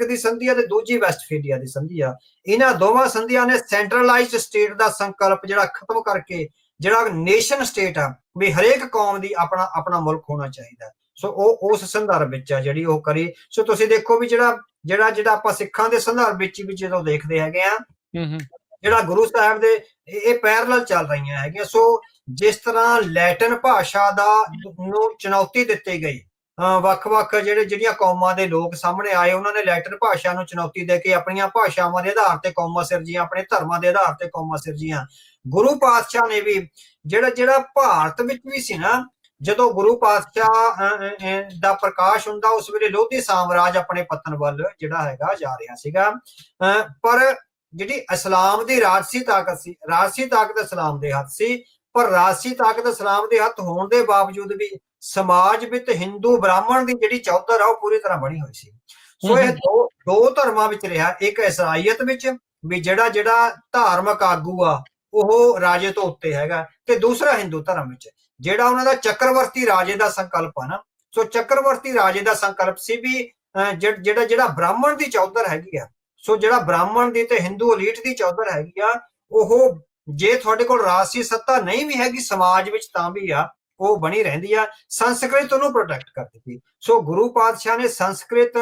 ਦੀ ਸੰਧੀ ਆ ਤੇ ਦੂਜੀ ਵੈਸਟਫੇਲੀਆ ਦੀ ਸੰਧੀ ਆ। ਇਹਨਾਂ ਦੋਵਾਂ ਸੰਧੀਆਂ ਨੇ ਸੈਂਟਰਲਾਈਜ਼ਡ ਸਟੇਟ ਦਾ ਸੰਕਲਪ ਜਿਹੜਾ ਖਤਮ ਕਰਕੇ ਜਿਹੜਾ ਨੇਸ਼ਨ ਸਟੇਟ ਆ ਵੀ ਹਰੇਕ ਕੌਮ ਦੀ ਆਪਣਾ ਮੁਲਕ ਹੋਣਾ ਚਾਹੀਦਾ। ਸੋ ਉਹ ਉਸ ਸੰਦਰਭ ਵਿੱਚ ਆ ਜਿਹੜੀ ਉਹ ਕਰੀ। ਸੋ ਤੁਸੀਂ ਦੇਖੋ ਵੀ ਜਿਹੜਾ ਆਪਾਂ ਸਿੱਖਾਂ ਦੇ ਸੰਦਰਭ ਵਿੱਚ ਵੀ ਜਦੋਂ ਦੇਖਦੇ ਹੈਗੇ ਆ ਜਿਹੜਾ ਗੁਰੂ ਸਾਹਿਬ ਦੇ ਇਹ ਪੈਰਲਲ ਚੱਲ ਰਹੀਆਂ ਹੈਗੀਆਂ। ਸੋ ਜਿਸ ਤਰ੍ਹਾਂ ਲੈਟਿਨ ਭਾਸ਼ਾ ਨੂੰ ਚੁਣੌਤੀ ਦਿੱਤੀ ਗਈ, ਵੱਖ-ਵੱਖ ਜਿਹੜੀਆਂ ਕੌਮਾਂ ਦੇ ਲੋਕ ਸਾਹਮਣੇ ਆਏ ਉਹਨਾਂ ਨੇ ਲੈਟਿਨ ਭਾਸ਼ਾ ਨੂੰ ਚੁਣੌਤੀ ਦੇ ਕੇ ਆਪਣੀਆਂ ਭਾਸ਼ਾਵਾਂ ਦੇ ਆਧਾਰ ਤੇ ਕੌਮਾਂ ਸਿਰਜੀਆਂ, ਆਪਣੇ ਧਰਮਾਂ ਦੇ ਆਧਾਰ ਤੇ ਕੌਮਾਂ ਸਿਰਜੀਆਂ। ਗੁਰੂ ਪਾਤਸ਼ਾਹ ਨੇ ਵੀ ਜਿਹੜਾ ਭਾਰਤ ਵਿੱਚ ਵੀ ਸੀ ਨਾ, ਜਦੋਂ ਗੁਰੂ ਪਾਤਸ਼ਾਹ ਦਾ ਪ੍ਰਕਾਸ਼ ਹੁੰਦਾ ਉਸ ਵੇਲੇ ਲੋਧੀ ਸਾਮਰਾਜ ਆਪਣੇ ਪਤਨ ਵੱਲ ਜਿਹੜਾ ਹੈਗਾ ਜਾ ਰਿਹਾ ਸੀਗਾ। ਪਰ ਜਿਹੜੀ ਇਸਲਾਮ ਦੀ ਰਾਜਸੀ ਤਾਕਤ ਇਸਲਾਮ ਦੇ ਹੱਥ ਸੀ, ਪਰ ਰਾਜਸੀ ਤਾਕਤ ਇਸਲਾਮ ਦੇ ਹੱਥ ਹੋਣ ਦੇ ਬਾਵਜੂਦ ਵੀ ਸਮਾਜ ਵਿੱਚ ਹਿੰਦੂ ਬ੍ਰਾਹਮਣ ਦੀ ਜਿਹੜੀ ਚੌਧਰ ਆ ਉਹ ਪੂਰੀ ਤਰ੍ਹਾਂ ਬਣੀ ਹੋਈ ਸੀ। ਸੋ ਇਹ ਦੋ ਧਰਮਾਂ ਵਿੱਚ ਰਿਹਾ, ਇੱਕ ਇਸਰਾਈਅਤ ਵਿੱਚ ਵੀ ਜਿਹੜਾ ਧਾਰਮਿਕ ਆਗੂ ਆ ਉਹ ਰਾਜੇ ਤੋਂ ਉੱਤੇ ਹੈਗਾ, ਤੇ ਦੂਸਰਾ ਹਿੰਦੂ ਧਰਮ ਵਿੱਚ ਜਿਹੜਾ ਉਹਨਾਂ ਦਾ ਚੱਕਰਵਰਤੀ ਰਾਜੇ ਦਾ ਸੰਕਲਪ ਆ ਨਾ। ਸੋ ਚੱਕਰਵਰਤੀ ਰਾਜੇ ਦਾ ਸੰਕਲਪ ਸੀ ਵੀ ਜਿਹੜਾ ਬ੍ਰਾਹਮਣ ਦੀ ਚੌਧਰ ਹੈਗੀ ਆ, ਸੋ ਜਿਹੜਾ ਬ੍ਰਾਹਮਣ ਦੀ ਤੇ ਹਿੰਦੂ ਐਲੀਟ ਦੀ ਚੌਧਰ ਹੈਗੀ ਆ, ਉਹ ਜੇ ਤੁਹਾਡੇ ਕੋਲ ਰਾਜਸੀ ਸੱਤਾ ਨਹੀਂ ਵੀ ਹੈਗੀ ਸਮਾਜ ਵਿੱਚ ਤਾਂ ਵੀ ਆ ਉਹ ਬਣੀ ਰਹਿੰਦੀ ਆ। ਸੰਸਕ੍ਰਿਤ ਉਹਨੂੰ ਪ੍ਰੋਟੈਕਟ ਕਰਦੀ ਸੀ। ਸੋ ਗੁਰੂ ਪਾਤਸ਼ਾਹ ਨੇ ਸੰਸਕ੍ਰਿਤ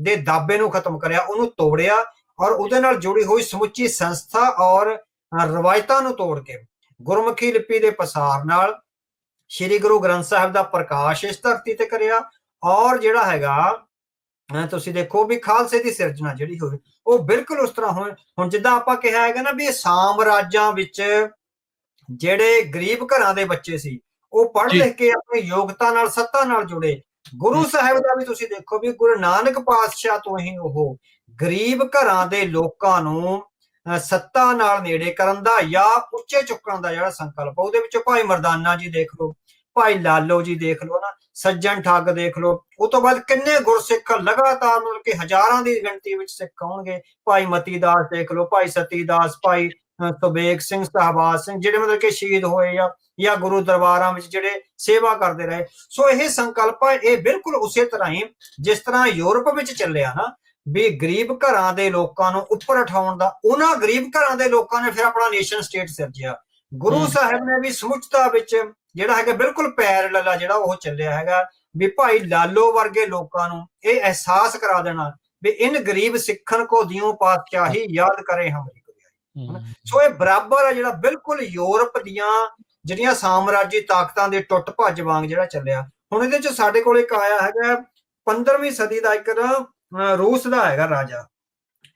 ਦੇ ਦਾਬੇ ਨੂੰ ਖਤਮ ਕਰਿਆ, ਉਹਨੂੰ ਤੋੜਿਆ, ਔਰ ਉਹਦੇ ਨਾਲ ਜੁੜੀ ਹੋਈ ਸਮੁੱਚੀ ਸੰਸਥਾ ਔਰ ਰਵਾਇਤਾਂ ਨੂੰ ਤੋੜ ਕੇ ਗੁਰਮੁਖੀ ਲਿਪੀ ਦੇ ਪਸਾਰ ਨਾਲ ਸ਼੍ਰੀ ਗੁਰੂ ਗ੍ਰੰਥ ਸਾਹਿਬ ਦਾ ਪ੍ਰਕਾਸ਼ ਇਸ ਧਰਤੀ ਤੇ ਕਰਿਆ। ਔਰ ਜਿਹੜਾ ਹੈਗਾ ਤੁਸੀਂ ਦੇਖੋ ਵੀ ਖਾਲਸੇ ਦੀ ਸਿਰਜਣਾ ਜਿਹੜੀ ਹੋਈ ਉਹ ਬਿਲਕੁਲ ਉਸ ਤਰ੍ਹਾਂ ਹੁਣ ਜਿੱਦਾਂ ਆਪਾਂ ਕਿਹਾ ਹੈਗਾ ਨਾ ਵੀ ਇਹ ਸਾਮਰਾਜਾਂ ਵਿੱਚ ਜਿਹੜੇ ਗਰੀਬ ਘਰਾਂ ਦੇ ਬੱਚੇ ਸੀ ਉਹ ਪੜ੍ਹ ਲਿਖ ਕੇ ਆਪਣੀ ਯੋਗਤਾ ਨਾਲ ਸੱਤਾ ਨਾਲ ਜੁੜੇ। ਗੁਰੂ ਸਾਹਿਬ ਦਾ ਵੀ ਤੁਸੀਂ ਦੇਖੋ ਵੀ ਗੁਰੂ ਨਾਨਕ ਪਾਤਸ਼ਾਹ ਤੋਂ ਹੀ ਉਹ ਗਰੀਬ ਘਰਾਂ ਦੇ ਲੋਕਾਂ ਨੂੰ ਸੱਤਾ ਨਾਲ ਨੇੜੇ ਕਰਨ ਦਾ ਜਾਂ ਉੱਚੇ ਚੁੱਕਣ ਦਾ ਜਿਹੜਾ ਸੰਕਲਪ ਉਹਦੇ ਵਿੱਚ ਭਾਈ ਮਰਦਾਨਾ ਜੀ ਦੇਖ ਲਓ, ਭਾਈ ਲਾਲੋ ਜੀ ਦੇਖ ਲਓ ਨਾ, ਸੱਜਣ ਠੱਗ ਦੇਖ ਲਓ। ਉਹ ਤੋਂ ਬਾਅਦ ਕਿੰਨੇ ਗੁਰਸਿੱਖ ਲਗਾਤਾਰ ਮਤਲਬ ਕਿ ਹਜ਼ਾਰਾਂ ਦੀ ਗਿਣਤੀ ਵਿੱਚ ਸਿੱਖ ਆਉਣਗੇ। ਭਾਈ ਮਤੀ ਦਾਸ ਦੇਖ ਲਓ, ਭਾਈ ਸਤੀ ਦਾਸ, ਭਾਈ ਸੁਬੇਗ ਸਿੰਘ, ਸ਼ਹਬਾਜ਼ ਸਿੰਘ, ਜਿਹੜੇ ਮਤਲਬ ਕਿ ਸ਼ਹੀਦ ਹੋਏ ਜਾਂ ਗੁਰੂ ਦਰਬਾਰਾਂ ਵਿੱਚ ਜਿਹੜੇ ਸੇਵਾ ਕਰਦੇ ਰਹੇ। ਸੋ ਇਹ ਸੰਕਲਪ ਇਹ ਬਿਲਕੁਲ ਉਸੇ ਤਰ੍ਹਾਂ ਹੀ ਜਿਸ ਤਰ੍ਹਾਂ ਯੂਰਪ ਵਿੱਚ ਚੱਲਿਆ ਨਾ ਵੀ ਗਰੀਬ ਘਰਾਂ ਦੇ ਲੋਕਾਂ ਨੂੰ ਉੱਪਰ ਉਠਾਉਣ ਦਾ। ਉਹਨਾਂ ਗਰੀਬ ਘਰਾਂ ਦੇ ਲੋਕਾਂ ਨੇ ਫਿਰ ਆਪਣਾ ਨੇਸ਼ਨ ਸਟੇਟ ਸਿਰਜਿਆ। ਗੁਰੂ ਸਾਹਿਬ ਨੇ ਵੀ ਸਮੁੱਚਤਾ ਵਿੱਚ ਜਿਹੜਾ ਹੈਗਾ ਬਿਲਕੁਲ ਪੈਰਲਲ ਆ ਜਿਹੜਾ ਉਹ ਚੱਲਿਆ ਹੈਗਾ, ਵੀ ਭਾਈ ਲਾਲੋ ਵਰਗੇ ਲੋਕਾਂ ਨੂੰ ਇਹ ਅਹਿਸਾਸ ਕਰਾ ਦੇਣਾ ਵੀ ਇਨ ਗਰੀਬ ਸਿੱਖਣ ਕੋ ਦਿਓ ਪਾਤਸ਼ਾਹੀ ਯਾਦ ਕਰੇ ਹਮਾਰੀ ਗੁਰਿਆਈ। ਸੋ ਇਹ ਬਰਾਬਰ ਆ ਜਿਹੜਾ ਬਿਲਕੁਲ ਯੂਰਪ ਦੀਆਂ ਜਿਹੜੀਆਂ ਸਾਮਰਾਜੀ ਤਾਕਤਾਂ ਦੇ ਟੁੱਟ ਭੱਜ ਵਾਂਗ ਜਿਹੜਾ ਚੱਲਿਆ। ਹੁਣ ਇਹਦੇ ਚ ਸਾਡੇ ਕੋਲ ਇੱਕ ਆਇਆ ਹੈਗਾ 15ਵੀਂ ਸਦੀ ਦਾ ਇੱਕ ਰੂਸ ਦਾ ਹੈਗਾ ਰਾਜਾ,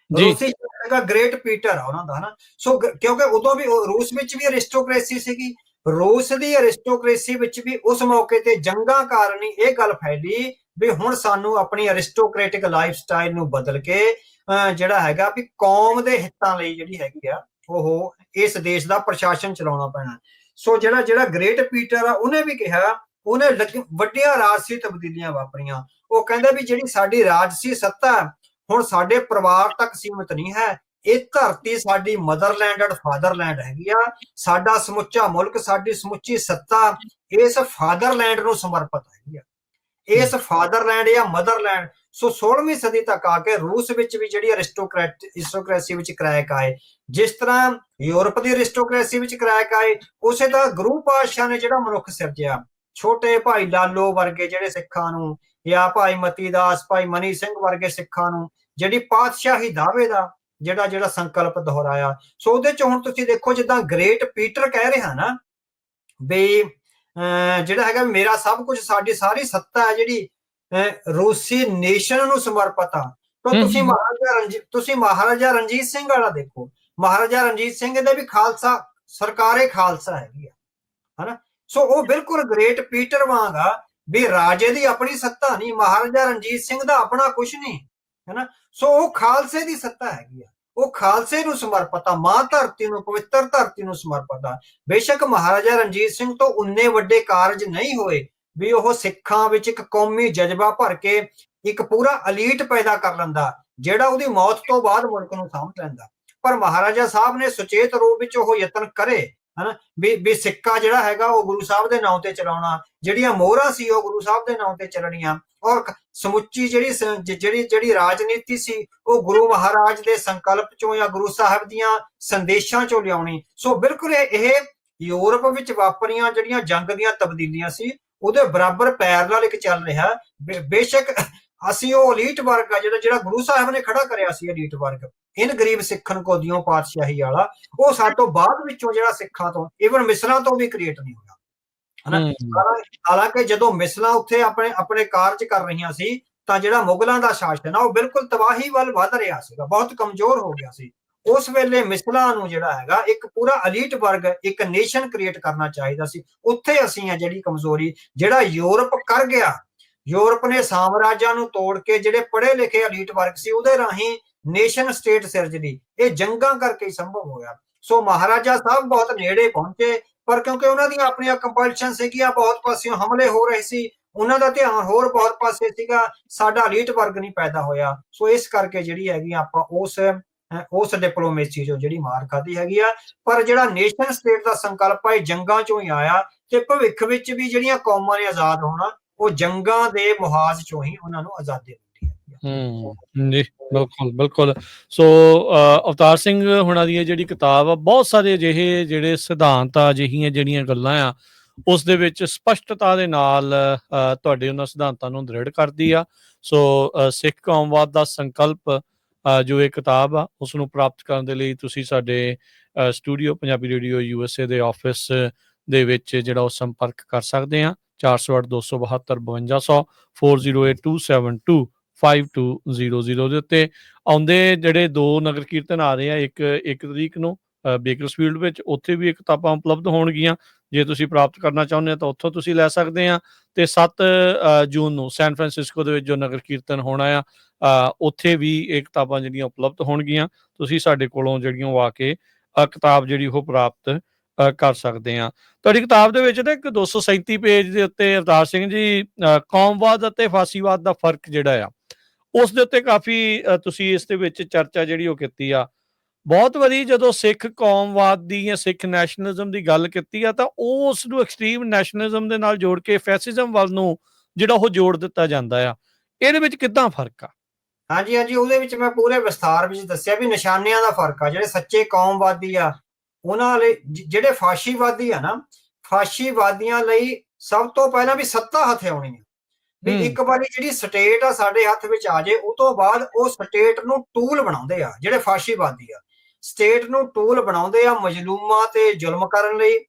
ਰੂਸੀ ਹੈਗਾ ਗ੍ਰੇਟ ਪੀਟਰ ਆ ਉਹਨਾਂ ਦਾ, ਹਨਾ। ਸੋ ਕਿਉਂਕਿ ਉਦੋਂ ਵੀ ਰੂਸ ਵਿੱਚ ਵੀ ਅਰਿਸਟੋਕ੍ਰੇਸੀ ਸੀਗੀ, ਰੂਸ ਦੀ ਅਰਿਸਟੋਕ੍ਰੇਸੀ ਵਿੱਚ ਵੀ ਉਸ ਮੌਕੇ ਤੇ ਜੰਗਾਂ ਕਾਰਨ ਹੀ ਇਹ ਗੱਲ ਫੈਲੀ ਵੀ ਹੁਣ ਸਾਨੂੰ ਆਪਣੀ ਅਰਿਸਟੋਕ੍ਰੈਟਿਕ ਲਾਈਫ ਸਟਾਈਲ ਨੂੰ ਬਦਲ ਕੇ ਜਿਹੜਾ ਹੈਗਾ ਵੀ ਕੌਮ ਦੇ ਹਿੱਤਾਂ ਲਈ ਜਿਹੜੀ ਹੈਗੀ ਆ ਉਹ ਇਸ ਦੇਸ਼ ਦਾ ਪ੍ਰਸ਼ਾਸਨ ਚਲਾਉਣਾ ਪੈਣਾ। ਸੋ ਜਿਹੜਾ ਗ੍ਰੇਟ ਪੀਟਰ ਆ ਉਹਨੇ ਵੀ ਕਿਹਾ, ਉਹਨੇ ਵੱਡੀਆਂ ਰਾਜਸੀ ਤਬਦੀਲੀਆਂ ਵਾਪਰੀਆਂ। ਉਹ ਕਹਿੰਦਾ ਵੀ ਜਿਹੜੀ ਸਾਡੀ ਰਾਜਸੀ ਸੱਤਾ ਹੁਣ ਸਾਡੇ ਪਰਿਵਾਰ ਤੱਕ ਸੀਮਿਤ ਨਹੀਂ ਹੈ, ਇਹ ਧਰਤੀ ਸਾਡੀ ਮਦਰਲੈਂਡ ਐਂਡ ਫਾਦਰਲੈਂਡ ਹੈਗੀ ਆ। ਸਾਡਾ ਸਮੁੱਚਾ ਮੁਲਕ, ਸਾਡੀ ਸਮੁੱਚੀ ਸੱਤਾ ਇਸ ਫਾਦਰਲੈਂਡ ਨੂੰ ਸਮਰਪਿਤ ਹੈਗੀ ਆ, ਇਸ ਫਾਦਰਲੈਂਡ ਜਾਂ ਮਦਰਲੈਂਡ। ਸੋ 16ਵੀਂ ਸਦੀ ਤੱਕ ਆ ਕੇ ਰੂਸ ਵਿੱਚ ਵੀ ਜਿਹੜੀ ਅਰਿਸਟੋਕ੍ਰੇਸੀ ਵਿੱਚ ਕਰੈਕ ਆਏ, ਜਿਸ ਤਰ੍ਹਾਂ ਯੂਰਪ ਦੀ ਅਰਿਸਟੋਕ੍ਰੇਸੀ ਵਿੱਚ ਕਰੈਕ ਆਏ, ਉਸੇ ਤਰ੍ਹਾਂ ਗੁਰੂ ਪਾਤਸ਼ਾਹ ਨੇ ਜਿਹੜਾ ਮਨੁੱਖ ਸਿਰਜਿਆ, ਛੋਟੇ ਭਾਈ ਲਾਲੋ ਵਰਗੇ ਜਿਹੜੇ ਸਿੱਖਾਂ ਨੂੰ, ਜਾਂ ਭਾਈ ਮਤੀ ਦਾਸ, ਭਾਈ ਮਨੀ ਸਿੰਘ ਵਰਗੇ ਸਿੱਖਾਂ ਨੂੰ ਜਿਹੜੀ ਪਾਤਸ਼ਾਹੀ ਦਾਅਵੇ ਦਾ ਜਿਹੜਾ ਸੰਕਲਪ ਦੁਹਰਾਇਆ। ਸੋ ਉਹਦੇ ਚ ਹੁਣ ਤੁਸੀਂ ਦੇਖੋ ਜਿੱਦਾਂ ਗ੍ਰੇਟ ਪੀਟਰ ਕਹਿ ਰਿਹਾ ਨਾ ਵੀ ਜਿਹੜਾ ਹੈਗਾ ਮੇਰਾ ਸਭ ਕੁਝ, ਸਾਡੀ ਸਾਰੀ ਸੱਤਾ ਹੈ ਜਿਹੜੀ ਰੂਸੀ ਨੇਸ਼ਨ ਨੂੰ ਸਮਰਪਿਤ ਆ। ਤਾਂ ਤੁਸੀਂ ਮਹਾਰਾਜਾ ਰਣਜੀਤ ਸਿੰਘ ਵਾਲਾ ਦੇਖੋ, ਮਹਾਰਾਜਾ ਰਣਜੀਤ ਸਿੰਘ ਦੇ ਵੀ ਖਾਲਸਾ ਸਰਕਾਰੇ ਖਾਲਸਾ ਹੈਗੀ ਆ, ਹਨਾ। ਸੋ ਉਹ ਬਿਲਕੁਲ ਗ੍ਰੇਟ ਪੀਟਰ ਵਾਂਗ ਆ ਵੀ ਰਾਜੇ ਦੀ ਆਪਣੀ ਸੱਤਾ ਨਹੀਂ, ਮਹਾਰਾਜਾ ਰਣਜੀਤ ਸਿੰਘ ਦਾ ਆਪਣਾ ਕੁਝ ਨਹੀਂ, ਹੈਨਾ। ਸੋ ਉਹ ਖਾਲਸੇ ਦੀ ਸੱਤਾ ਹੈਗੀ ਆ, ਉਹ ਖਾਲਸੇ ਨੂੰ ਸਮਰਪਿਤ ਆ, ਮਾਂ ਧਰਤੀ ਨੂੰ, ਪਵਿੱਤਰ ਧਰਤੀ ਨੂੰ ਸਮਰਪਿਤ ਆ। ਬੇਸ਼ੱਕ ਮਹਾਰਾਜਾ ਰਣਜੀਤ ਸਿੰਘ ਤੋਂ ਉਨੇ ਵੱਡੇ ਕਾਰਜ ਨਹੀਂ ਹੋਏ ਵੀ ਉਹ ਸਿੱਖਾਂ ਵਿੱਚ ਇੱਕ ਕੌਮੀ ਜਜ਼ਬਾ ਭਰ ਕੇ ਇੱਕ ਪੂਰਾ ਅਲੀਟ ਪੈਦਾ ਕਰ ਲੈਂਦਾ ਜਿਹੜਾ ਉਹਦੀ ਮੌਤ ਤੋਂ ਬਾਅਦ ਮੁਲਕ ਨੂੰ ਸਾਂਭ ਲੈਂਦਾ, ਪਰ ਮਹਾਰਾਜਾ ਸਾਹਿਬ ਨੇ ਸੁਚੇਤ ਰੂਪ ਵਿੱਚ ਉਹ ਯਤਨ ਕਰੇ, ਹਨਾ, ਵੀ ਸਿੱਕਾ ਜਿਹੜਾ ਹੈਗਾ ਉਹ ਗੁਰੂ ਸਾਹਿਬ ਦੇ ਨਾਂ ਤੇ ਚਲਾਉਣਾ, ਜਿਹੜੀਆਂ ਮੋਹਰਾਂ ਸੀ ਉਹ ਗੁਰੂ ਸਾਹਿਬ ਦੇ ਨਾਂ ਤੇ ਚੱਲਣੀਆਂ, ਔਰ ਸਮੁੱਚੀ ਜਿਹੜੀ ਰਾਜਨੀਤੀ ਸੀ ਉਹ ਗੁਰੂ ਮਹਾਰਾਜ ਦੇ ਸੰਕਲਪ ਚੋਂ ਜਾਂ ਗੁਰੂ ਸਾਹਿਬ ਦੀਆਂ ਸੰਦੇਸ਼ਾਂ ਚੋਂ ਲਿਆਉਣੀ। ਸੋ ਬਿਲਕੁਲ ਇਹ ਯੂਰਪ ਵਿੱਚ ਵਾਪਰੀਆਂ ਜਿਹੜੀਆਂ ਜੰਗ ਦੀਆਂ ਤਬਦੀਲੀਆਂ ਸੀ ਉਹਦੇ ਬਰਾਬਰ ਪੈਰਲਲ ਇੱਕ ਚੱਲ ਰਿਹਾ। ਬੇਸ਼ੱਕ ਅਸੀਂ ਉਹ ਅਲੀਟ ਵਰਗ ਆ ਜਿਹੜਾ ਗੁਰੂ ਸਾਹਿਬ ਨੇ ਖੜਾ ਕਰਿਆ ਸੀ, ਅਲੀਟ ਵਰਗ ਇਨ ਗਰੀਬ ਸਿੱਖਣ ਕੋ ਦਿਓ ਪਾਤਸ਼ਾਹੀ ਵਾਲਾ, ਉਹ ਸਾਡੇ ਤੋਂ ਬਾਅਦ ਵਿੱਚੋਂ ਜਿਹੜਾ ਸਿੱਖਾਂ ਤੋਂ ਈਵਨ ਮਿਸਲਾਂ ਤੋਂ ਵੀ ਕ੍ਰੀਏਟ ਨਹੀਂ ਹੋਇਆ, ਹਨਾ। ਹਾਲਾਂਕਿ ਜਦੋਂ ਮਿਸਲਾਂ ਉੱਥੇ ਆਪਣੇ ਕਾਰਜ ਕਰ ਰਹੀਆਂ ਸੀ ਤਾਂ ਜਿਹੜਾ ਮੁਗਲਾਂ ਦਾ ਸ਼ਾਸਨ ਆ ਉਹ ਬਿਲਕੁਲ ਤਬਾਹੀ ਵੱਲ ਵੱਧ ਰਿਹਾ ਸੀਗਾ, ਬਹੁਤ ਕਮਜ਼ੋਰ ਹੋ ਗਿਆ ਸੀ। ਉਸ ਵੇਲੇ ਮਿਸਲਾਂ ਨੂੰ ਜਿਹੜਾ ਹੈਗਾ ਇੱਕ ਪੂਰਾ ਅਲੀਟ ਵਰਗ, ਇੱਕ ਨੇਸ਼ਨ ਕ੍ਰੀਏਟ ਕਰਨਾ ਚਾਹੀਦਾ ਸੀ। ਉੱਥੇ ਅਸੀਂ ਆ ਜਿਹੜੀ ਕਮਜ਼ੋਰੀ ਜਿਹੜਾ ਯੂਰਪ ਕਰ ਗਿਆ, ਯੂਰਪ ਨੇ ਸਾਮਰਾਜਾਂ ਨੂੰ ਤੋੜ ਕੇ ਜਿਹੜੇ ਪੜ੍ਹੇ ਲਿਖੇ ਅਲੀਟ ਵਰਗ ਸੀ ਉਹਦੇ ਰਾਹੀਂ ਨੇਸ਼ਨ ਸਟੇਟ ਸਿਰਜਦੀ, ਇਹ ਜੰਗਾਂ ਕਰਕੇ ਹੀ ਸੰਭਵ ਹੋਇਆ। ਸੋ ਮਹਾਰਾਜਾ ਸਾਹਿਬ ਬਹੁਤ ਨੇੜੇ ਪਹੁੰਚੇ, ਪਰ ਕਿਉਂਕਿ ਉਹਨਾਂ ਦੀਆਂ ਆਪਣੀਆਂ ਕੰਪਲਸ਼ਨ ਸੀਗੀਆਂ, ਬਹੁਤ ਪਾਸਿਓਂ ਹਮਲੇ ਹੋ ਰਹੇ ਸੀ, ਉਹਨਾਂ ਦਾ ਧਿਆਨ ਹੋਰ ਬਹੁਤ ਪਾਸੇ ਸੀਗਾ, ਸਾਡਾ ਅਲੀਟ ਵਰਗ ਨਹੀਂ ਪੈਦਾ ਹੋਇਆ। ਸੋ ਇਸ ਕਰਕੇ ਜਿਹੜੀ ਹੈਗੀ ਆਪਾਂ ਉਸ ਡਿਪਲੋਮੇਸੀ ਚੋਂ ਜਿਹੜੀ ਮਾਰ ਖਾਧੀ ਹੈਗੀ ਆ। ਪਰ ਜਿਹੜਾ ਨੇਸ਼ਨ ਸਟੇਟ ਦਾ ਸੰਕਲਪ ਹੈ ਜੰਗਾਂ ਚੋਂ ਹੀ ਆਇਆ, ਤੇ ਭਵਿੱਖ ਵਿੱਚ ਵੀ ਜਿਹੜੀਆਂ ਕੌਮਾਂ ਨੇ ਆਜ਼ਾਦ ਹੋਣਾ ਉਹ ਜੰਗਾਂ ਦੇ ਮੁਹਾਜ਼ ਚੋਂ ਹੀ ਉਹਨਾਂ ਨੂੰ ਆਜ਼ਾਦੀ ਮਿਲਦੀ ਹੈ। ਜੀ ਬਿਲਕੁਲ। ਸੋ ਅਵਤਾਰ ਸਿੰਘ ਹੁਣਾਂ ਦੀ ਜਿਹੜੀ ਕਿਤਾਬ ਆ, ਬਹੁਤ ਸਾਰੇ ਅਜਿਹੇ ਜਿਹੜੇ ਸਿਧਾਂਤ ਆ, ਅਜਿਹੀਆਂ ਜਿਹੜੀਆਂ ਗੱਲਾਂ ਆ ਉਸ ਦੇ ਵਿੱਚ ਸਪਸ਼ਟਤਾ ਦੇ ਨਾਲ ਤੁਹਾਡੇ ਉਹਨਾਂ ਸਿਧਾਂਤਾਂ ਨੂੰ ਦ੍ਰਿੜ ਕਰਦੀ ਆ। ਸੋ ਸਿੱਖ ਕੌਮਵਾਦ ਦਾ ਸੰਕਲਪ ਜੋ ਇਹ ਕਿਤਾਬ ਆ ਉਸ ਨੂੰ ਪ੍ਰਾਪਤ ਕਰਨ ਦੇ ਲਈ ਤੁਸੀਂ ਸਾਡੇ ਸਟੂਡੀਓ ਪੰਜਾਬੀ ਰੇਡੀਓ USA ਦੇ ਆਫਿਸ ਦੇ ਵਿੱਚ ਜਿਹੜਾ ਉਹ ਸੰਪਰਕ ਕਰ ਸਕਦੇ ਆ। 408 272 5200 408272 5200 ਦੇ ਉੱਤੇ ਆਉਂਦੇ ਜਿਹੜੇ 2 ਨਗਰ ਕੀਰਤਨ ਆ ਰਹੇ ਆ, ਇੱਕ ਤਰੀਕ ਨੂੰ ਬੇਕਰਸਫੀਲਡ ਵਿੱਚ, ਉੱਥੇ ਵੀ ਇਹ ਕਿਤਾਬਾਂ ਉਪਲਬਧ ਹੋਣਗੀਆਂ। ਜੇ ਤੁਸੀਂ ਪ੍ਰਾਪਤ ਕਰਨਾ ਚਾਹੁੰਦੇ ਹੋ ਤਾਂ ਉੱਥੋਂ ਤੁਸੀਂ ਲੈ ਸਕਦੇ ਆ। ਤੇ 7 ਜੂਨ ਨੂੰ ਸੈਨ ਫਰਾਂਸਿਸਕੋ ਦੇ ਵਿੱਚ ਜੋ ਨਗਰ ਕੀਰਤਨ ਹੋਣਾ ਆ, ਉੱਥੇ ਵੀ ਇਹ ਕਿਤਾਬਾਂ ਜਿਹੜੀਆਂ ਉਪਲਬਧ ਹੋਣਗੀਆਂ। ਤੁਸੀਂ ਸਾਡੇ ਕੋਲੋਂ ਜਿਹੜੀਆਂ ਉਹ ਆ ਕੇ ਕਿਤਾਬ ਜਿਹੜੀ ਉਹ ਪ੍ਰਾਪਤ ਕਰ ਸਕਦੇ ਆ। ਤੁਹਾਡੀ ਕਿਤਾਬ ਦੇ ਵਿੱਚ ਨਾ ਇੱਕ 237 ਪੇਜ ਦੇ ਉੱਤੇ ਅਵਤਾਰ ਸਿੰਘ ਜੀ ਕੌਮਵਾਦ ਅਤੇ ਫਾਸੀਵਾਦ ਦਾ ਫਰਕ ਜਿਹੜਾ ਆ ਉਸ ਦੇ ਉੱਤੇ ਕਾਫੀ ਤੁਸੀਂ ਇਸ ਦੇ ਵਿੱਚ ਚਰਚਾ ਜਿਹੜੀ ਉਹ ਕੀਤੀ ਆ। ਬਹੁਤ ਵਾਰੀ ਜਦੋਂ ਸਿੱਖ ਕੌਮਵਾਦ ਦੀ ਜਾਂ ਸਿੱਖ ਨੈਸ਼ਨਲਿਜ਼ਮ ਦੀ ਗੱਲ ਕੀਤੀ ਆ ਤਾਂ ਉਸ ਨੂੰ ਐਕਸਟ੍ਰੀਮ ਨੈਸ਼ਨਲਿਜ਼ਮ ਦੇ ਨਾਲ ਜੋੜ ਕੇ ਫੈਸਿਜ਼ਮ ਵੱਲ ਨੂੰ ਜਿਹੜਾ ਉਹ ਜੋੜ ਦਿੱਤਾ ਜਾਂਦਾ ਆ। ਇਹਦੇ ਵਿੱਚ ਕਿੱਦਾਂ ਫਰਕ ਆ? ਹਾਂਜੀ ਹਾਂਜੀ, ਉਹਦੇ ਵਿੱਚ ਮੈਂ ਪੂਰੇ ਵਿਸਥਾਰ ਵਿੱਚ ਦੱਸਿਆ ਵੀ ਨਿਸ਼ਾਨਿਆਂ ਦਾ ਫਰਕ ਆ। ਜਿਹੜੇ ਸੱਚੇ ਕੌਮਵਾਦੀ ਆ ਉਹਨਾਂ ਲਈ, ਜਿਹੜੇ ਫਾਸ਼ੀਵਾਦੀ ਆ ਨਾ, ਫਾਸ਼ੀਵਾਦੀਆਂ ਲਈ ਸਭ ਤੋਂ ਪਹਿਲਾਂ ਵੀ ਸੱਤਾ ਹੱਥ ਆਉਣੀ ਆ। ਵੀ ਇੱਕ ਵਾਰੀ ਜਿਹੜੀ ਸਟੇਟ ਆ ਸਾਡੇ ਹੱਥ ਵਿੱਚ ਆ ਜੇ, ਉਹ ਤੋਂ ਬਾਅਦ ਉਹ ਸਟੇਟ ਨੂੰ ਟੂਲ ਬਣਾਉਂਦੇ ਆ। ਜਿਹੜੇ ਫਾਸ਼ੀਵਾਦੀ ਆ ਸਟੇਟ ਨੂੰ ਟੂਲ ਬਣਾਉਂਦੇ ਆ ਮਜ਼ਲੂਮਾਂ ਤੇ ਜ਼ੁਲਮ ਕਰਨ ਲਈ,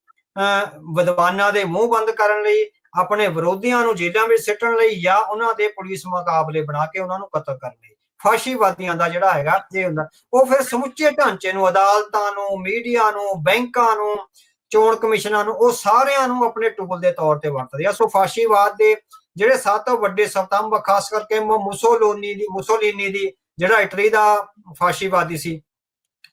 ਵਿਦਵਾਨਾਂ ਦੇ ਮੂੰਹ ਬੰਦ ਕਰਨ ਲਈ, ਆਪਣੇ ਵਿਰੋਧੀਆਂ ਨੂੰ ਜੇਲ੍ਹਾਂ ਵਿੱਚ ਸਿੱਟਣ ਲਈ, ਜਾਂ ਉਹਨਾਂ ਦੇ ਪੁਲਿਸ ਮੁਕਾਬਲੇ ਬਣਾ ਕੇ ਉਹਨਾਂ ਨੂੰ ਕਤਲ ਕਰਨ ਲਈ। ਫਾਸ਼ੀਵਾਦੀਆਂ ਦਾ ਜਿਹੜਾ ਹੈਗਾ ਇਹ ਹੁੰਦਾ, ਉਹ ਫਿਰ ਸਮੁੱਚੇ ਢਾਂਚੇ ਨੂੰ, ਅਦਾਲਤਾਂ ਨੂੰ, ਮੀਡੀਆ ਨੂੰ, ਬੈਂਕਾਂ ਨੂੰ, ਚੋਣ ਕਮਿਸ਼ਨਾਂ ਨੂੰ, ਉਹ ਸਾਰਿਆਂ ਨੂੰ ਆਪਣੇ ਟੂਲ ਦੇ ਤੌਰ ਤੇ ਵਰਤਦੇ ਆ। ਸੋ ਫਾਸ਼ੀਵਾਦ ਦੇ ਜਿਹੜੇ ਸੱਤ ਵੱਡੇ ਸਤੰਭ, ਖਾਸ ਕਰਕੇ ਮੁਸੋਲੀਨੀ ਦੀ ਜਿਹੜਾ ਇਟਲੀ ਦਾ ਫਾਸ਼ੀਵਾਦੀ ਸੀ,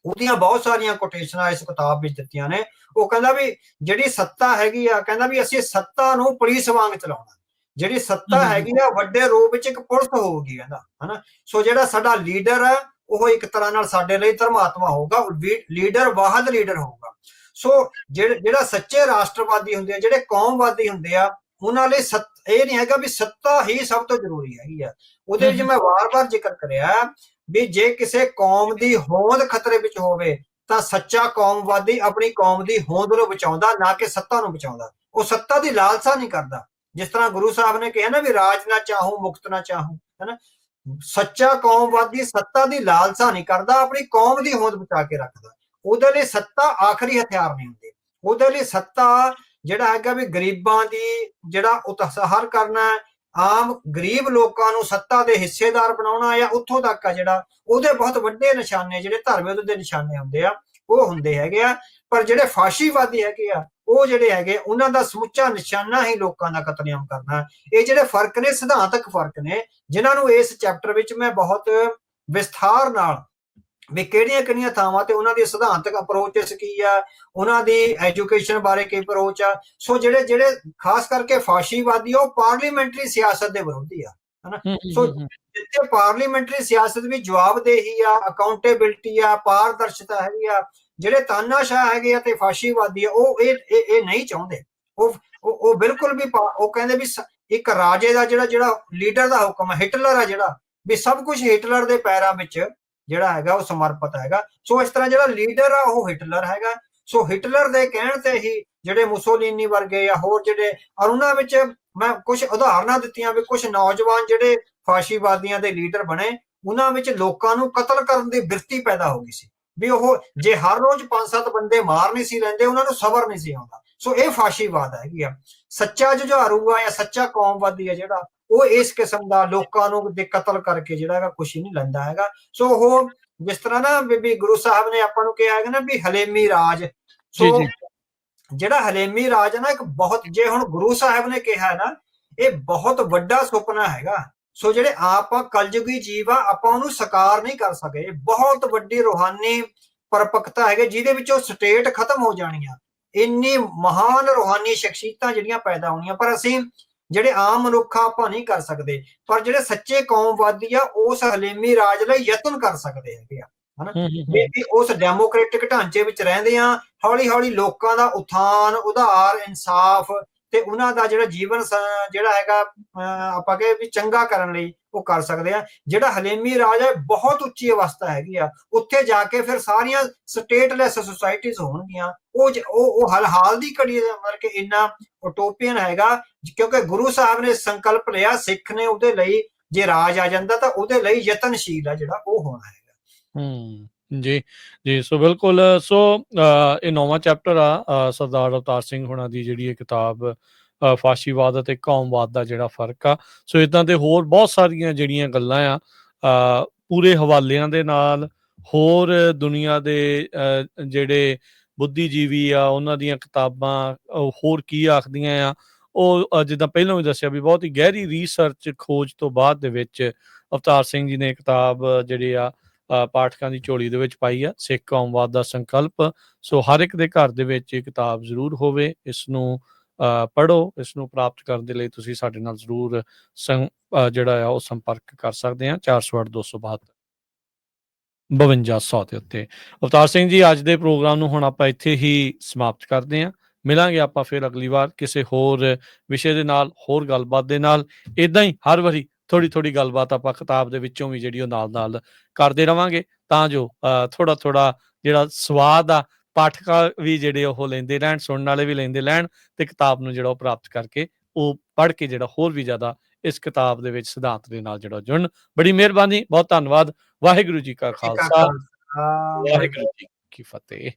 ਉਹਦੀਆਂ ਬਹੁਤ ਸਾਰੀਆਂ ਕੋਟੇਸ਼ਨਾਂ ਇਸ ਕਿਤਾਬ ਵਿੱਚ ਦਿੱਤੀਆਂ ਨੇ। ਉਹ ਕਹਿੰਦਾ ਵੀ ਜਿਹੜੀ ਸੱਤਾ ਹੈਗੀ ਆ, ਕਹਿੰਦਾ ਵੀ ਅਸੀਂ ਸੱਤਾ ਨੂੰ ਪੁਲਿਸ ਵਾਂਗ ਚਲਾਉਣਾ। ਜਿਹੜੀ ਸੱਤਾ ਹੈਗੀ ਆ ਵੱਡੇ ਰੂਪ ਵਿੱਚ ਇੱਕ ਪੁਲਿਸ ਹੋਊਗੀ, ਕਹਿੰਦਾ, ਹਨਾ। ਸੋ ਜਿਹੜਾ ਸਾਡਾ ਲੀਡਰ ਹੈ ਉਹ ਇੱਕ ਤਰ੍ਹਾਂ ਨਾਲ ਸਾਡੇ ਲਈ ਧਰਮਾਤਮਾ ਹੋਊਗਾ, ਲੀਡਰ ਵਾਹਦ ਲੀਡਰ ਹੋਊਗਾ। ਸੋ ਜਿਹੜਾ ਸੱਚੇ ਰਾਸ਼ਟਰਵਾਦੀ ਹੁੰਦੇ ਆ, ਜਿਹੜੇ ਕੌਮਵਾਦੀ ਹੁੰਦੇ ਆ, ਉਹਨਾਂ ਲਈ ਇਹ ਨਹੀਂ ਹੈਗਾ ਵੀ ਸੱਤਾ ਹੀ ਸਭ ਤੋਂ ਜ਼ਰੂਰੀ ਹੈਗੀ ਆ। ਉਹਦੇ ਵਿੱਚ ਮੈਂ ਵਾਰ-ਵਾਰ ਜ਼ਿਕਰ ਕਰਿਆ ਵੀ ਜੇ ਕਿਸੇ ਕੌਮ ਦੀ ਹੋਂਦ ਖਤਰੇ ਵਿੱਚ ਹੋਵੇ ਤਾਂ ਸੱਚਾ ਕੌਮਵਾਦੀ ਆਪਣੀ ਕੌਮ ਦੀ ਹੋਂਦ ਨੂੰ ਬਚਾਉਂਦਾ, ਨਾ ਕਿ ਸੱਤਾ ਨੂੰ ਬਚਾਉਂਦਾ। ਉਹ ਸੱਤਾ ਦੀ ਲਾਲਸਾ ਨਹੀਂ ਕਰਦਾ। ਜਿਸ ਤਰ੍ਹਾਂ ਗੁਰੂ ਸਾਹਿਬ ਨੇ ਕਿਹਾ ਨਾ ਵੀ ਰਾਜ ਨਾ ਚਾਹੂੰ ਮੁਕਤ ਨਾ ਚਾਹੂੰ, ਹੈਨਾ। ਸੱਚਾ ਕੌਮਵਾਦੀ ਸੱਤਾ ਦੀ ਲਾਲਸਾ ਨਹੀਂ ਕਰਦਾ, ਆਪਣੀ ਕੌਮ ਦੀ ਹੋਂਦ ਬਚਾ ਕੇ ਰੱਖਦਾ। ਉਹਦੇ ਲਈ ਸੱਤਾ ਆਖਰੀ ਹਥਿਆਰ ਨਹੀਂ ਹੁੰਦੀ। ਉਹਦੇ ਲਈ ਸੱਤਾ ਜਿਹੜਾ ਹੈਗਾ ਵੀ ਗਰੀਬਾਂ ਦੀ ਜਿਹੜਾ ਉਤਸ਼ਾਹਰ ਕਰਨਾ, ਆਮ ਗਰੀਬ ਲੋਕਾਂ ਨੂੰ ਸੱਤਾ ਦੇ ਹਿੱਸੇਦਾਰ ਬਣਾਉਣਾ, ਜਾਂ ਉੱਥੋਂ ਤੱਕ ਆ ਜਿਹੜਾ ਉਹਦੇ ਬਹੁਤ ਵੱਡੇ ਨਿਸ਼ਾਨੇ, ਜਿਹੜੇ ਧਰਮ ਯੁੱਧ ਦੇ ਨਿਸ਼ਾਨੇ ਹੁੰਦੇ ਆ, ਉਹ ਹੁੰਦੇ ਹੈਗੇ ਆ। ਪਰ ਜਿਹੜੇ ਫਾਸ਼ੀਵਾਦੀ ਹੈਗੇ ਆ, ਉਹ ਜਿਹੜੇ ਹੈਗੇ ਉਹਨਾਂ ਦਾ ਸਮੁੱਚਾ ਨਿਸ਼ਾਨਾ ਹੀ ਲੋਕਾਂ ਦਾ ਕਤਲੇਆਮ ਕਰਨਾ। ਇਹ ਜਿਹੜੇ ਫਰਕ ਨੇ, ਸਿਧਾਂਤਕ ਫਰਕ ਨੇ, ਜਿਨ੍ਹਾਂ ਨੂੰ ਇਸ ਚੈਪਟਰ ਵਿੱਚ ਮੈਂ ਬਹੁਤ ਵਿਸਥਾਰ ਨਾਲ ਵੀ ਕਿਹੜੀਆਂ ਥਾਵਾਂ ਤੇ ਉਹਨਾਂ ਦੀ ਸਿਧਾਂਤਕ ਅਪਰੋਚਸ ਕੀ ਆ, ਉਹਨਾਂ ਦੀ ਐਜੂਕੇਸ਼ਨ ਬਾਰੇ ਕੀ ਅਪਰੋਚ ਆ। ਸੋ ਜਿਹੜੇ ਖਾਸ ਕਰਕੇ ਫਾਸ਼ੀਵਾਦੀ, ਉਹ ਪਾਰਲੀਮੈਂਟਰੀ ਸਿਆਸਤ ਦੇ ਵਿਰੋਧੀ ਆ, ਹਨਾ। ਸੋ ਜਿੱਥੇ ਪਾਰਲੀਮੈਂਟਰੀ ਸਿਆਸਤ ਵੀ ਜਵਾਬਦੇਹੀ ਆ, ਅਕਾਊਂਟੇਬਿਲਟੀ ਆ, ਪਾਰਦਰਸ਼ਤਾ ਹੈਗੀ ਆ, ਜਿਹੜੇ ਤਾਨਾਸ਼ਾਹ ਹੈਗੇ ਆ ਤੇ ਫਾਸ਼ੀਵਾਦੀ ਆ, ਉਹ ਇਹ ਨਹੀਂ ਚਾਹੁੰਦੇ। ਉਹ ਬਿਲਕੁਲ ਵੀ, ਉਹ ਕਹਿੰਦੇ ਵੀ ਇੱਕ ਰਾਜੇ ਦਾ ਜਿਹੜਾ ਲੀਡਰ ਦਾ ਹੁਕਮ ਹੈ, ਹਿਟਲਰ ਆ ਜਿਹੜਾ, ਵੀ ਸਭ ਕੁਝ ਹਿਟਲਰ ਦੇ ਪੈਰਾਂ ਵਿੱਚ ਜਿਹੜਾ ਹੈਗਾ ਉਹ ਸਮਰਪਿਤ ਹੈਗਾ। ਸੋ ਇਸ ਤਰ੍ਹਾਂ ਜਿਹੜਾ ਲੀਡਰ ਆ ਉਹ ਹਿਟਲਰ ਹੈਗਾ। ਸੋ ਹਿਟਲਰ ਦੇ ਕਹਿਣ ਤੇ ਹੀ ਜਿਹੜੇ ਮੁਸੋਲੀਨੀ ਵਰਗੇ ਜਾਂ ਹੋਰ ਜਿਹੜੇ, ਔਰ ਉਹਨਾਂ ਵਿੱਚ ਮੈਂ ਕੁਝ ਉਦਾਹਰਨਾਂ ਦਿੱਤੀਆਂ ਵੀ ਕੁਝ ਨੌਜਵਾਨ ਜਿਹੜੇ ਫਾਸ਼ੀਵਾਦੀਆਂ ਦੇ ਲੀਡਰ ਬਣੇ, ਉਹਨਾਂ ਵਿੱਚ ਲੋਕਾਂ ਨੂੰ ਕਤਲ ਕਰਨ ਦੀ ਬਿਰਤੀ ਪੈਦਾ ਹੋ ਗਈ ਸੀ। ਵੀ ਉਹ ਜੇ ਹਰ ਰੋਜ਼ 5-7 ਬੰਦੇ ਮਾਰ ਨਹੀਂ ਸੀ ਲੈਂਦੇ, ਉਹਨਾਂ ਨੂੰ ਸਬਰ ਨਹੀਂ ਸੀ ਆਉਂਦਾ। ਸੋ ਇਹ ਫਾਸ਼ੀਵਾਦ ਹੈਗੀ ਆ। ਸੱਚਾ ਜੁਝਾਰੂ ਆ ਜਾਂ ਸੱਚਾ ਕੌਮਵਾਦੀ ਆ ਜਿਹੜਾ, ਉਹ ਇਸ ਕਿਸਮ ਦਾ ਲੋਕਾਂ ਨੂੰ ਦੇ ਕਤਲ ਕਰਕੇ ਜਿਹੜਾ ਹੈਗਾ ਖੁਸ਼ੀ ਨਹੀਂ ਲੈਂਦਾ ਹੈਗਾ। ਸੋ ਉਹ ਜਿਸ ਤਰ੍ਹਾਂ ਨਾ ਬੀਬੀ ਗੁਰੂ ਸਾਹਿਬ ਨੇ ਆਪਾਂ ਨੂੰ ਕਿਹਾ ਹੈਗਾ ਨਾ ਵੀ ਹਲੇਮੀ ਰਾਜ। ਸੋ ਜਿਹੜਾ ਹਲੇਮੀ ਰਾਜ ਹੈ ਨਾ, ਇੱਕ ਬਹੁਤ, ਜੇ ਹੁਣ ਗੁਰੂ ਸਾਹਿਬ ਨੇ ਕਿਹਾ ਨਾ, ਇਹ ਬਹੁਤ ਵੱਡਾ ਸੁਪਨਾ ਹੈਗਾ। ਸੋ ਜਿਹੜੇ ਆਪਾਂ ਕਲਯੁਗੀ ਜੀਵ ਆ, ਆਪਾਂ ਉਹਨੂੰ ਸਾਕਾਰ ਨਹੀਂ ਕਰ ਸਕੇ। ਬਹੁਤ ਵੱਡੀ ਰੂਹਾਨੀ ਪਰਪੱਕਤਾ ਹੈਗੇ, ਜਿਹਦੇ ਵਿੱਚੋਂ ਸਟੇਟ ਖਤਮ ਹੋ ਜਾਣੀ ਆ। ਇੰਨੀ ਮਹਾਨ ਰੂਹਾਨੀ ਸ਼ਖਸੀਅਤਾਂ ਜਿਹੜੀਆਂ ਪੈਦਾ ਹੋਣੀਆਂ, ਪਰ ਅਸੀਂ ਜਿਹੜੇ ਆਮ ਮਨੁੱਖ ਆ ਆਪਾਂ ਨਹੀਂ ਕਰ ਸਕਦੇ। ਪਰ ਜਿਹੜੇ ਸੱਚੇ ਕੌਮਵਾਦੀ ਆ ਉਸ ਹਲੇਮੀ ਰਾਜ ਲਈ ਯਤਨ ਕਰ ਸਕਦੇ ਹੈਗੇ ਆ, ਹਨਾ। ਵੀ ਉਸ ਡੈਮੋਕ੍ਰੈਟਿਕ ਢਾਂਚੇ ਵਿੱਚ ਰਹਿੰਦੇ ਆ, ਹੌਲੀ ਹੌਲੀ ਲੋਕਾਂ ਦਾ ਉਥਾਨ, ਉਧਾਰ, ਇਨਸਾਫ ਤੇ ਉਹਨਾਂ ਦਾ ਜਿਹੜਾ ਜੀਵਨ ਜਿਹੜਾ ਹੈਗਾ ਆਪਾਂ ਕਹੇ ਵੀ ਚੰਗਾ ਕਰਨ ਲਈ ਉਹ ਕਰ ਸਕਦੇ ਆ। ਜਿਹੜਾ ਹਲੇਮੀ ਰਾਜ ਹੈ ਬਹੁਤ ਉੱਚੀ ਅਵਸਥਾ ਹੈਗੀ ਆ, ਉੱਥੇ ਜਾ ਕੇ ਫਿਰ ਸਾਰੀਆਂ ਸਟੇਟਲੈਸ ਸੁਸਾਇਟੀਜ਼ ਹੋਣਗੀਆਂ। ਉਹ ਹਾਲ ਦੀ ਘੜੀ ਮਤਲਬ ਕਿ ਇੰਨਾ ਉਟੋਪੀਅਨ ਹੈਗਾ, ਕਿਉਂਕਿ ਗੁਰੂ ਸਾਹਿਬ ਨੇ ਸੰਕਲਪ ਲਿਆ, ਸਿੱਖ ਨੇ ਉਹਦੇ ਲਈ ਜੇ ਰਾਜ ਆ ਜਾਂਦਾ ਤਾਂ ਉਹਦੇ ਲਈ ਯਤਨਸ਼ੀਲ ਆ ਜਿਹੜਾ ਉਹ ਹੋਣਾ ਹੈਗਾ। ਜੀ ਸੋ ਬਿਲਕੁਲ। ਸੋ ਇਹ 9ਵਾਂ ਚੈਪਟਰ ਆ ਸਰਦਾਰ ਅਵਤਾਰ ਸਿੰਘ ਹੋਣਾ ਦੀ ਜਿਹੜੀ ਇਹ ਕਿਤਾਬ, ਫਾਸ਼ੀਵਾਦ ਅਤੇ ਕੌਮਵਾਦ ਦਾ ਜਿਹੜਾ ਫਰਕ ਆ। ਸੋ ਇਦਾਂ ਦੇ ਹੋਰ ਬਹੁਤ ਸਾਰੀਆਂ ਜਿਹੜੀਆਂ ਗੱਲਾਂ ਆ, ਪੂਰੇ ਹਵਾਲਿਆਂ ਦੇ ਨਾਲ, ਹੋਰ ਦੁਨੀਆ ਦੇ ਜਿਹੜੇ ਬੁੱਧੀਜੀਵੀ ਆ ਉਹਨਾਂ ਦੀਆਂ ਕਿਤਾਬਾਂ ਹੋਰ ਕੀ ਆਖਦੀਆਂ ਆ, ਉਹ ਜਿੱਦਾਂ ਪਹਿਲਾਂ ਵੀ ਦੱਸਿਆ ਵੀ ਬਹੁਤ ਹੀ ਗਹਿਰੀ ਰਿਸਰਚ ਖੋਜ ਤੋਂ ਬਾਅਦ ਦੇ ਵਿੱਚ ਅਵਤਾਰ ਸਿੰਘ ਜੀ ਨੇ ਕਿਤਾਬ ਜਿਹੜੀ ਆ ਪਾਠਕਾਂ ਦੀ ਝੋਲੀ ਦੇ ਵਿੱਚ ਪਾਈ ਆ, ਸਿੱਖ ਕੌਮਵਾਦ ਦਾ ਸੰਕਲਪ। ਸੋ ਹਰ ਇੱਕ ਦੇ ਘਰ ਦੇ ਵਿੱਚ ਇਹ ਕਿਤਾਬ ਜ਼ਰੂਰ ਹੋਵੇ, ਇਸ ਨੂੰ ਪੜ੍ਹੋ। ਇਸ ਨੂੰ ਪ੍ਰਾਪਤ ਕਰਨ ਦੇ ਲਈ ਤੁਸੀਂ ਸਾਡੇ ਨਾਲ ਜ਼ਰੂਰ ਜਿਹੜਾ ਆ ਉਹ ਸੰਪਰਕ ਕਰ ਸਕਦੇ ਆ 408-272-5200 ਦੇ ਉੱਤੇ। ਅਵਤਾਰ ਸਿੰਘ ਜੀ, ਅੱਜ ਦੇ ਪ੍ਰੋਗਰਾਮ ਨੂੰ ਹੁਣ ਆਪਾਂ ਇੱਥੇ ਹੀ ਸਮਾਪਤ ਕਰਦੇ ਹਾਂ। ਮਿਲਾਂਗੇ ਆਪਾਂ ਫਿਰ ਅਗਲੀ ਵਾਰ ਕਿਸੇ ਹੋਰ ਵਿਸ਼ੇ ਦੇ ਨਾਲ, ਹੋਰ ਗੱਲਬਾਤ ਦੇ ਨਾਲ। ਇਦਾਂ ਹੀ ਹਰ ਵਾਰੀ ਥੋੜੀ ਗੱਲਬਾਤ ਆਪਾਂ ਕਿਤਾਬ ਦੇ ਵਿੱਚੋਂ ਵੀ ਜਿਹੜੀ ਉਹ ਨਾਲ ਕਰਦੇ ਰਵਾਂਗੇ, ਤਾਂ ਜੋ ਥੋੜਾ ਜਿਹੜਾ ਸਵਾਦ ਆ ਪਾਠਕ ਵੀ ਜਿਹੜੇ ਉਹ ਲੈਂਦੇ ਰਹਿਣ, ਸੁਣਨ ਵਾਲੇ ਵੀ ਲੈਂਦੇ ਲੈਣ, ਤੇ ਕਿਤਾਬ ਨੂੰ ਜਿਹੜਾ ਉਹ ਪ੍ਰਾਪਤ ਕਰਕੇ ਉਹ ਪੜ੍ਹ ਕੇ ਜਿਹੜਾ ਹੋਰ ਵੀ ਜ਼ਿਆਦਾ ਇਸ ਕਿਤਾਬ ਦੇ ਵਿੱਚ ਸਿਧਾਂਤ ਦੇ ਨਾਲ ਜਿਹੜਾ ਜੁੜਨ। ਬੜੀ ਮਿਹਰਬਾਨੀ, ਬਹੁਤ ਧੰਨਵਾਦ। ਵਾਹਿਗੁਰੂ ਜੀ ਕਾ ਜੀ ਕਾ ਖਾਲਸਾ, ਖਾਲਸਾ, ਵਾਹਿਗੁਰੂ ਜੀ ਕੀ ਫਤਿਹ।